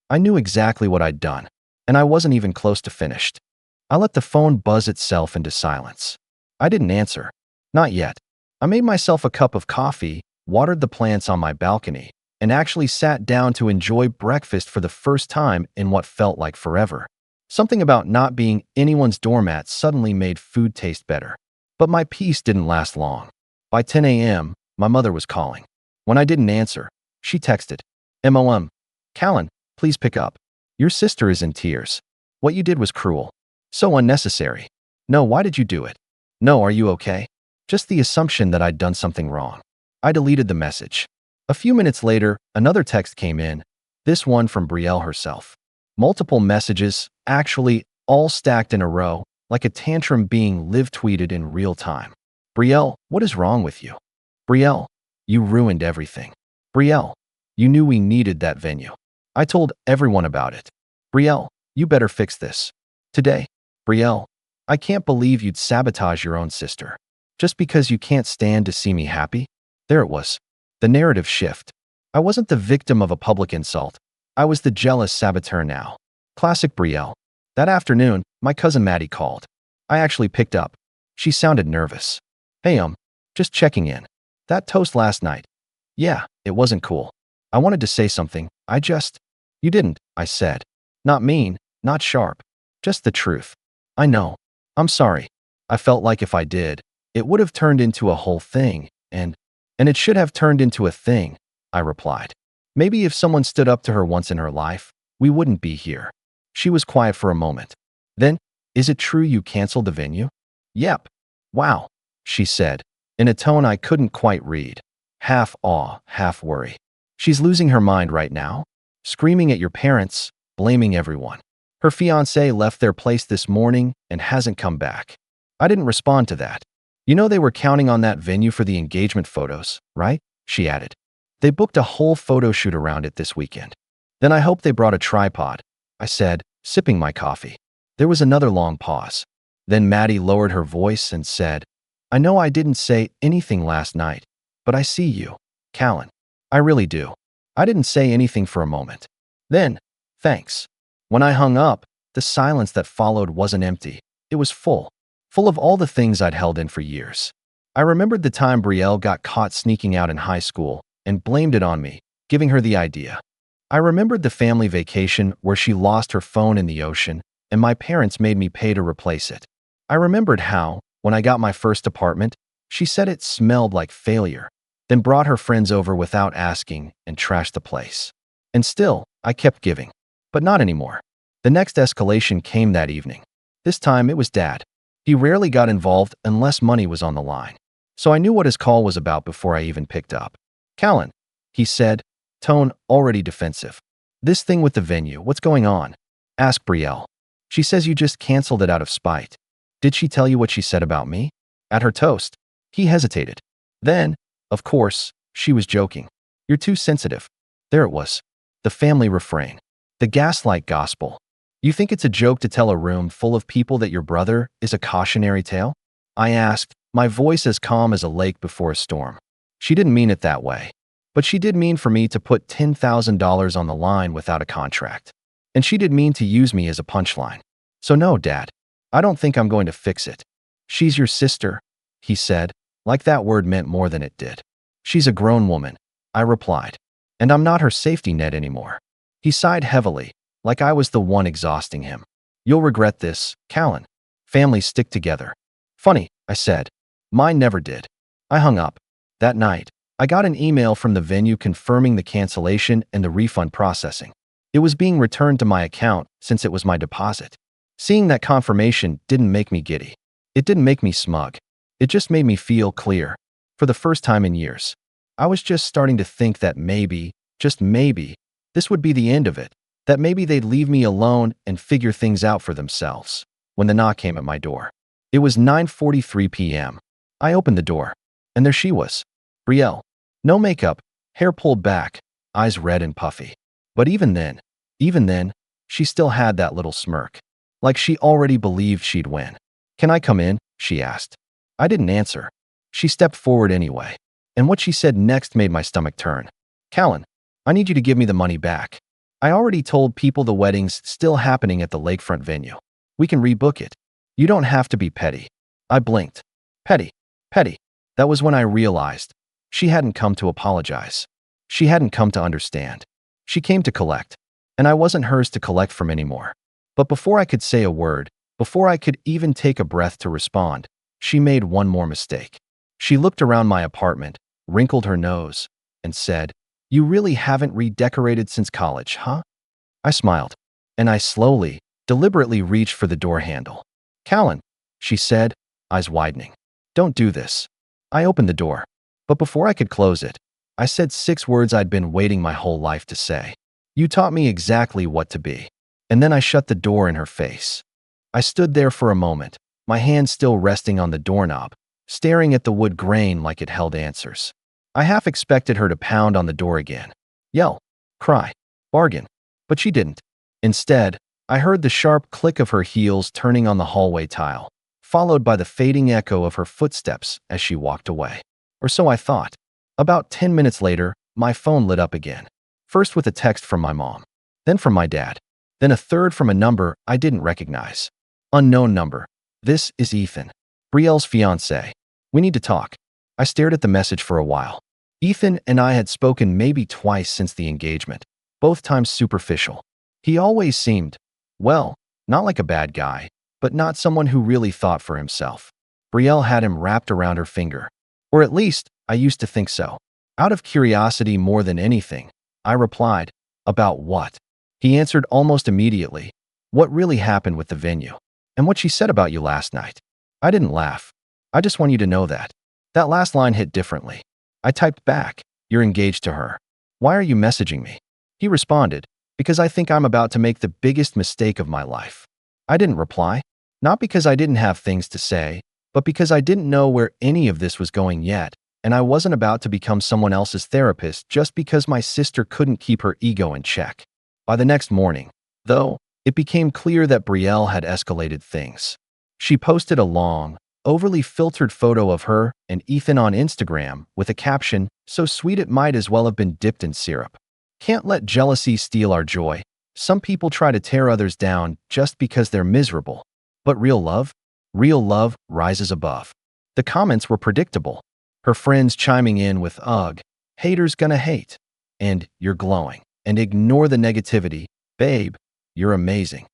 I knew exactly what I'd done, and I wasn't even close to finished. I let the phone buzz itself into silence. I didn't answer. Not yet. I made myself a cup of coffee, watered the plants on my balcony, and actually sat down to enjoy breakfast for the first time in what felt like forever. Something about not being anyone's doormat suddenly made food taste better. But my peace didn't last long. By 10 a.m., my mother was calling. When I didn't answer, she texted, "Mom, Callan, please pick up. Your sister is in tears. What you did was cruel. So unnecessary. No, why did you do it? No, are you okay?" Just the assumption that I'd done something wrong. I deleted the message. A few minutes later, another text came in, this one from Brielle herself. Multiple messages, actually, all stacked in a row, like a tantrum being live-tweeted in real time. "Brielle, what is wrong with you? Brielle, you ruined everything. Brielle, you knew we needed that venue. I told everyone about it. Brielle, you better fix this. Today, Brielle, I can't believe you'd sabotage your own sister. Just because you can't stand to see me happy?" There it was. The narrative shift. I wasn't the victim of a public insult. I was the jealous saboteur now. Classic Brielle. That afternoon, my cousin Maddie called. I actually picked up. She sounded nervous. "Hey, just checking in. That toast last night. Yeah, it wasn't cool. I wanted to say something. You didn't," I said. Not mean, not sharp. Just the truth. "I know. I'm sorry. I felt like if I did, it would have turned into a whole thing, and it should have turned into a thing," I replied. Maybe if someone stood up to her once in her life, we wouldn't be here. She was quiet for a moment. Then, "Is it true you canceled the venue?" "Yep." "Wow," she said, in a tone I couldn't quite read. Half awe, half worry. "She's losing her mind right now? Screaming at your parents, blaming everyone. Her fiancé left their place this morning and hasn't come back." I didn't respond to that. "You know they were counting on that venue for the engagement photos, right?" she added. "They booked a whole photo shoot around it this weekend." "Then I hope they brought a tripod," I said, sipping my coffee. There was another long pause. Then Maddie lowered her voice and said, "I know I didn't say anything last night, but I see you, Callan. I really do." I didn't say anything for a moment. Then, "Thanks." When I hung up, the silence that followed wasn't empty. It was full of all the things I'd held in for years. I remembered the time Brielle got caught sneaking out in high school and blamed it on me, giving her the idea. I remembered the family vacation where she lost her phone in the ocean and my parents made me pay to replace it. I remembered how, when I got my first apartment, she said it smelled like failure, then brought her friends over without asking and trashed the place. And still, I kept giving. But not anymore. The next escalation came that evening. This time it was Dad. He rarely got involved unless money was on the line. So I knew what his call was about before I even picked up. "Callan," he said, tone already defensive. "This thing with the venue, what's going on? Ask Brielle. She says you just canceled it out of spite. Did she tell you what she said about me?" At her toast. He hesitated. Then, of course, she was joking. "You're too sensitive." There it was. The family refrain. The gaslight gospel. "You think it's a joke to tell a room full of people that your brother is a cautionary tale?" I asked, my voice as calm as a lake before a storm. She didn't mean it that way. But she did mean for me to put $10,000 on the line without a contract. And she did mean to use me as a punchline. "So no, Dad, I don't think I'm going to fix it." "She's your sister," he said, like that word meant more than it did. "She's a grown woman," I replied. "And I'm not her safety net anymore." He sighed heavily, like I was the one exhausting him. "You'll regret this, Callan. Families stick together." "Funny," I said. "Mine never did." I hung up. That night, I got an email from the venue confirming the cancellation and the refund processing. It was being returned to my account since it was my deposit. Seeing that confirmation didn't make me giddy. It didn't make me smug. It just made me feel clear. For the first time in years, I was just starting to think that maybe, just maybe, this would be the end of it. That maybe they'd leave me alone and figure things out for themselves. When the knock came at my door. It was 9:43 p.m. I opened the door, and there she was, Brielle. No makeup, hair pulled back, eyes red and puffy. But even then, she still had that little smirk. Like she already believed she'd win. "Can I come in?" she asked. I didn't answer. She stepped forward anyway. And what she said next made my stomach turn. "Callan, I need you to give me the money back. I already told people the wedding's still happening at the lakefront venue. We can rebook it. You don't have to be petty." I blinked. Petty. Petty. That was when I realized. She hadn't come to apologize. She hadn't come to understand. She came to collect. And I wasn't hers to collect from anymore. But before I could say a word, before I could even take a breath to respond, she made one more mistake. She looked around my apartment, wrinkled her nose, and said, "You really haven't redecorated since college, huh?" I smiled, and I slowly, deliberately reached for the door handle. "Callan," she said, eyes widening. "Don't do this." I opened the door, but before I could close it, I said 6 words I'd been waiting my whole life to say. "You taught me exactly what to be." And then I shut the door in her face. I stood there for a moment, my hand still resting on the doorknob, staring at the wood grain like it held answers. I half expected her to pound on the door again, yell, cry, bargain, but she didn't. Instead, I heard the sharp click of her heels turning on the hallway tile, followed by the fading echo of her footsteps as she walked away. Or so I thought. About 10 minutes later, my phone lit up again, first with a text from my mom, then from my dad, then a third from a number I didn't recognize. Unknown number. "This is Ethan, Brielle's fiancé. We need to talk." I stared at the message for a while. Ethan and I had spoken maybe twice since the engagement, both times superficial. He always seemed, well, not like a bad guy, but not someone who really thought for himself. Brielle had him wrapped around her finger. Or at least, I used to think so. Out of curiosity more than anything, I replied, "About what?" He answered almost immediately, "What really happened with the venue? And what she said about you last night." I didn't laugh. "I just want you to know that." That last line hit differently. I typed back, "You're engaged to her. Why are you messaging me?" He responded, "Because I think I'm about to make the biggest mistake of my life." I didn't reply, not because I didn't have things to say, but because I didn't know where any of this was going yet, and I wasn't about to become someone else's therapist just because my sister couldn't keep her ego in check. By the next morning, though, it became clear that Brielle had escalated things. She posted a long, overly filtered photo of her and Ethan on Instagram with a caption so sweet it might as well have been dipped in syrup. "Can't let jealousy steal our joy. Some people try to tear others down just because they're miserable. But real love rises above." The comments were predictable. Her friends chiming in with, "Ugh, haters gonna hate," and "You're glowing," and "Ignore the negativity, babe, you're amazing."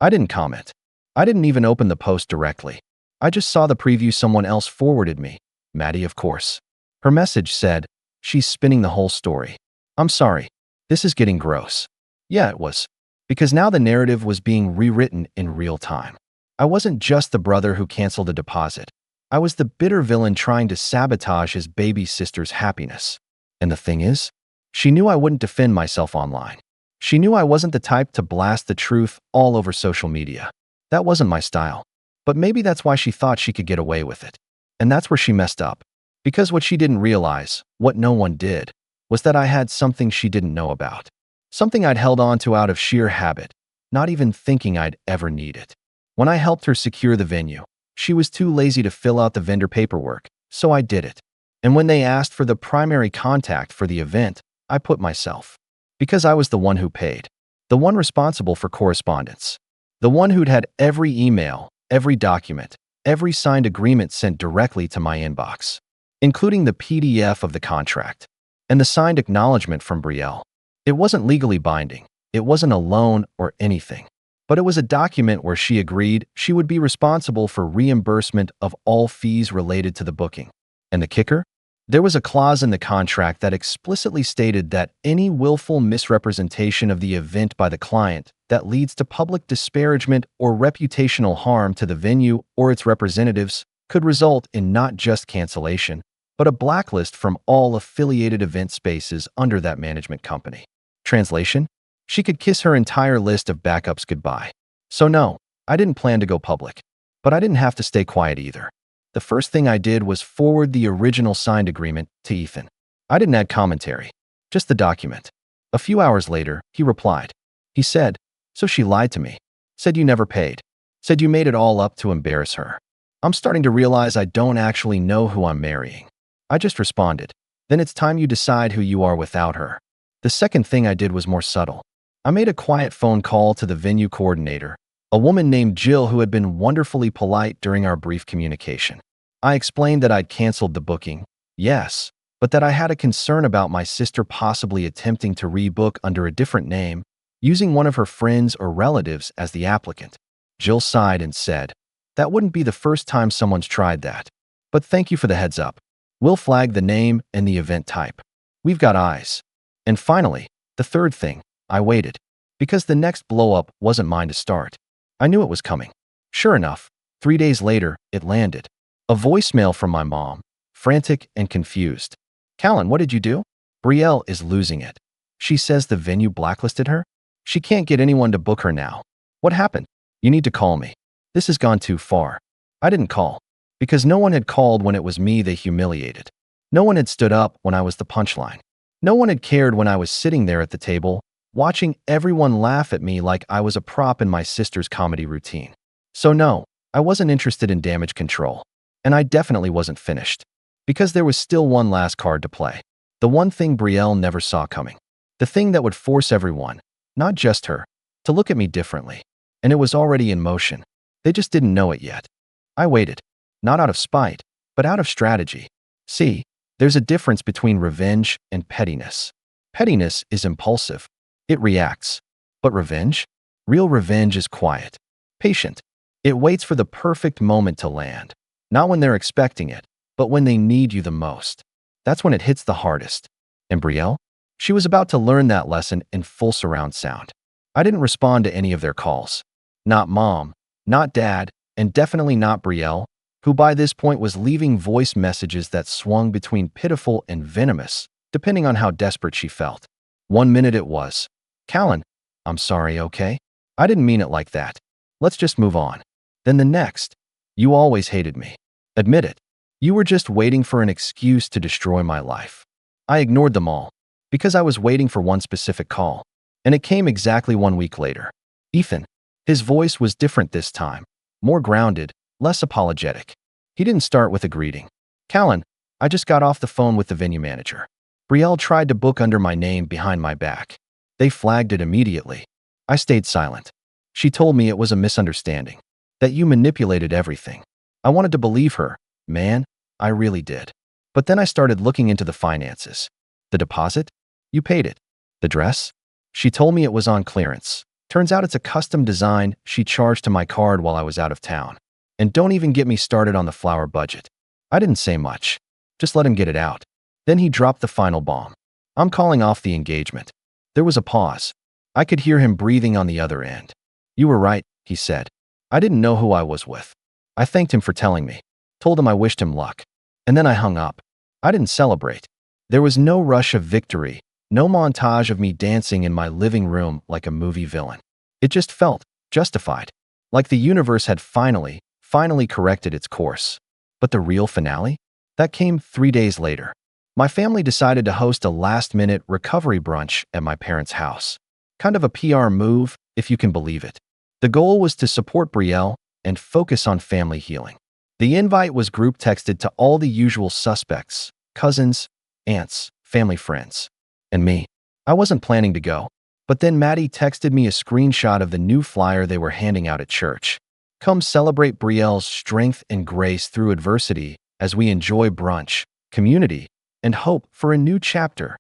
I didn't comment. I didn't even open the post directly. I just saw the preview someone else forwarded me. Maddie, of course. Her message said, "She's spinning the whole story." I'm sorry. This is getting gross. Yeah, it was. Because now the narrative was being rewritten in real time. I wasn't just the brother who canceled a deposit. I was the bitter villain trying to sabotage his baby sister's happiness. And the thing is, she knew I wouldn't defend myself online. She knew I wasn't the type to blast the truth all over social media. That wasn't my style. But maybe that's why she thought she could get away with it. And that's where she messed up. Because what she didn't realize, what no one did, was that I had something she didn't know about. Something I'd held on to out of sheer habit, not even thinking I'd ever need it. When I helped her secure the venue, she was too lazy to fill out the vendor paperwork, so I did it. And when they asked for the primary contact for the event, I put myself. Because I was the one who paid. The one responsible for correspondence. The one who'd had every email, every document, every signed agreement sent directly to my inbox, including the PDF of the contract and the signed acknowledgement from Brielle. It wasn't legally binding. It wasn't a loan or anything. But it was a document where she agreed she would be responsible for reimbursement of all fees related to the booking. And the kicker? There was a clause in the contract that explicitly stated that any willful misrepresentation of the event by the client that leads to public disparagement or reputational harm to the venue or its representatives could result in not just cancellation, but a blacklist from all affiliated event spaces under that management company. Translation? She could kiss her entire list of backups goodbye. So no, I didn't plan to go public. But I didn't have to stay quiet either. The first thing I did was forward the original signed agreement to Ethan. I didn't add commentary, just the document. A few hours later, he replied. He said, "So she lied to me. Said you never paid. Said you made it all up to embarrass her. I'm starting to realize I don't actually know who I'm marrying." I just responded, "Then it's time you decide who you are without her." The second thing I did was more subtle. I made a quiet phone call to the venue coordinator, a woman named Jill who had been wonderfully polite during our brief communication. I explained that I'd canceled the booking, yes, but that I had a concern about my sister possibly attempting to rebook under a different name, using one of her friends or relatives as the applicant. Jill sighed and said, "That wouldn't be the first time someone's tried that. But thank you for the heads up. We'll flag the name and the event type. We've got eyes." And finally, the third thing, I waited. Because the next blow-up wasn't mine to start. I knew it was coming. Sure enough, 3 days later, it landed. A voicemail from my mom, frantic and confused. "Callan, what did you do? Brielle is losing it. She says the venue blacklisted her. She can't get anyone to book her now. What happened? You need to call me. This has gone too far." I didn't call, because no one had called when it was me they humiliated. No one had stood up when I was the punchline. No one had cared when I was sitting there at the table, watching everyone laugh at me like I was a prop in my sister's comedy routine. So no, I wasn't interested in damage control. And I definitely wasn't finished. Because there was still one last card to play. The one thing Brielle never saw coming. The thing that would force everyone, not just her, to look at me differently. And it was already in motion. They just didn't know it yet. I waited. Not out of spite, but out of strategy. See, there's a difference between revenge and pettiness. Pettiness is impulsive. It reacts. But revenge? Real revenge is quiet. Patient. It waits for the perfect moment to land. Not when they're expecting it, but when they need you the most. That's when it hits the hardest. And Brielle? She was about to learn that lesson in full surround sound. I didn't respond to any of their calls. Not mom, not dad, and definitely not Brielle, who by this point was leaving voice messages that swung between pitiful and venomous, depending on how desperate she felt. 1 minute it was, "Callan, I'm sorry, okay? I didn't mean it like that. Let's just move on." Then the next, "You always hated me. Admit it. You were just waiting for an excuse to destroy my life." I ignored them all, because I was waiting for one specific call, and it came exactly 1 week later. Ethan. His voice was different this time, more grounded, less apologetic. He didn't start with a greeting. "Callan, I just got off the phone with the venue manager. Brielle tried to book under my name behind my back. They flagged it immediately." I stayed silent. "She told me it was a misunderstanding, that you manipulated everything." I wanted to believe her. Man, I really did. But then I started looking into the finances. "The deposit? You paid it. The dress? She told me it was on clearance. Turns out it's a custom design she charged to my card while I was out of town. And don't even get me started on the flower budget." I didn't say much. Just let him get it out. Then he dropped the final bomb. "I'm calling off the engagement." There was a pause. I could hear him breathing on the other end. "You were right," he said. I didn't know who I was with. I thanked him for telling me. Told him I wished him luck. And then I hung up. I didn't celebrate. There was no rush of victory. No montage of me dancing in my living room like a movie villain. It just felt justified. Like the universe had finally corrected its course. But the real finale? That came 3 days later. My family decided to host a last-minute recovery brunch at my parents' house. Kind of a PR move, if you can believe it. The goal was to support Brielle and focus on family healing. The invite was group texted to all the usual suspects, cousins, aunts, family friends. And me. I wasn't planning to go. But then Maddie texted me a screenshot of the new flyer they were handing out at church. "Come celebrate Brielle's strength and grace through adversity as we enjoy brunch, community, and hope for a new chapter."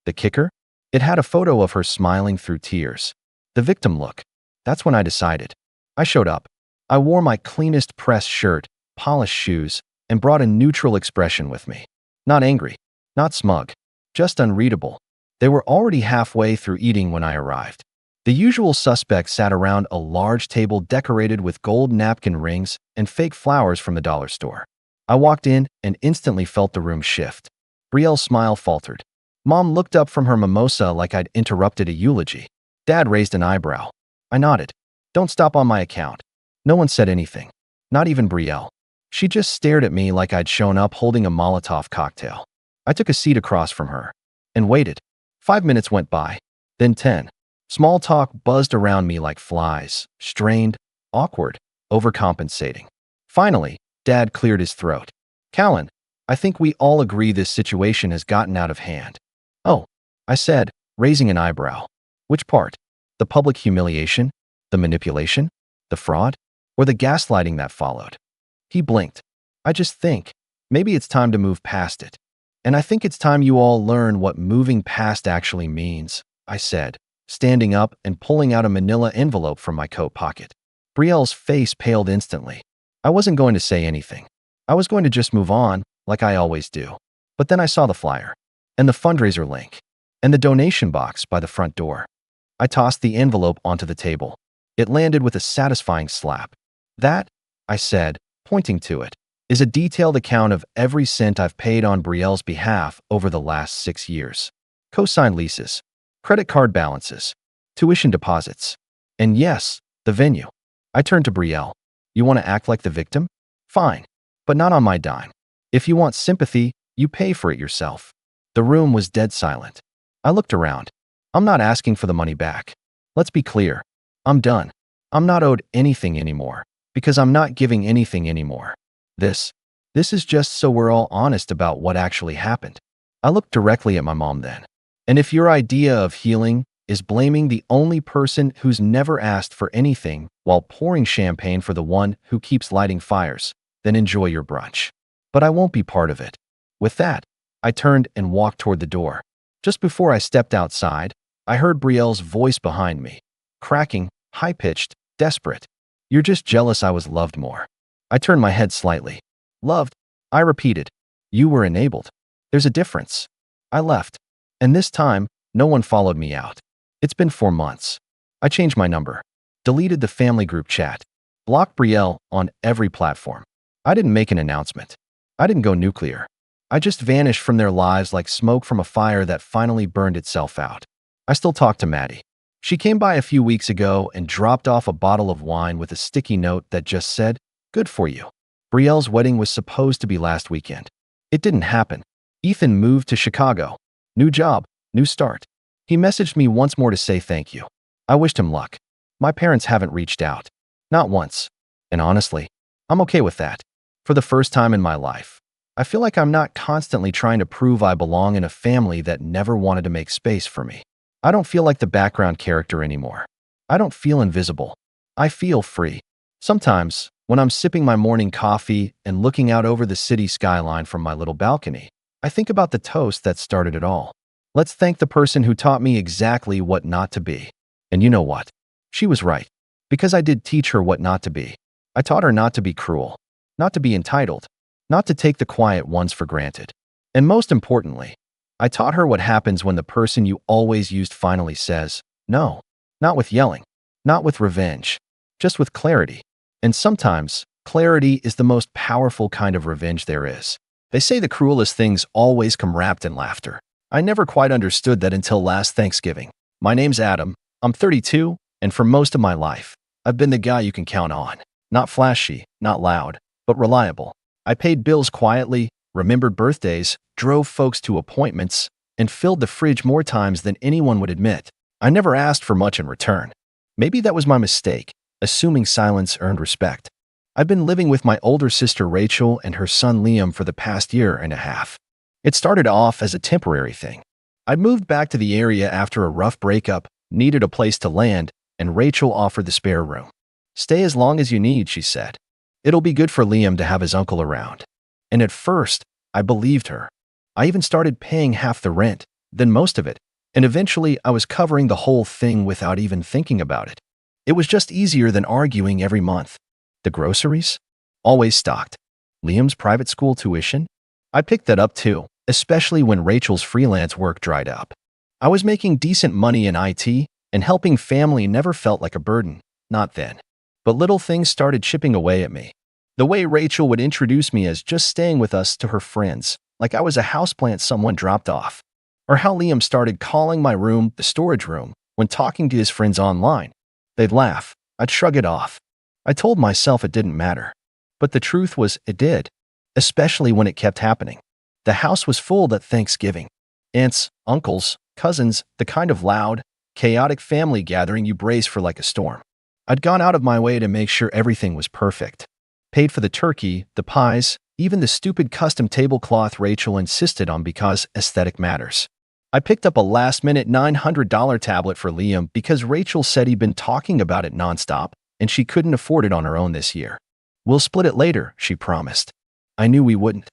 The kicker? It had a photo of her smiling through tears. The victim look. That's when I decided. I showed up. I wore my cleanest pressed shirt, polished shoes, and brought a neutral expression with me. Not angry. Not smug. Just unreadable. They were already halfway through eating when I arrived. The usual suspects sat around a large table decorated with gold napkin rings and fake flowers from the dollar store. I walked in and instantly felt the room shift. Brielle's smile faltered. Mom looked up from her mimosa like I'd interrupted a eulogy. Dad raised an eyebrow. I nodded. "Don't stop on my account." No one said anything. Not even Brielle. She just stared at me like I'd shown up holding a Molotov cocktail. I took a seat across from her and waited. 5 minutes went by, then 10. Small talk buzzed around me like flies, strained, awkward, overcompensating. Finally, Dad cleared his throat. "Callan, I think we all agree this situation has gotten out of hand." "Oh," I said, raising an eyebrow. "Which part? The public humiliation? The manipulation? The fraud? Or the gaslighting that followed?" He blinked. "I just think maybe it's time to move past it. And I think it's time you all learn what moving past actually means," I said, standing up and pulling out a manila envelope from my coat pocket. Brielle's face paled instantly. I wasn't going to say anything. I was going to just move on, like I always do. But then I saw the flyer, and the fundraiser link, and the donation box by the front door. I tossed the envelope onto the table. It landed with a satisfying slap. "That," I said, pointing to it, "is a detailed account of every cent I've paid on Brielle's behalf over the last 6 years. Co-signed leases, credit card balances, tuition deposits, and yes, the venue." I turned to Brielle. "You want to act like the victim? Fine, but not on my dime. If you want sympathy, you pay for it yourself." The room was dead silent. I looked around. I'm not asking for the money back. Let's be clear. I'm done. I'm not owed anything anymore, because I'm not giving anything anymore. This is just so we're all honest about what actually happened. I looked directly at my mom then. "And if your idea of healing is blaming the only person who's never asked for anything while pouring champagne for the one who keeps lighting fires, then enjoy your brunch. But I won't be part of it." With that, I turned and walked toward the door. Just before I stepped outside, I heard Brielle's voice behind me, cracking, high-pitched, desperate. "You're just jealous I was loved more." I turned my head slightly. "Loved?" I repeated. "You were enabled. There's a difference." I left, and this time, no one followed me out. It's been 4 months. I changed my number, deleted the family group chat, blocked Brielle on every platform. I didn't make an announcement. I didn't go nuclear. I just vanished from their lives like smoke from a fire that finally burned itself out. I still talk to Maddie. She came by a few weeks ago and dropped off a bottle of wine with a sticky note that just said, "Good for you." Brielle's wedding was supposed to be last weekend. It didn't happen. Ethan moved to Chicago. New job, new start. He messaged me once more to say thank you. I wished him luck. My parents haven't reached out. Not once. And honestly, I'm okay with that. For the first time in my life, I feel like I'm not constantly trying to prove I belong in a family that never wanted to make space for me. I don't feel like the background character anymore. I don't feel invisible. I feel free. Sometimes, when I'm sipping my morning coffee and looking out over the city skyline from my little balcony, I think about the toast that started it all. Let's thank the person who taught me exactly what not to be. And you know what? She was right. Because I did teach her what not to be. I taught her not to be cruel, not to be entitled, not to take the quiet ones for granted. And most importantly, I taught her what happens when the person you always used finally says, no. Not with yelling, not with revenge, just with clarity. And sometimes, clarity is the most powerful kind of revenge there is. They say the cruelest things always come wrapped in laughter. I never quite understood that until last Thanksgiving. My name's Adam, I'm 32, and for most of my life, I've been the guy you can count on. Not flashy, not loud, but reliable. I paid bills quietly, remembered birthdays, drove folks to appointments, and filled the fridge more times than anyone would admit. I never asked for much in return. Maybe that was my mistake, assuming silence earned respect. I've been living with my older sister Rachel and her son Liam for the past year and a half. It started off as a temporary thing. I moved back to the area after a rough breakup, needed a place to land, and Rachel offered the spare room. "Stay as long as you need," she said. "It'll be good for Liam to have his uncle around." And at first, I believed her. I even started paying half the rent, then most of it, and eventually I was covering the whole thing without even thinking about it. It was just easier than arguing every month. The groceries? Always stocked. Liam's private school tuition? I picked that up too, especially when Rachel's freelance work dried up. I was making decent money in IT, and helping family never felt like a burden, not then. But little things started chipping away at me. The way Rachel would introduce me as just staying with us to her friends, like I was a houseplant someone dropped off. Or how Liam started calling my room the storage room when talking to his friends online. They'd laugh. I'd shrug it off. I told myself it didn't matter. But the truth was, it did, especially when it kept happening. The house was full that Thanksgiving. Aunts, uncles, cousins, the kind of loud, chaotic family gathering you brace for like a storm. I'd gone out of my way to make sure everything was perfect. Paid for the turkey, the pies, even the stupid custom tablecloth Rachel insisted on because aesthetic matters. I picked up a last-minute $900 tablet for Liam because Rachel said he'd been talking about it nonstop and she couldn't afford it on her own this year. We'll split it later, she promised. I knew we wouldn't.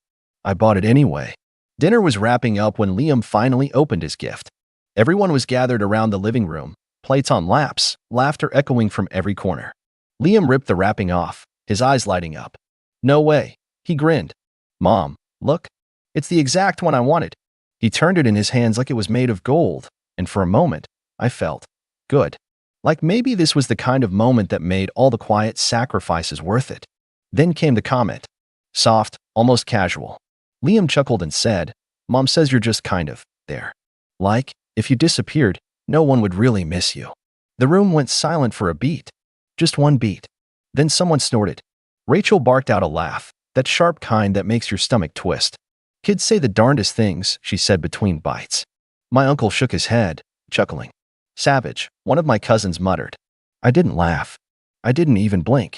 I bought it anyway. Dinner was wrapping up when Liam finally opened his gift. Everyone was gathered around the living room, plates on laps, laughter echoing from every corner. Liam ripped the wrapping off, his eyes lighting up. No way. He grinned. Mom, look. It's the exact one I wanted. He turned it in his hands like it was made of gold, and for a moment, I felt good. Like maybe this was the kind of moment that made all the quiet sacrifices worth it. Then came the comment. Soft, almost casual. Liam chuckled and said, Mom says you're just kind of there. Like, if you disappeared, no one would really miss you. The room went silent for a beat. Just one beat. Then someone snorted. Rachel barked out a laugh, that sharp kind that makes your stomach twist. Kids say the darndest things, she said between bites. My uncle shook his head, chuckling. Savage, one of my cousins muttered. I didn't laugh. I didn't even blink.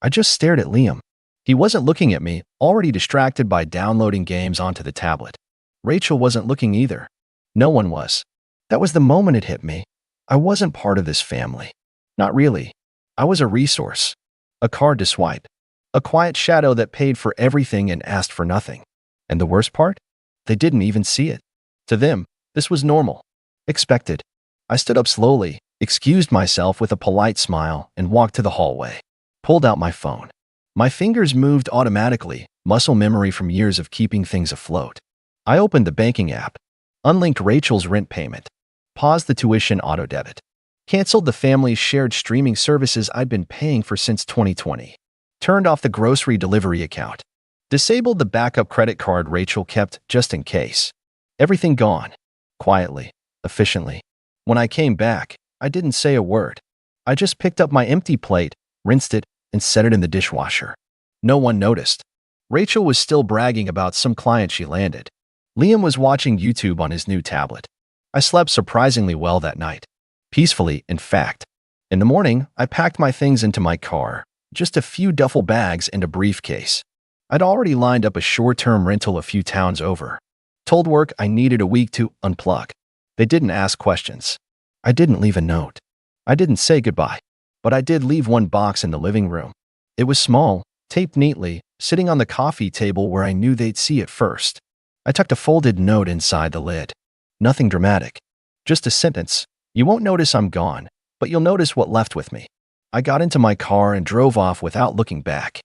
I just stared at Liam. He wasn't looking at me, already distracted by downloading games onto the tablet. Rachel wasn't looking either. No one was. That was the moment it hit me. I wasn't part of this family. Not really. I was a resource. A card to swipe. A quiet shadow that paid for everything and asked for nothing. And the worst part? They didn't even see it. To them, this was normal. Expected. I stood up slowly, excused myself with a polite smile, and walked to the hallway. Pulled out my phone. My fingers moved automatically, muscle memory from years of keeping things afloat. I opened the banking app. Unlinked Rachel's rent payment. Paused the tuition auto-debit. Canceled the family's shared streaming services I'd been paying for since 2020. Turned off the grocery delivery account. Disabled the backup credit card Rachel kept just in case. Everything gone. Quietly. Efficiently. When I came back, I didn't say a word. I just picked up my empty plate, rinsed it, and set it in the dishwasher. No one noticed. Rachel was still bragging about some client she landed. Liam was watching YouTube on his new tablet. I slept surprisingly well that night. Peacefully, in fact. In the morning, I packed my things into my car, just a few duffel bags and a briefcase. I'd already lined up a short-term rental a few towns over. Told work I needed a week to unplug. They didn't ask questions. I didn't leave a note. I didn't say goodbye. But I did leave one box in the living room. It was small, taped neatly, sitting on the coffee table where I knew they'd see it first. I tucked a folded note inside the lid. Nothing dramatic. Just a sentence. You won't notice I'm gone, but you'll notice what left with me. I got into my car and drove off without looking back.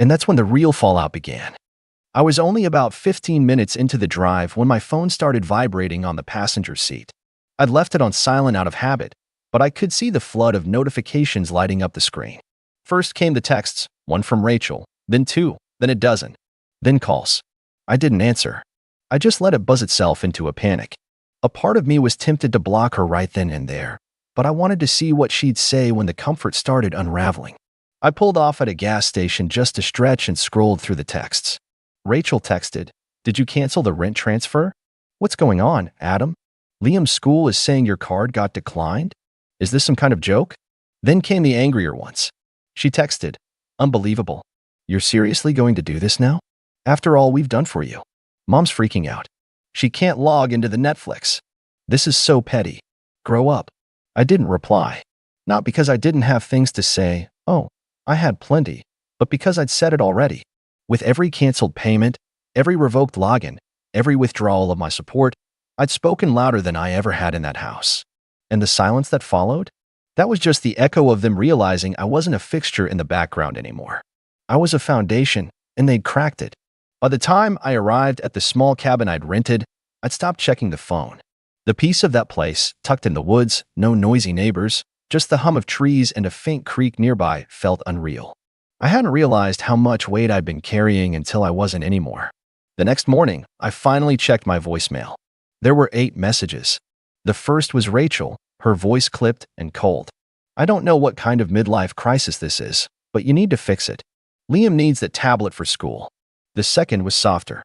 And that's when the real fallout began. I was only about 15 minutes into the drive when my phone started vibrating on the passenger seat. I'd left it on silent out of habit, but I could see the flood of notifications lighting up the screen. First came the texts, one from Rachel, then two, then a dozen, then calls. I didn't answer. I just let it buzz itself into a panic. A part of me was tempted to block her right then and there, but I wanted to see what she'd say when the comfort started unraveling. I pulled off at a gas station just to stretch and scrolled through the texts. Rachel texted, "Did you cancel the rent transfer? What's going on, Adam? Liam's school is saying your card got declined? Is this some kind of joke?" Then came the angrier ones. She texted, "Unbelievable. You're seriously going to do this now? After all we've done for you." Mom's freaking out. She can't log into the Netflix. This is so petty. Grow up. I didn't reply. Not because I didn't have things to say. Oh, I had plenty. But because I'd said it already. With every canceled payment, every revoked login, every withdrawal of my support, I'd spoken louder than I ever had in that house. And the silence that followed? That was just the echo of them realizing I wasn't a fixture in the background anymore. I was a foundation, and they'd cracked it. By the time I arrived at the small cabin I'd rented, I'd stopped checking the phone. The peace of that place, tucked in the woods, no noisy neighbors, just the hum of trees and a faint creek nearby, felt unreal. I hadn't realized how much weight I'd been carrying until I wasn't anymore. The next morning, I finally checked my voicemail. There were 8 messages. The first was Rachel, her voice clipped and cold. "I don't know what kind of midlife crisis this is, but you need to fix it. Liam needs that tablet for school. The second was softer.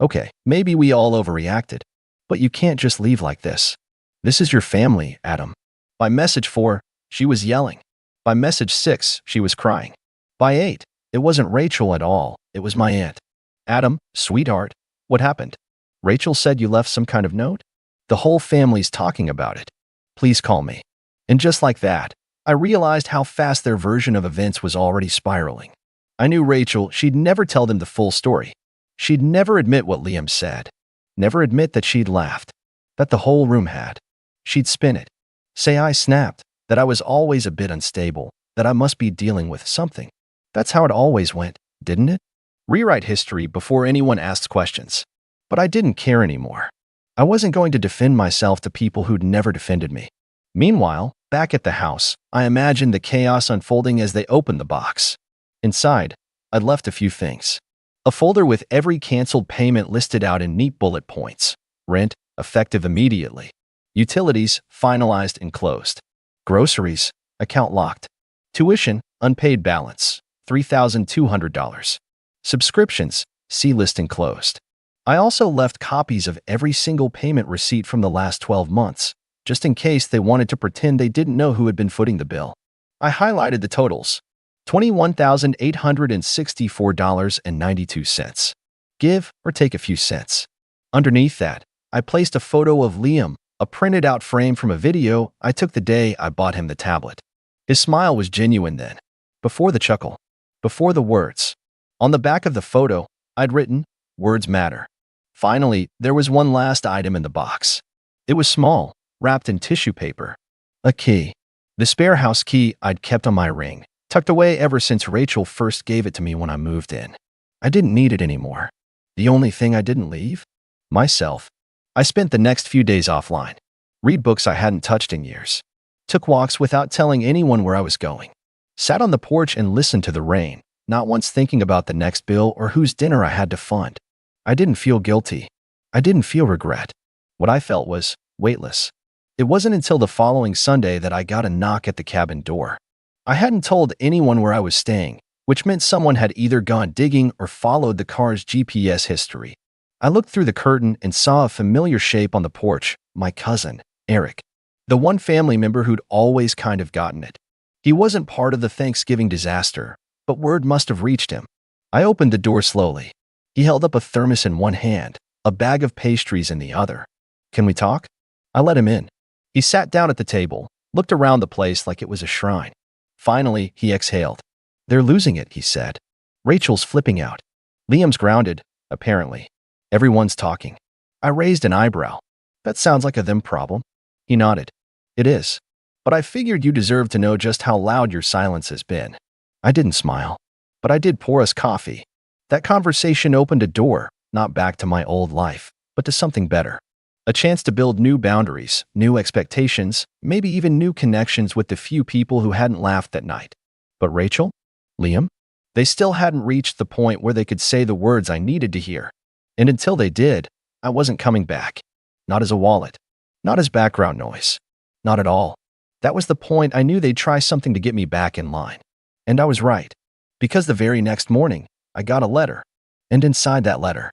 Okay, maybe we all overreacted. But you can't just leave like this. This is your family, Adam. By message 4, she was yelling. By message 6, she was crying. By 8, it wasn't Rachel at all, it was my aunt. Adam, sweetheart, what happened? Rachel said you left some kind of note? The whole family's talking about it. Please call me. And just like that, I realized how fast their version of events was already spiraling. I knew Rachel, she'd never tell them the full story. She'd never admit what Liam said. Never admit that she'd laughed. That the whole room had. She'd spin it. Say I snapped. That I was always a bit unstable. That I must be dealing with something. That's how it always went, didn't it? Rewrite history before anyone asks questions. But I didn't care anymore. I wasn't going to defend myself to people who'd never defended me. Meanwhile, back at the house, I imagined the chaos unfolding as they opened the box. Inside, I'd left a few things. A folder with every canceled payment listed out in neat bullet points. Rent, effective immediately. Utilities, finalized and closed. Groceries, account locked. Tuition, unpaid balance, $3,200. Subscriptions, see list enclosed. I also left copies of every single payment receipt from the last 12 months, just in case they wanted to pretend they didn't know who had been footing the bill. I highlighted the totals. $21,864.92. Give or take a few cents. Underneath that, I placed a photo of Liam, a printed out frame from a video I took the day I bought him the tablet. His smile was genuine then. Before the chuckle. Before the words. On the back of the photo, I'd written, "Words matter." Finally, there was one last item in the box. It was small, wrapped in tissue paper. A key. The spare house key I'd kept on my ring, tucked away ever since Rachel first gave it to me when I moved in. I didn't need it anymore. The only thing I didn't leave? Myself. I spent the next few days offline. Read books I hadn't touched in years. Took walks without telling anyone where I was going. Sat on the porch and listened to the rain, not once thinking about the next bill or whose dinner I had to fund. I didn't feel guilty. I didn't feel regret. What I felt was weightless. It wasn't until the following Sunday that I got a knock at the cabin door. I hadn't told anyone where I was staying, which meant someone had either gone digging or followed the car's GPS history. I looked through the curtain and saw a familiar shape on the porch, my cousin, Eric. The one family member who'd always kind of gotten it. He wasn't part of the Thanksgiving disaster, but word must have reached him. I opened the door slowly. He held up a thermos in one hand, a bag of pastries in the other. "Can we talk?" I let him in. He sat down at the table, looked around the place like it was a shrine. Finally, he exhaled. "They're losing it," he said. "Rachel's flipping out. Liam's grounded, apparently. Everyone's talking." I raised an eyebrow. "That sounds like a them problem." He nodded. "It is. But I figured you deserve to know just how loud your silence has been." I didn't smile. But I did pour us coffee. That conversation opened a door, not back to my old life, but to something better. A chance to build new boundaries, new expectations, maybe even new connections with the few people who hadn't laughed that night. But Rachel? Liam? They still hadn't reached the point where they could say the words I needed to hear. And until they did, I wasn't coming back. Not as a wallet. Not as background noise. Not at all. That was the point I knew they'd try something to get me back in line. And I was right. Because the very next morning, I got a letter. And inside that letter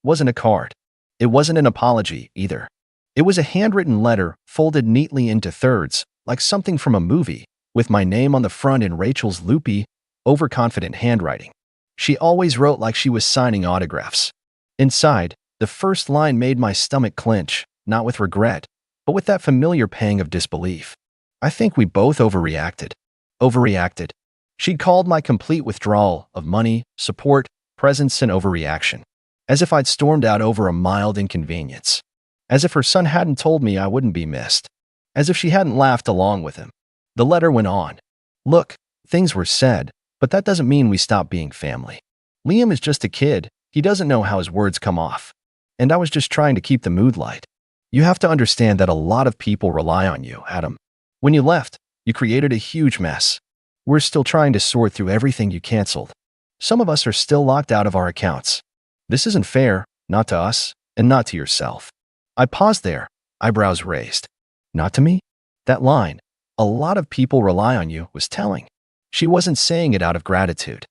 wasn't a card. It wasn't an apology, either. It was a handwritten letter folded neatly into thirds, like something from a movie, with my name on the front in Rachel's loopy, overconfident handwriting. She always wrote like she was signing autographs. Inside, the first line made my stomach clench, not with regret, but with that familiar pang of disbelief. "I think we both overreacted." Overreacted. She'd called my complete withdrawal of money, support, presence, and overreaction. As if I'd stormed out over a mild inconvenience. As if her son hadn't told me I wouldn't be missed. As if she hadn't laughed along with him. The letter went on. "Look, things were said, but that doesn't mean we stop being family. Liam is just a kid. He doesn't know how his words come off. And I was just trying to keep the mood light. You have to understand that a lot of people rely on you, Adam. When you left, you created a huge mess. We're still trying to sort through everything you canceled. Some of us are still locked out of our accounts. This isn't fair, not to us, and not to yourself." I paused there, eyebrows raised. Not to me? That line, "a lot of people rely on you," was telling. She wasn't saying it out of gratitude.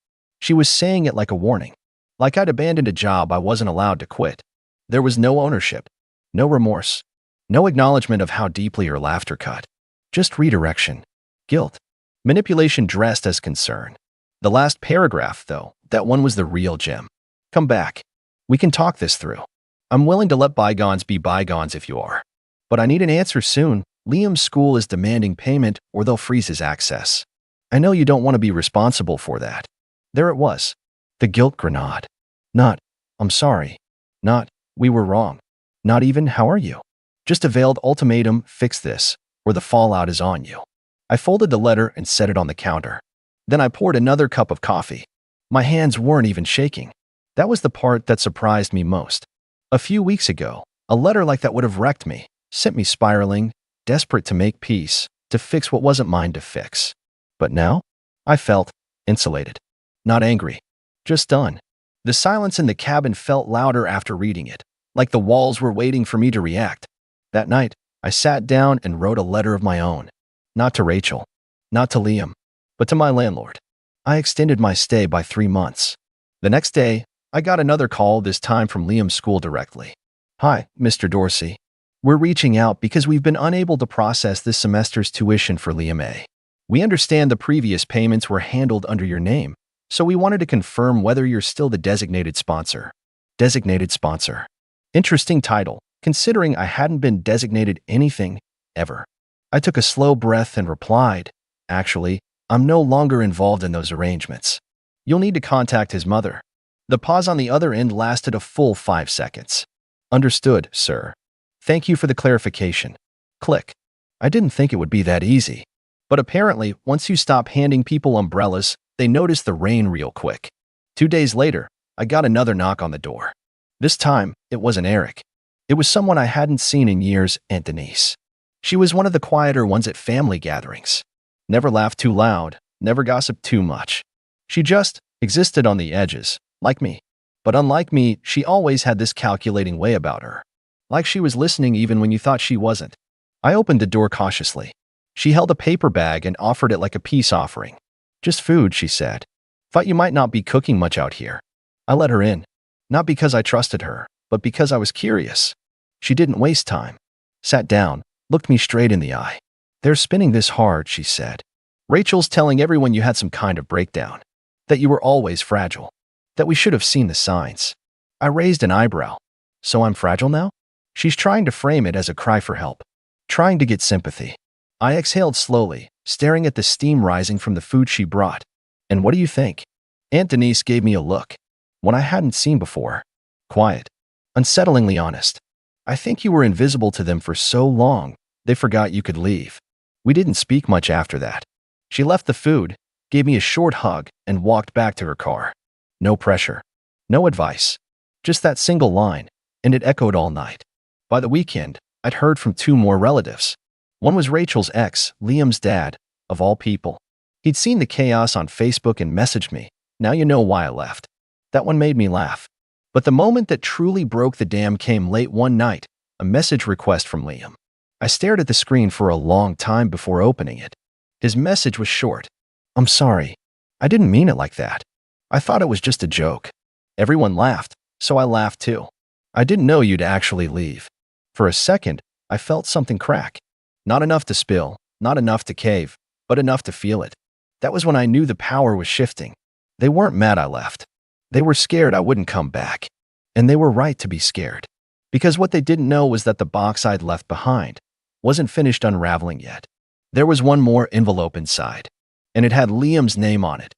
She was saying it like a warning, like I'd abandoned a job I wasn't allowed to quit. There was no ownership, no remorse, no acknowledgement of how deeply her laughter cut. Just redirection, guilt, manipulation dressed as concern. The last paragraph, though, that one was the real gem. Come back. We can talk this through. I'm willing to let bygones be bygones if you are. But I need an answer soon. Liam's school is demanding payment or they'll freeze his access. I know you don't want to be responsible for that. There it was. The guilt grenade. Not, I'm sorry. Not, we were wrong. Not even, how are you? Just a veiled ultimatum, fix this, or the fallout is on you. I folded the letter and set it on the counter. Then I poured another cup of coffee. My hands weren't even shaking. That was the part that surprised me most. A few weeks ago, a letter like that would have wrecked me, sent me spiraling, desperate to make peace, to fix what wasn't mine to fix. But now, I felt insulated. Not angry. Just done. The silence in the cabin felt louder after reading it, like the walls were waiting for me to react. That night, I sat down and wrote a letter of my own. Not to Rachel, not to Liam, but to my landlord. I extended my stay by 3 months. The next day, I got another call, this time from Liam's school directly. Hi, Mr. Dorsey. We're reaching out because we've been unable to process this semester's tuition for Liam A. We understand the previous payments were handled under your name, so we wanted to confirm whether you're still the designated sponsor. Designated sponsor. Interesting title, considering I hadn't been designated anything, ever. I took a slow breath and replied, actually, I'm no longer involved in those arrangements. You'll need to contact his mother. The pause on the other end lasted a full 5 seconds. Understood, sir. Thank you for the clarification. Click. I didn't think it would be that easy. But apparently, once you stop handing people umbrellas, they notice the rain real quick. 2 days later, I got another knock on the door. This time, it wasn't Eric. It was someone I hadn't seen in years, Aunt Denise. She was one of the quieter ones at family gatherings. Never laughed too loud, never gossiped too much. She just existed on the edges, like me. But unlike me, she always had this calculating way about her. Like she was listening even when you thought she wasn't. I opened the door cautiously. She held a paper bag and offered it like a peace offering. Just food, she said. Thought you might not be cooking much out here. I let her in. Not because I trusted her, but because I was curious. She didn't waste time. Sat down, looked me straight in the eye. They're spinning this hard, she said. Rachel's telling everyone you had some kind of breakdown. That you were always fragile. That we should have seen the signs. I raised an eyebrow. So I'm fragile now? She's trying to frame it as a cry for help. Trying to get sympathy. I exhaled slowly, staring at the steam rising from the food she brought. And what do you think? Aunt Denise gave me a look. One I hadn't seen before. Quiet. Unsettlingly honest. I think you were invisible to them for so long, they forgot you could leave. We didn't speak much after that. She left the food, gave me a short hug, and walked back to her car. No pressure. No advice. Just that single line, and it echoed all night. By the weekend, I'd heard from 2 more relatives. One was Rachel's ex, Liam's dad, of all people. He'd seen the chaos on Facebook and messaged me, now you know why I left. That one made me laugh. But the moment that truly broke the dam came late one night, a message request from Liam. I stared at the screen for a long time before opening it. His message was short. I'm sorry. I didn't mean it like that. I thought it was just a joke. Everyone laughed, so I laughed too. I didn't know you'd actually leave. For a second, I felt something crack. Not enough to spill, not enough to cave, but enough to feel it. That was when I knew the power was shifting. They weren't mad I left. They were scared I wouldn't come back. And they were right to be scared. Because what they didn't know was that the box I'd left behind wasn't finished unraveling yet. There was one more envelope inside, and it had Liam's name on it.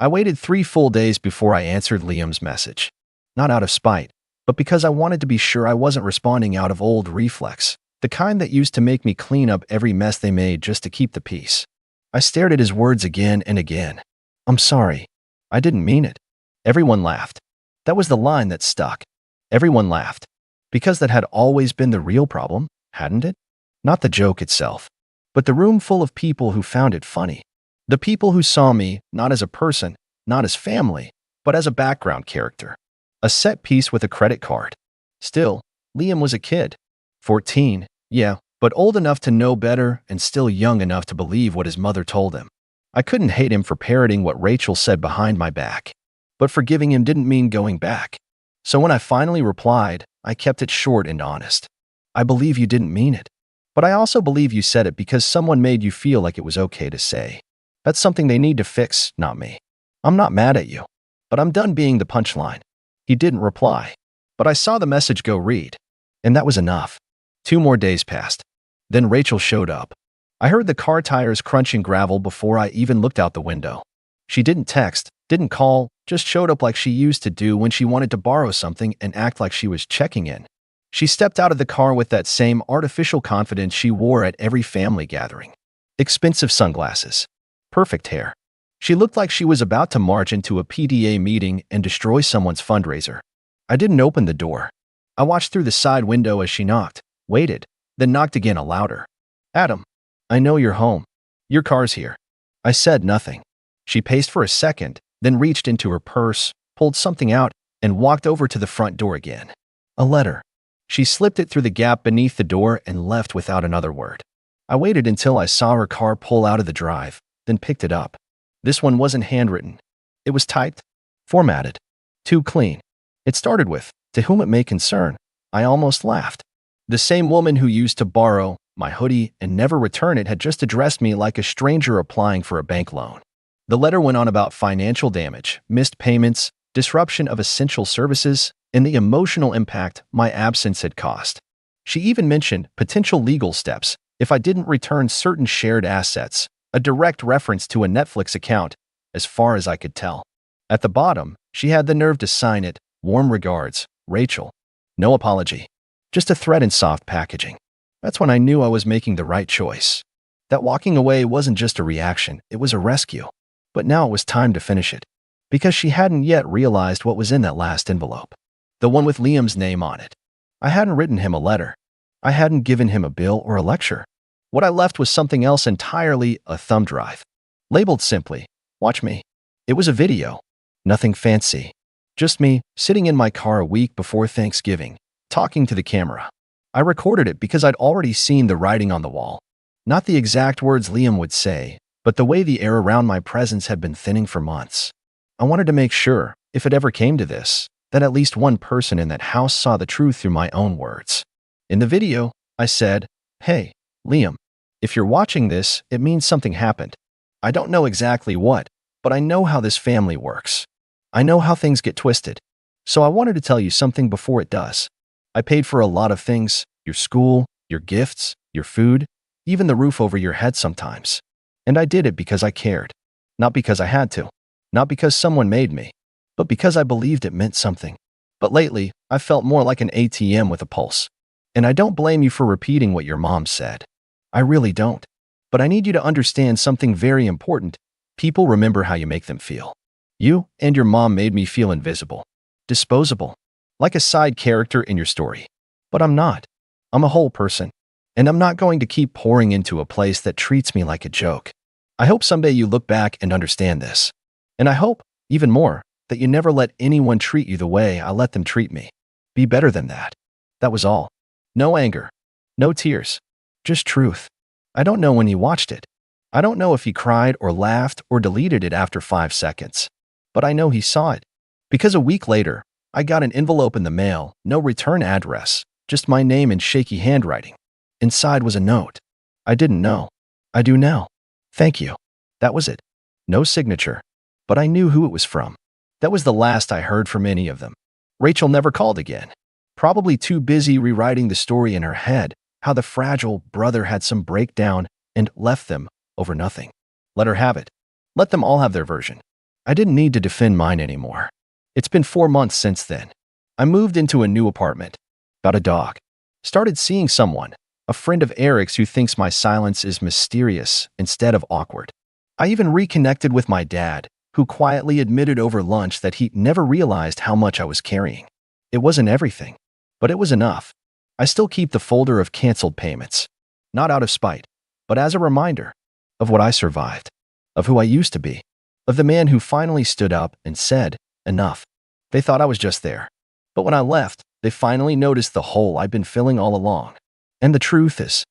I waited 3 full days before I answered Liam's message. Not out of spite, but because I wanted to be sure I wasn't responding out of old reflex, the kind that used to make me clean up every mess they made just to keep the peace. I stared at his words again and again. I'm sorry. I didn't mean it. Everyone laughed. That was the line that stuck. Everyone laughed. Because that had always been the real problem, hadn't it? Not the joke itself, but the room full of people who found it funny. The people who saw me, not as a person, not as family, but as a background character. A set piece with a credit card. Still, Liam was a kid. 14, yeah, but old enough to know better and still young enough to believe what his mother told him. I couldn't hate him for parroting what Rachel said behind my back. but forgiving him didn't mean going back. So when I finally replied, I kept it short and honest. I believe you didn't mean it, but I also believe you said it because someone made you feel like it was okay to say. That's something they need to fix, not me. I'm not mad at you, but I'm done being the punchline. He didn't reply, but I saw the message go read, and that was enough. 2 more days passed. Then Rachel showed up. I heard the car tires crunching gravel before I even looked out the window. She didn't text, didn't call, just showed up like she used to do when she wanted to borrow something and act like she was checking in. She stepped out of the car with that same artificial confidence she wore at every family gathering. Expensive sunglasses. Perfect hair. She looked like she was about to march into a PTA meeting and destroy someone's fundraiser. I didn't open the door. I watched through the side window as she knocked, waited, then knocked again louder. Adam, I know you're home. Your car's here. I said nothing. She paced for a second, then reached into her purse, pulled something out, and walked over to the front door again. A letter. She slipped it through the gap beneath the door and left without another word. I waited until I saw her car pull out of the drive, then picked it up. This one wasn't handwritten. It was typed, formatted, too clean. It started with, "To whom it may concern." I almost laughed. The same woman who used to borrow my hoodie and never return it had just addressed me like a stranger applying for a bank loan. The letter went on about financial damage, missed payments, disruption of essential services, and the emotional impact my absence had caused. She even mentioned potential legal steps if I didn't return certain shared assets, a direct reference to a Netflix account, as far as I could tell. At the bottom, she had the nerve to sign it, "Warm regards, Rachel." No apology. Just a threat in soft packaging. That's when I knew I was making the right choice. That walking away wasn't just a reaction, it was a rescue. But now it was time to finish it. Because she hadn't yet realized what was in that last envelope. The one with Liam's name on it. I hadn't written him a letter. I hadn't given him a bill or a lecture. What I left was something else entirely, a thumb drive. Labeled simply, "Watch me." It was a video. Nothing fancy. Just me, sitting in my car a week before Thanksgiving, talking to the camera. I recorded it because I'd already seen the writing on the wall. Not the exact words Liam would say, but the way the air around my presence had been thinning for months. I wanted to make sure, if it ever came to this, that at least one person in that house saw the truth through my own words. In the video, I said, "Hey, Liam, if you're watching this, it means something happened. I don't know exactly what, but I know how this family works. I know how things get twisted. So I wanted to tell you something before it does. I paid for a lot of things, your school, your gifts, your food, even the roof over your head sometimes. And I did it because I cared. Not because I had to. Not because someone made me. But because I believed it meant something. But lately, I felt more like an ATM with a pulse. And I don't blame you for repeating what your mom said. I really don't. But I need you to understand something very important. People remember how you make them feel. You and your mom made me feel invisible. Disposable. Like a side character in your story. But I'm not. I'm a whole person. And I'm not going to keep pouring into a place that treats me like a joke. I hope someday you look back and understand this. And I hope, even more, that you never let anyone treat you the way I let them treat me. Be better than that." That was all. No anger. No tears. Just truth. I don't know when he watched it. I don't know if he cried or laughed or deleted it after 5 seconds. But I know he saw it. Because a week later, I got an envelope in the mail, no return address, just my name in shaky handwriting. Inside was a note. I didn't know. I do now. Thank you. That was it. No signature. But I knew who it was from. That was the last I heard from any of them. Rachel never called again. Probably too busy rewriting the story in her head, how the fragile brother had some breakdown and left them over nothing. Let her have it. Let them all have their version. I didn't need to defend mine anymore. It's been 4 months since then. I moved into a new apartment. Got a dog. Started seeing someone. A friend of Eric's who thinks my silence is mysterious instead of awkward. I even reconnected with my dad, who quietly admitted over lunch that he never realized how much I was carrying. It wasn't everything, but it was enough. I still keep the folder of canceled payments. Not out of spite, but as a reminder of what I survived, of who I used to be, of the man who finally stood up and said, "Enough." They thought I was just there. But when I left, they finally noticed the hole I'd been filling all along. And the truth is,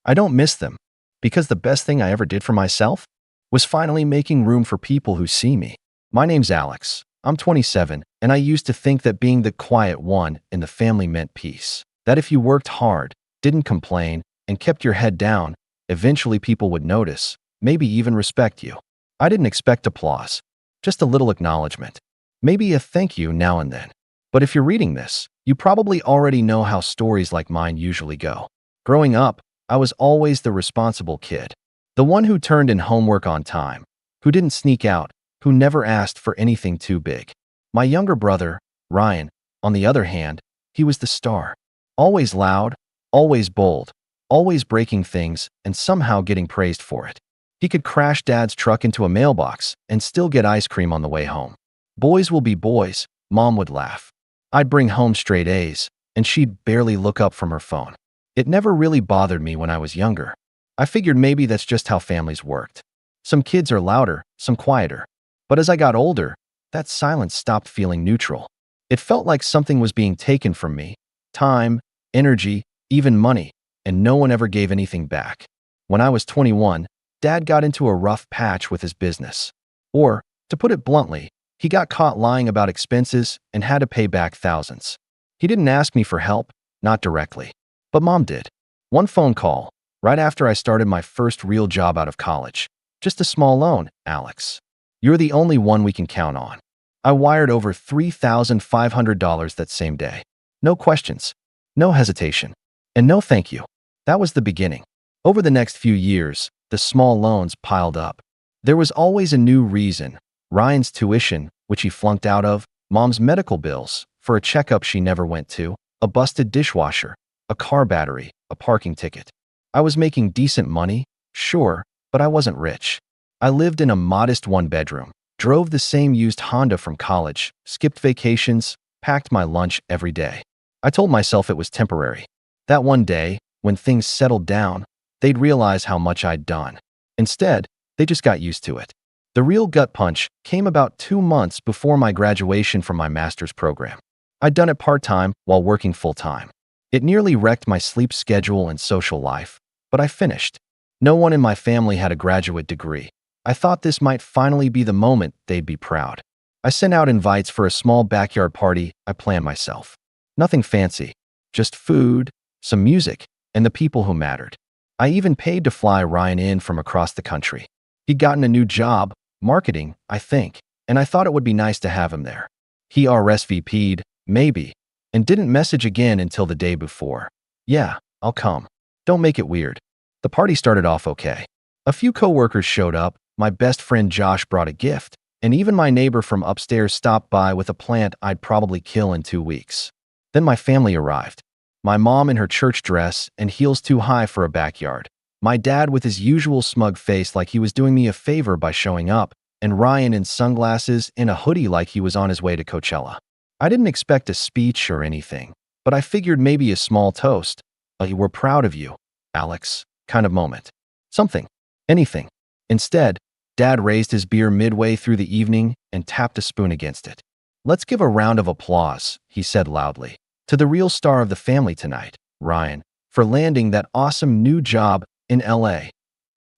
I don't miss them, because the best thing I ever did for myself was finally making room for people who see me. My name's Alex. I'm 27, and I used to think that being the quiet one in the family meant peace. That if you worked hard, didn't complain, and kept your head down, eventually people would notice, maybe even respect you. I didn't expect applause, just a little acknowledgement. Maybe a thank you now and then. But if you're reading this, you probably already know how stories like mine usually go. Growing up, I was always the responsible kid. The one who turned in homework on time, who didn't sneak out, who never asked for anything too big. My younger brother, Ryan, on the other hand, he was the star. Always loud, always bold, always breaking things and somehow getting praised for it. He could crash Dad's truck into a mailbox and still get ice cream on the way home. Boys will be boys, Mom would laugh. I'd bring home straight A's, and she'd barely look up from her phone. It never really bothered me when I was younger. I figured maybe that's just how families worked. Some kids are louder, some quieter. But as I got older, that silence stopped feeling neutral. It felt like something was being taken from me. Time, energy, even money, and no one ever gave anything back. When I was 21, Dad got into a rough patch with his business. Or, to put it bluntly, he got caught lying about expenses and had to pay back thousands. He didn't ask me for help, not directly. But Mom did. One phone call, right after I started my first real job out of college. Just a small loan, Alex. You're the only one we can count on. I wired over $3,500 that same day. No questions, no hesitation, and no thank you. That was the beginning. Over the next few years, the small loans piled up. There was always a new reason. Ryan's tuition, which he flunked out of, Mom's medical bills, for a checkup she never went to, a busted dishwasher, a car battery, a parking ticket. I was making decent money, sure, but I wasn't rich. I lived in a modest one-bedroom, drove the same used Honda from college, skipped vacations, packed my lunch every day. I told myself it was temporary. That one day, when things settled down, they'd realize how much I'd done. Instead, they just got used to it. The real gut punch came about 2 months before my graduation from my master's program. I'd done it part-time while working full-time. It nearly wrecked my sleep schedule and social life, but I finished. No one in my family had a graduate degree. I thought this might finally be the moment they'd be proud. I sent out invites for a small backyard party I planned myself. Nothing fancy, just food, some music, and the people who mattered. I even paid to fly Ryan in from across the country. He'd gotten a new job, marketing, I think, and I thought it would be nice to have him there. He RSVP'd, maybe, and didn't message again until the day before. Yeah, I'll come. Don't make it weird. The party started off okay. A few coworkers showed up, my best friend Josh brought a gift, and even my neighbor from upstairs stopped by with a plant I'd probably kill in 2 weeks. Then my family arrived. My mom in her church dress and heels too high for a backyard. My dad with his usual smug face like he was doing me a favor by showing up, and Ryan in sunglasses and a hoodie like he was on his way to Coachella. I didn't expect a speech or anything, but I figured maybe a small toast, "We're proud of you, Alex," kind of moment. Something. Anything. Instead, Dad raised his beer midway through the evening and tapped a spoon against it. "Let's give a round of applause," he said loudly, "to the real star of the family tonight, Ryan, for landing that awesome new job in LA."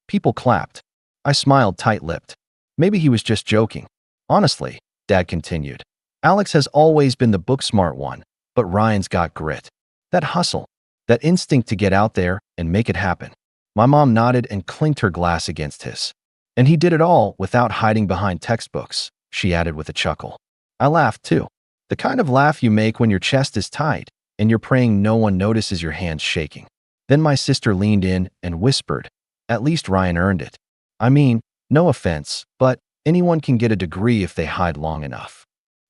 People clapped. I smiled tight-lipped. Maybe he was just joking. Honestly, Dad continued, Alex has always been the book-smart one, but Ryan's got grit. That hustle, that instinct to get out there and make it happen. My mom nodded and clinked her glass against his. "And he did it all without hiding behind textbooks," she added with a chuckle. I laughed too. The kind of laugh you make when your chest is tight and you're praying no one notices your hands shaking. Then my sister leaned in and whispered, "At least Ryan earned it. I mean, no offense, but anyone can get a degree if they hide long enough."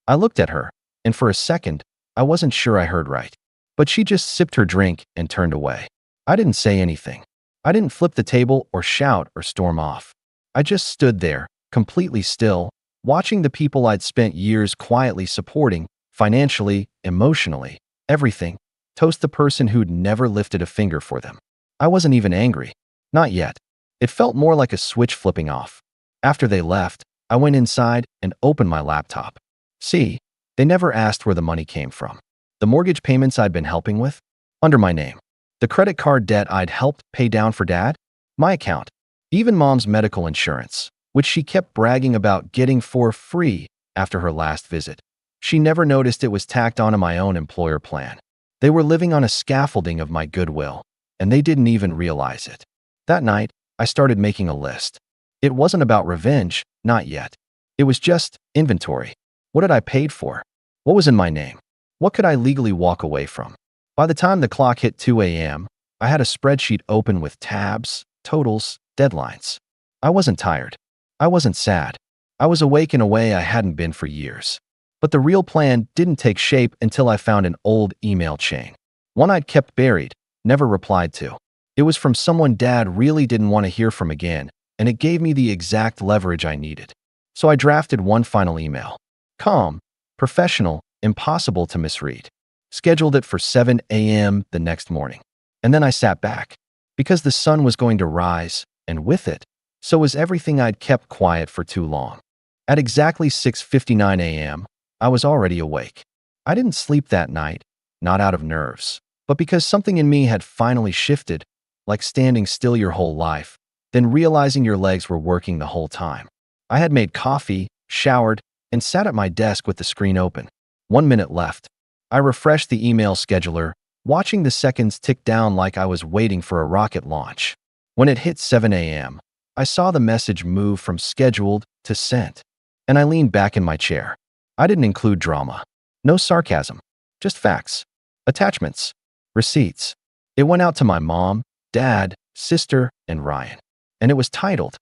I looked at her, and for a second, I wasn't sure I heard right. But she just sipped her drink and turned away. I didn't say anything. I didn't flip the table or shout or storm off. I just stood there, completely still, watching the people I'd spent years quietly supporting, financially, emotionally, everything, toast the person who'd never lifted a finger for them. I wasn't even angry. Not yet. It felt more like a switch flipping off. After they left, I went inside and opened my laptop. See, they never asked where the money came from. The mortgage payments I'd been helping with? Under my name. The credit card debt I'd helped pay down for Dad? My account. Even Mom's medical insurance, which she kept bragging about getting for free, after her last visit. She never noticed it was tacked onto my own employer plan. They were living on a scaffolding of my goodwill, and they didn't even realize it. That night, I started making a list. It wasn't about revenge, not yet. It was just inventory. What had I paid for? What was in my name? What could I legally walk away from? By the time the clock hit 2 a.m., I had a spreadsheet open with tabs, totals, deadlines. I wasn't tired. I wasn't sad. I was awake in a way I hadn't been for years. But the real plan didn't take shape until I found an old email chain. One I'd kept buried, never replied to. It was from someone Dad really didn't want to hear from again, and it gave me the exact leverage I needed. So I drafted one final email. Calm, professional, impossible to misread. Scheduled it for 7 a.m. the next morning. And then I sat back. Because the sun was going to rise, and with it, so was everything I'd kept quiet for too long. At exactly 6:59 a.m., I was already awake. I didn't sleep that night, not out of nerves, but because something in me had finally shifted, like standing still your whole life, then realizing your legs were working the whole time. I had made coffee, showered, and sat at my desk with the screen open. 1 minute left. I refreshed the email scheduler, watching the seconds tick down like I was waiting for a rocket launch. When it hit 7 a.m., I saw the message move from scheduled to sent, and I leaned back in my chair. I didn't include drama. No sarcasm. Just facts. Attachments. Receipts. It went out to my mom, dad, sister, and Ryan. And it was titled,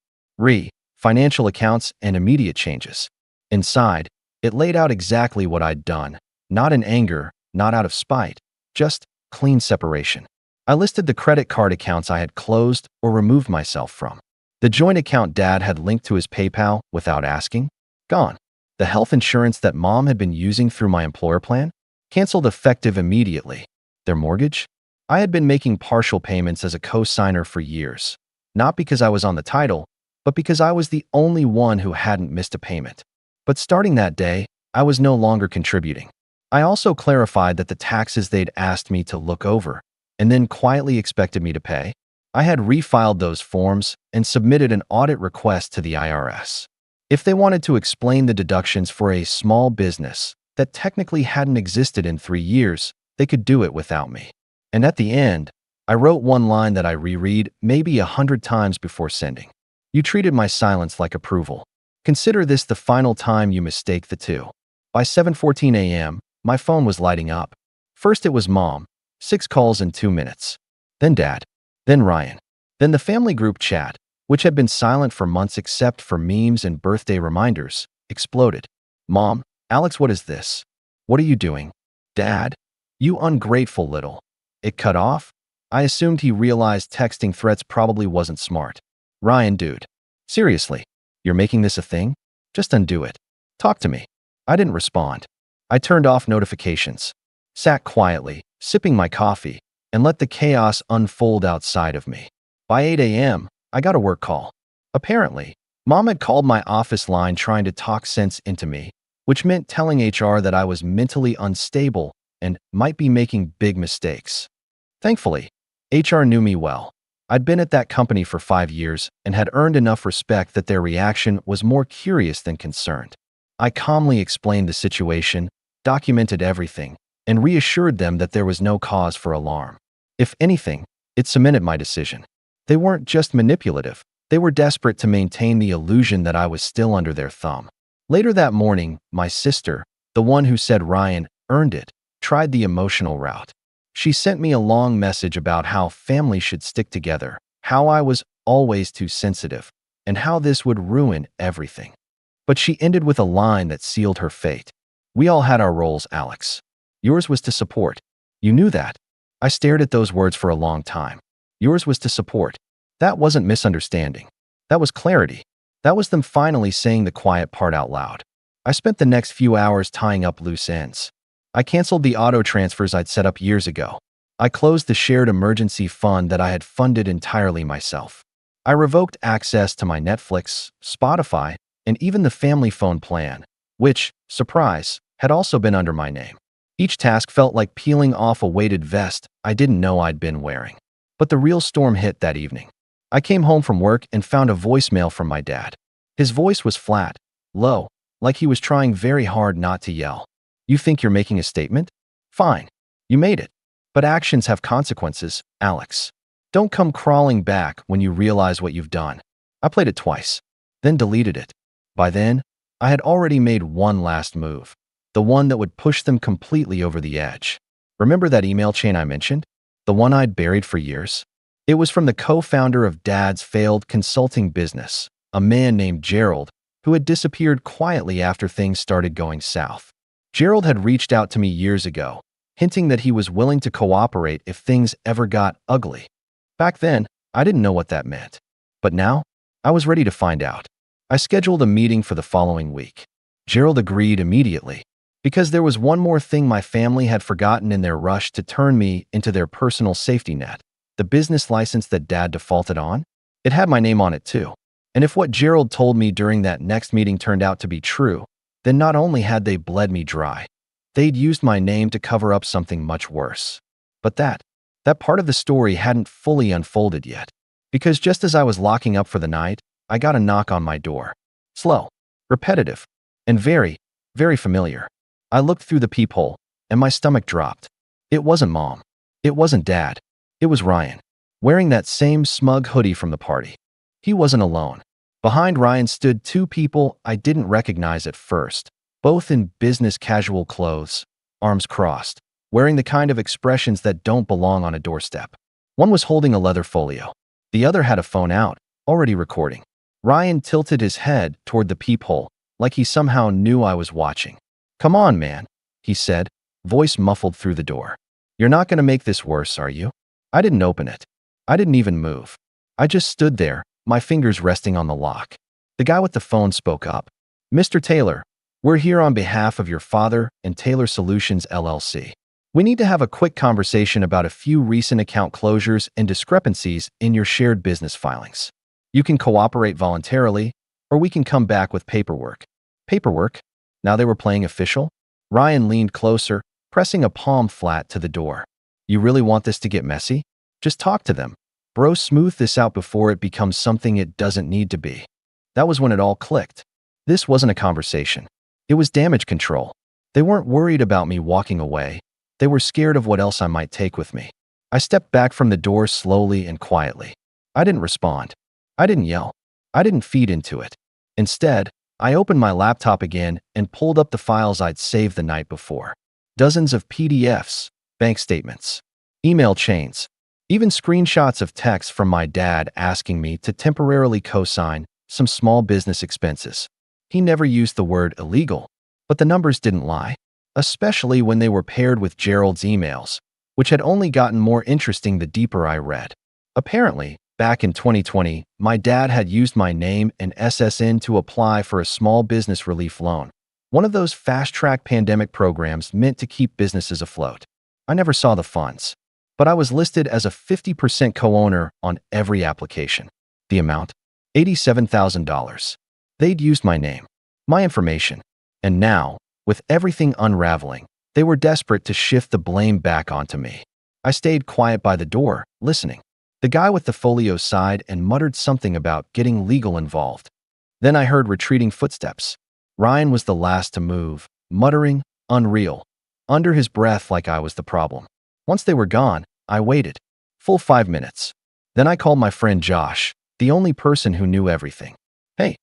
Financial Accounts and Immediate Changes. Inside, it laid out exactly what I'd done, not in anger, not out of spite, just clean separation. I listed the credit card accounts I had closed or removed myself from. The joint account Dad had linked to his PayPal without asking, gone. The health insurance that Mom had been using through my employer plan, canceled effective immediately. Their mortgage? I had been making partial payments as a co-signer for years, not because I was on the title, but because I was the only one who hadn't missed a payment. But starting that day, I was no longer contributing. I also clarified that the taxes they'd asked me to look over and then quietly expected me to pay, I had refiled those forms and submitted an audit request to the IRS. If they wanted to explain the deductions for a small business that technically hadn't existed in 3 years, they could do it without me. And at the end, I wrote one line that I reread maybe 100 times before sending. You treated my silence like approval. Consider this the final time you mistake the two. By 7:14 a.m., my phone was lighting up. First it was Mom, 6 calls in 2 minutes. Then Dad. Then Ryan. Then the family group chat, which had been silent for months except for memes and birthday reminders, exploded. Mom, Alex, what is this? What are you doing? Dad, you ungrateful little. It cut off? I assumed he realized texting threats probably wasn't smart. Ryan, dude. Seriously, you're making this a thing? Just undo it. Talk to me. I didn't respond. I turned off notifications, sat quietly, sipping my coffee, and let the chaos unfold outside of me. By 8 a.m., I got a work call. Apparently, Mom had called my office line trying to talk sense into me, which meant telling HR that I was mentally unstable and might be making big mistakes. Thankfully, HR knew me well. I'd been at that company for 5 years and had earned enough respect that their reaction was more curious than concerned. I calmly explained the situation, documented everything, and reassured them that there was no cause for alarm. If anything, it cemented my decision. They weren't just manipulative. They were desperate to maintain the illusion that I was still under their thumb. Later that morning, my sister, the one who said Ryan earned it, tried the emotional route. She sent me a long message about how family should stick together, how I was always too sensitive, and how this would ruin everything. But she ended with a line that sealed her fate. We all had our roles, Alex. Yours was to support. You knew that. I stared at those words for a long time. Yours was to support. That wasn't misunderstanding. That was clarity. That was them finally saying the quiet part out loud. I spent the next few hours tying up loose ends. I canceled the auto transfers I'd set up years ago. I closed the shared emergency fund that I had funded entirely myself. I revoked access to my Netflix, Spotify, and even the family phone plan, which, surprise, had also been under my name. Each task felt like peeling off a weighted vest I didn't know I'd been wearing. But the real storm hit that evening. I came home from work and found a voicemail from my dad. His voice was flat, low, like he was trying very hard not to yell. You think you're making a statement? Fine. You made it. But actions have consequences, Alex. Don't come crawling back when you realize what you've done. I played it twice, then deleted it. By then, I had already made one last move, the one that would push them completely over the edge. Remember that email chain I mentioned? The one I'd buried for years? It was from the co-founder of Dad's failed consulting business, a man named Gerald, who had disappeared quietly after things started going south. Gerald had reached out to me years ago, hinting that he was willing to cooperate if things ever got ugly. Back then, I didn't know what that meant. But now, I was ready to find out. I scheduled a meeting for the following week. Gerald agreed immediately, because there was one more thing my family had forgotten in their rush to turn me into their personal safety net. The business license that Dad defaulted on? It had my name on it too. And if what Gerald told me during that next meeting turned out to be true, then not only had they bled me dry, they'd used my name to cover up something much worse. But that part of the story hadn't fully unfolded yet, because just as I was locking up for the night, I got a knock on my door. Slow, repetitive, and very, very familiar. I looked through the peephole, and my stomach dropped. It wasn't Mom. It wasn't Dad. It was Ryan, wearing that same smug hoodie from the party. He wasn't alone. Behind Ryan stood two people I didn't recognize at first, both in business casual clothes, arms crossed, wearing the kind of expressions that don't belong on a doorstep. One was holding a leather folio. The other had a phone out, already recording. Ryan tilted his head toward the peephole, like he somehow knew I was watching. "Come on, man," he said, voice muffled through the door. "You're not going to make this worse, are you?" I didn't open it. I didn't even move. I just stood there, my fingers resting on the lock. The guy with the phone spoke up. "Mr. Taylor, we're here on behalf of your father and Taylor Solutions, LLC. We need to have a quick conversation about a few recent account closures and discrepancies in your shared business filings. You can cooperate voluntarily, or we can come back with paperwork." Paperwork? Now they were playing official? Ryan leaned closer, pressing a palm flat to the door. "You really want this to get messy? Just talk to them. Bro, smooth this out before it becomes something it doesn't need to be." That was when it all clicked. This wasn't a conversation. It was damage control. They weren't worried about me walking away. They were scared of what else I might take with me. I stepped back from the door slowly and quietly. I didn't respond. I didn't yell. I didn't feed into it. Instead, I opened my laptop again and pulled up the files I'd saved the night before. Dozens of PDFs, bank statements, email chains, even screenshots of texts from my dad asking me to temporarily co-sign some small business expenses. He never used the word illegal, but the numbers didn't lie, especially when they were paired with Gerald's emails, which had only gotten more interesting the deeper I read. Apparently, back in 2020, my dad had used my name and SSN to apply for a small business relief loan, one of those fast-track pandemic programs meant to keep businesses afloat. I never saw the funds, but I was listed as a 50% co-owner on every application. The amount? $87,000. They'd used my name, my information, and now, with everything unraveling, they were desperate to shift the blame back onto me. I stayed quiet by the door, listening. The guy with the folio sighed and muttered something about getting legal involved. Then I heard retreating footsteps. Ryan was the last to move, muttering, "Unreal," under his breath like I was the problem. Once they were gone, I waited. Full 5 minutes. Then I called my friend Josh, the only person who knew everything. "Hey,"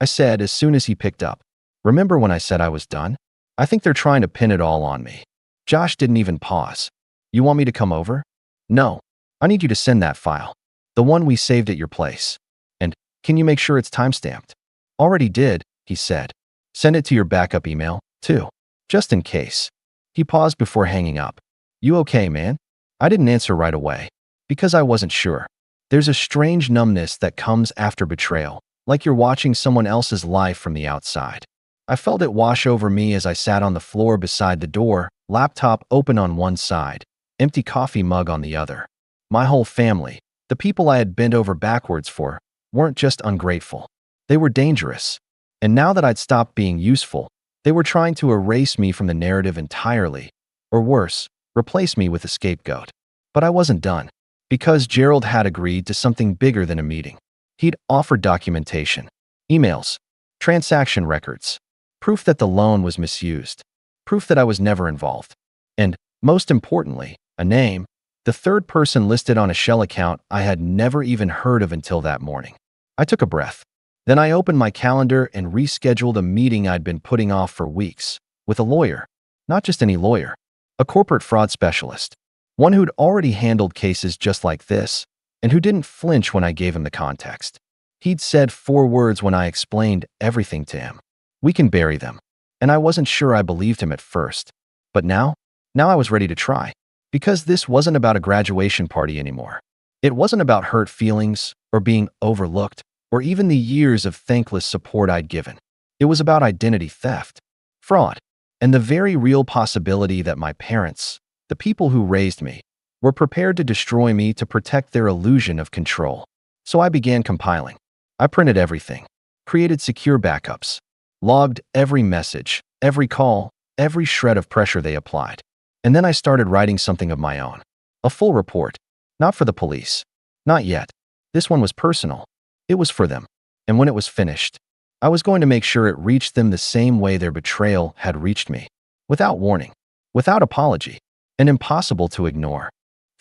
I said as soon as he picked up. "Remember when I said I was done? I think they're trying to pin it all on me." Josh didn't even pause. "You want me to come over?" "No. I need you to send that file. The one we saved at your place. And can you make sure it's timestamped?" "Already did," he said. "Send it to your backup email, too, just in case." He paused before hanging up. "You okay, man?" I didn't answer right away, because I wasn't sure. There's a strange numbness that comes after betrayal, like you're watching someone else's life from the outside. I felt it wash over me as I sat on the floor beside the door, laptop open on one side, empty coffee mug on the other. My whole family, the people I had bent over backwards for, weren't just ungrateful. They were dangerous. And now that I'd stopped being useful, they were trying to erase me from the narrative entirely, or worse, replace me with a scapegoat. But I wasn't done, because Gerald had agreed to something bigger than a meeting. He'd offered documentation, emails, transaction records, proof that the loan was misused, proof that I was never involved, and, most importantly, a name, the third person listed on a shell account I had never even heard of until that morning. I took a breath. Then I opened my calendar and rescheduled a meeting I'd been putting off for weeks, with a lawyer. Not just any lawyer, a corporate fraud specialist. One who'd already handled cases just like this, and who didn't flinch when I gave him the context. He'd said 4 words when I explained everything to him. We can bury them. And I wasn't sure I believed him at first. But now I was ready to try. Because this wasn't about a graduation party anymore. It wasn't about hurt feelings, or being overlooked, or even the years of thankless support I'd given. It was about identity theft, fraud, and the very real possibility that my parents, the people who raised me, were prepared to destroy me to protect their illusion of control. So I began compiling. I printed everything, created secure backups, logged every message, every call, every shred of pressure they applied. And then I started writing something of my own. A full report. Not for the police. Not yet. This one was personal. It was for them. And when it was finished, I was going to make sure it reached them the same way their betrayal had reached me. Without warning. Without apology. And impossible to ignore.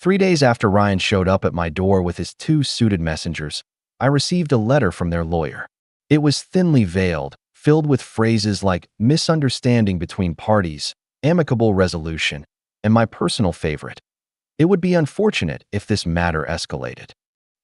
3 days after Ryan showed up at my door with his 2 suited messengers, I received a letter from their lawyer. It was thinly veiled, filled with phrases like misunderstanding between parties, amicable resolution, and my personal favorite. It would be unfortunate if this matter escalated.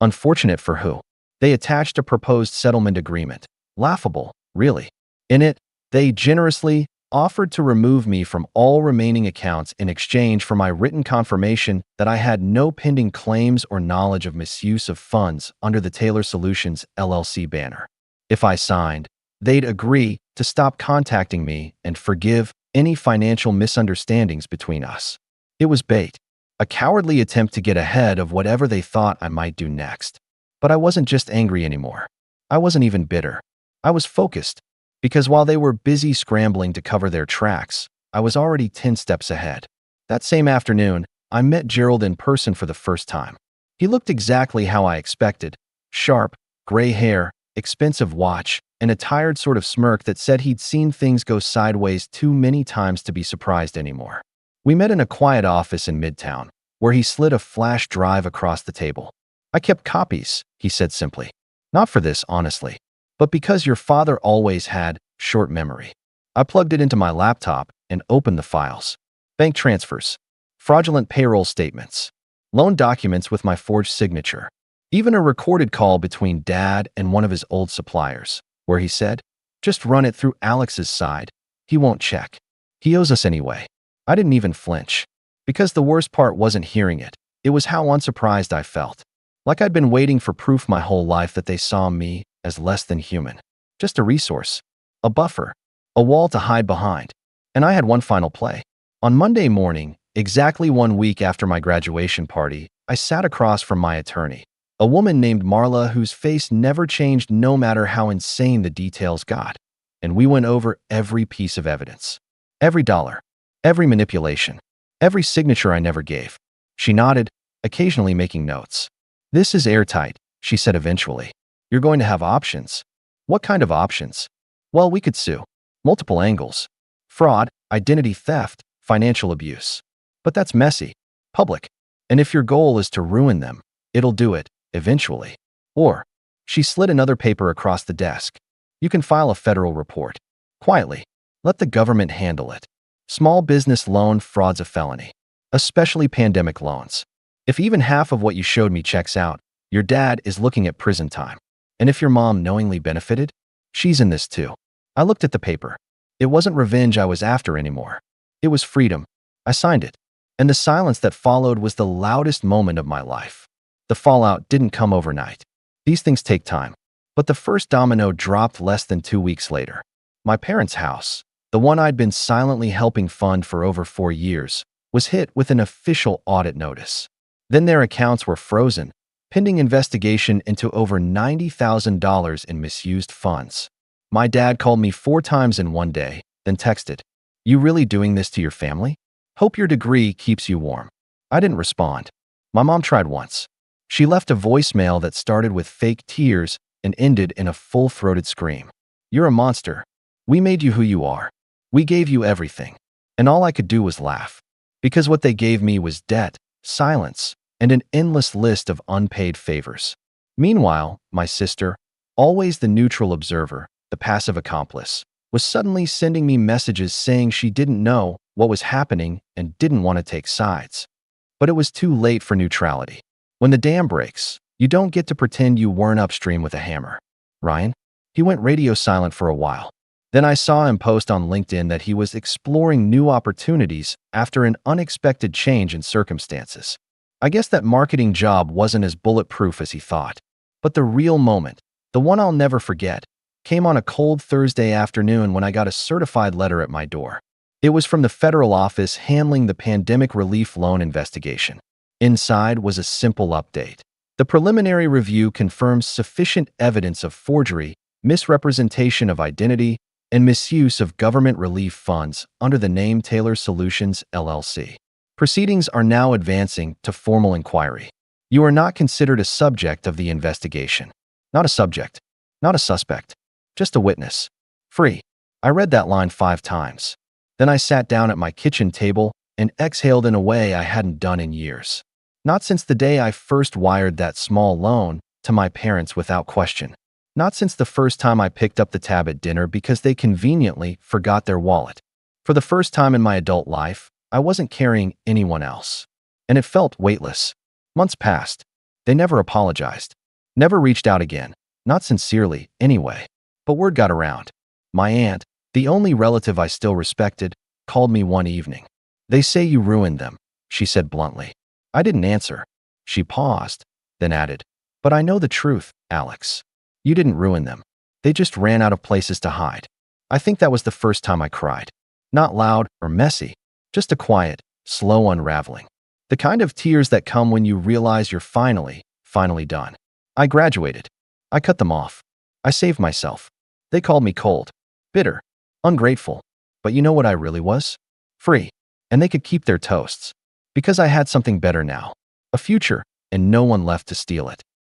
Unfortunate for who? They attached a proposed settlement agreement. Laughable, really. In it, they generously offered to remove me from all remaining accounts in exchange for my written confirmation that I had no pending claims or knowledge of misuse of funds under the Taylor Solutions LLC banner. If I signed, they'd agree to stop contacting me and forgive any financial misunderstandings between us. It was bait, a cowardly attempt to get ahead of whatever they thought I might do next. But I wasn't just angry anymore. I wasn't even bitter. I was focused, because while they were busy scrambling to cover their tracks, I was already 10 steps ahead. That same afternoon, I met Gerald in person for the first time. He looked exactly how I expected. Sharp, gray hair, expensive watch, and a tired sort of smirk that said he'd seen things go sideways too many times to be surprised anymore. We met in a quiet office in Midtown, where he slid a flash drive across the table. I kept copies, he said simply. Not for this, honestly, but because your father always had short memory. I plugged it into my laptop and opened the files. Bank transfers, fraudulent payroll statements, loan documents with my forged signature, even a recorded call between Dad and one of his old suppliers, where he said, "Just run it through Alex's side. He won't check. He owes us anyway." I didn't even flinch. Because the worst part wasn't hearing it. It was how unsurprised I felt. Like I'd been waiting for proof my whole life that they saw me as less than human. Just a resource. A buffer. A wall to hide behind. And I had one final play. On Monday morning, exactly 1 week after my graduation party, I sat across from my attorney. A woman named Marla whose face never changed no matter how insane the details got. And we went over every piece of evidence. Every dollar. Every manipulation. Every signature I never gave. She nodded, occasionally making notes. "This is airtight," she said eventually. "You're going to have options." "What kind of options?" "Well, we could sue. Multiple angles. Fraud, identity theft, financial abuse. But that's messy. Public. And if your goal is to ruin them, it'll do it, eventually. Or," she slid another paper across the desk, "you can file a federal report. Quietly. Let the government handle it. Small business loan fraud's a felony. Especially pandemic loans. If even half of what you showed me checks out, your dad is looking at prison time. And if your mom knowingly benefited, she's in this too." I looked at the paper. It wasn't revenge I was after anymore. It was freedom. I signed it. And the silence that followed was the loudest moment of my life. The fallout didn't come overnight. These things take time. But the first domino dropped less than 2 weeks later. My parents' house, the one I'd been silently helping fund for over 4 years, was hit with an official audit notice. Then their accounts were frozen, pending investigation into over $90,000 in misused funds. My dad called me 4 times in one day, then texted, "You really doing this to your family? Hope your degree keeps you warm." I didn't respond. My mom tried once. She left a voicemail that started with fake tears and ended in a full-throated scream. "You're a monster. We made you who you are. We gave you everything. And all I could do was laugh. Because what they gave me was debt, silence, and an endless list of unpaid favors. Meanwhile, my sister, always the neutral observer, the passive accomplice, was suddenly sending me messages saying she didn't know what was happening and didn't want to take sides. But it was too late for neutrality. When the dam breaks, you don't get to pretend you weren't upstream with a hammer. Ryan? He went radio silent for a while. Then I saw him post on LinkedIn that he was exploring new opportunities after an unexpected change in circumstances. I guess that marketing job wasn't as bulletproof as he thought. But the real moment, the one I'll never forget, came on a cold Thursday afternoon when I got a certified letter at my door. It was from the federal office handling the pandemic relief loan investigation. Inside was a simple update. The preliminary review confirms sufficient evidence of forgery, misrepresentation of identity, and misuse of government relief funds under the name Taylor Solutions, LLC. Proceedings are now advancing to formal inquiry. You are not considered a subject of the investigation. Not a subject. Not a suspect. Just a witness. Free. I read that line 5 times. Then I sat down at my kitchen table and exhaled in a way I hadn't done in years. Not since the day I first wired that small loan to my parents without question. Not since the first time I picked up the tab at dinner because they conveniently forgot their wallet. For the first time in my adult life, I wasn't carrying anyone else. And it felt weightless. Months passed. They never apologized. Never reached out again. Not sincerely, anyway. But word got around. My aunt, the only relative I still respected, called me one evening. "They say you ruined them," she said bluntly. I didn't answer. She paused, then added, "But I know the truth, Alex. You didn't ruin them. They just ran out of places to hide." I think that was the first time I cried. Not loud or messy, just a quiet, slow unraveling. The kind of tears that come when you realize you're finally done. I graduated. I cut them off. I saved myself. They called me cold, bitter, ungrateful. But you know what I really was? Free. And they could keep their toasts. Because I had something better now. A future, and no one left to steal it.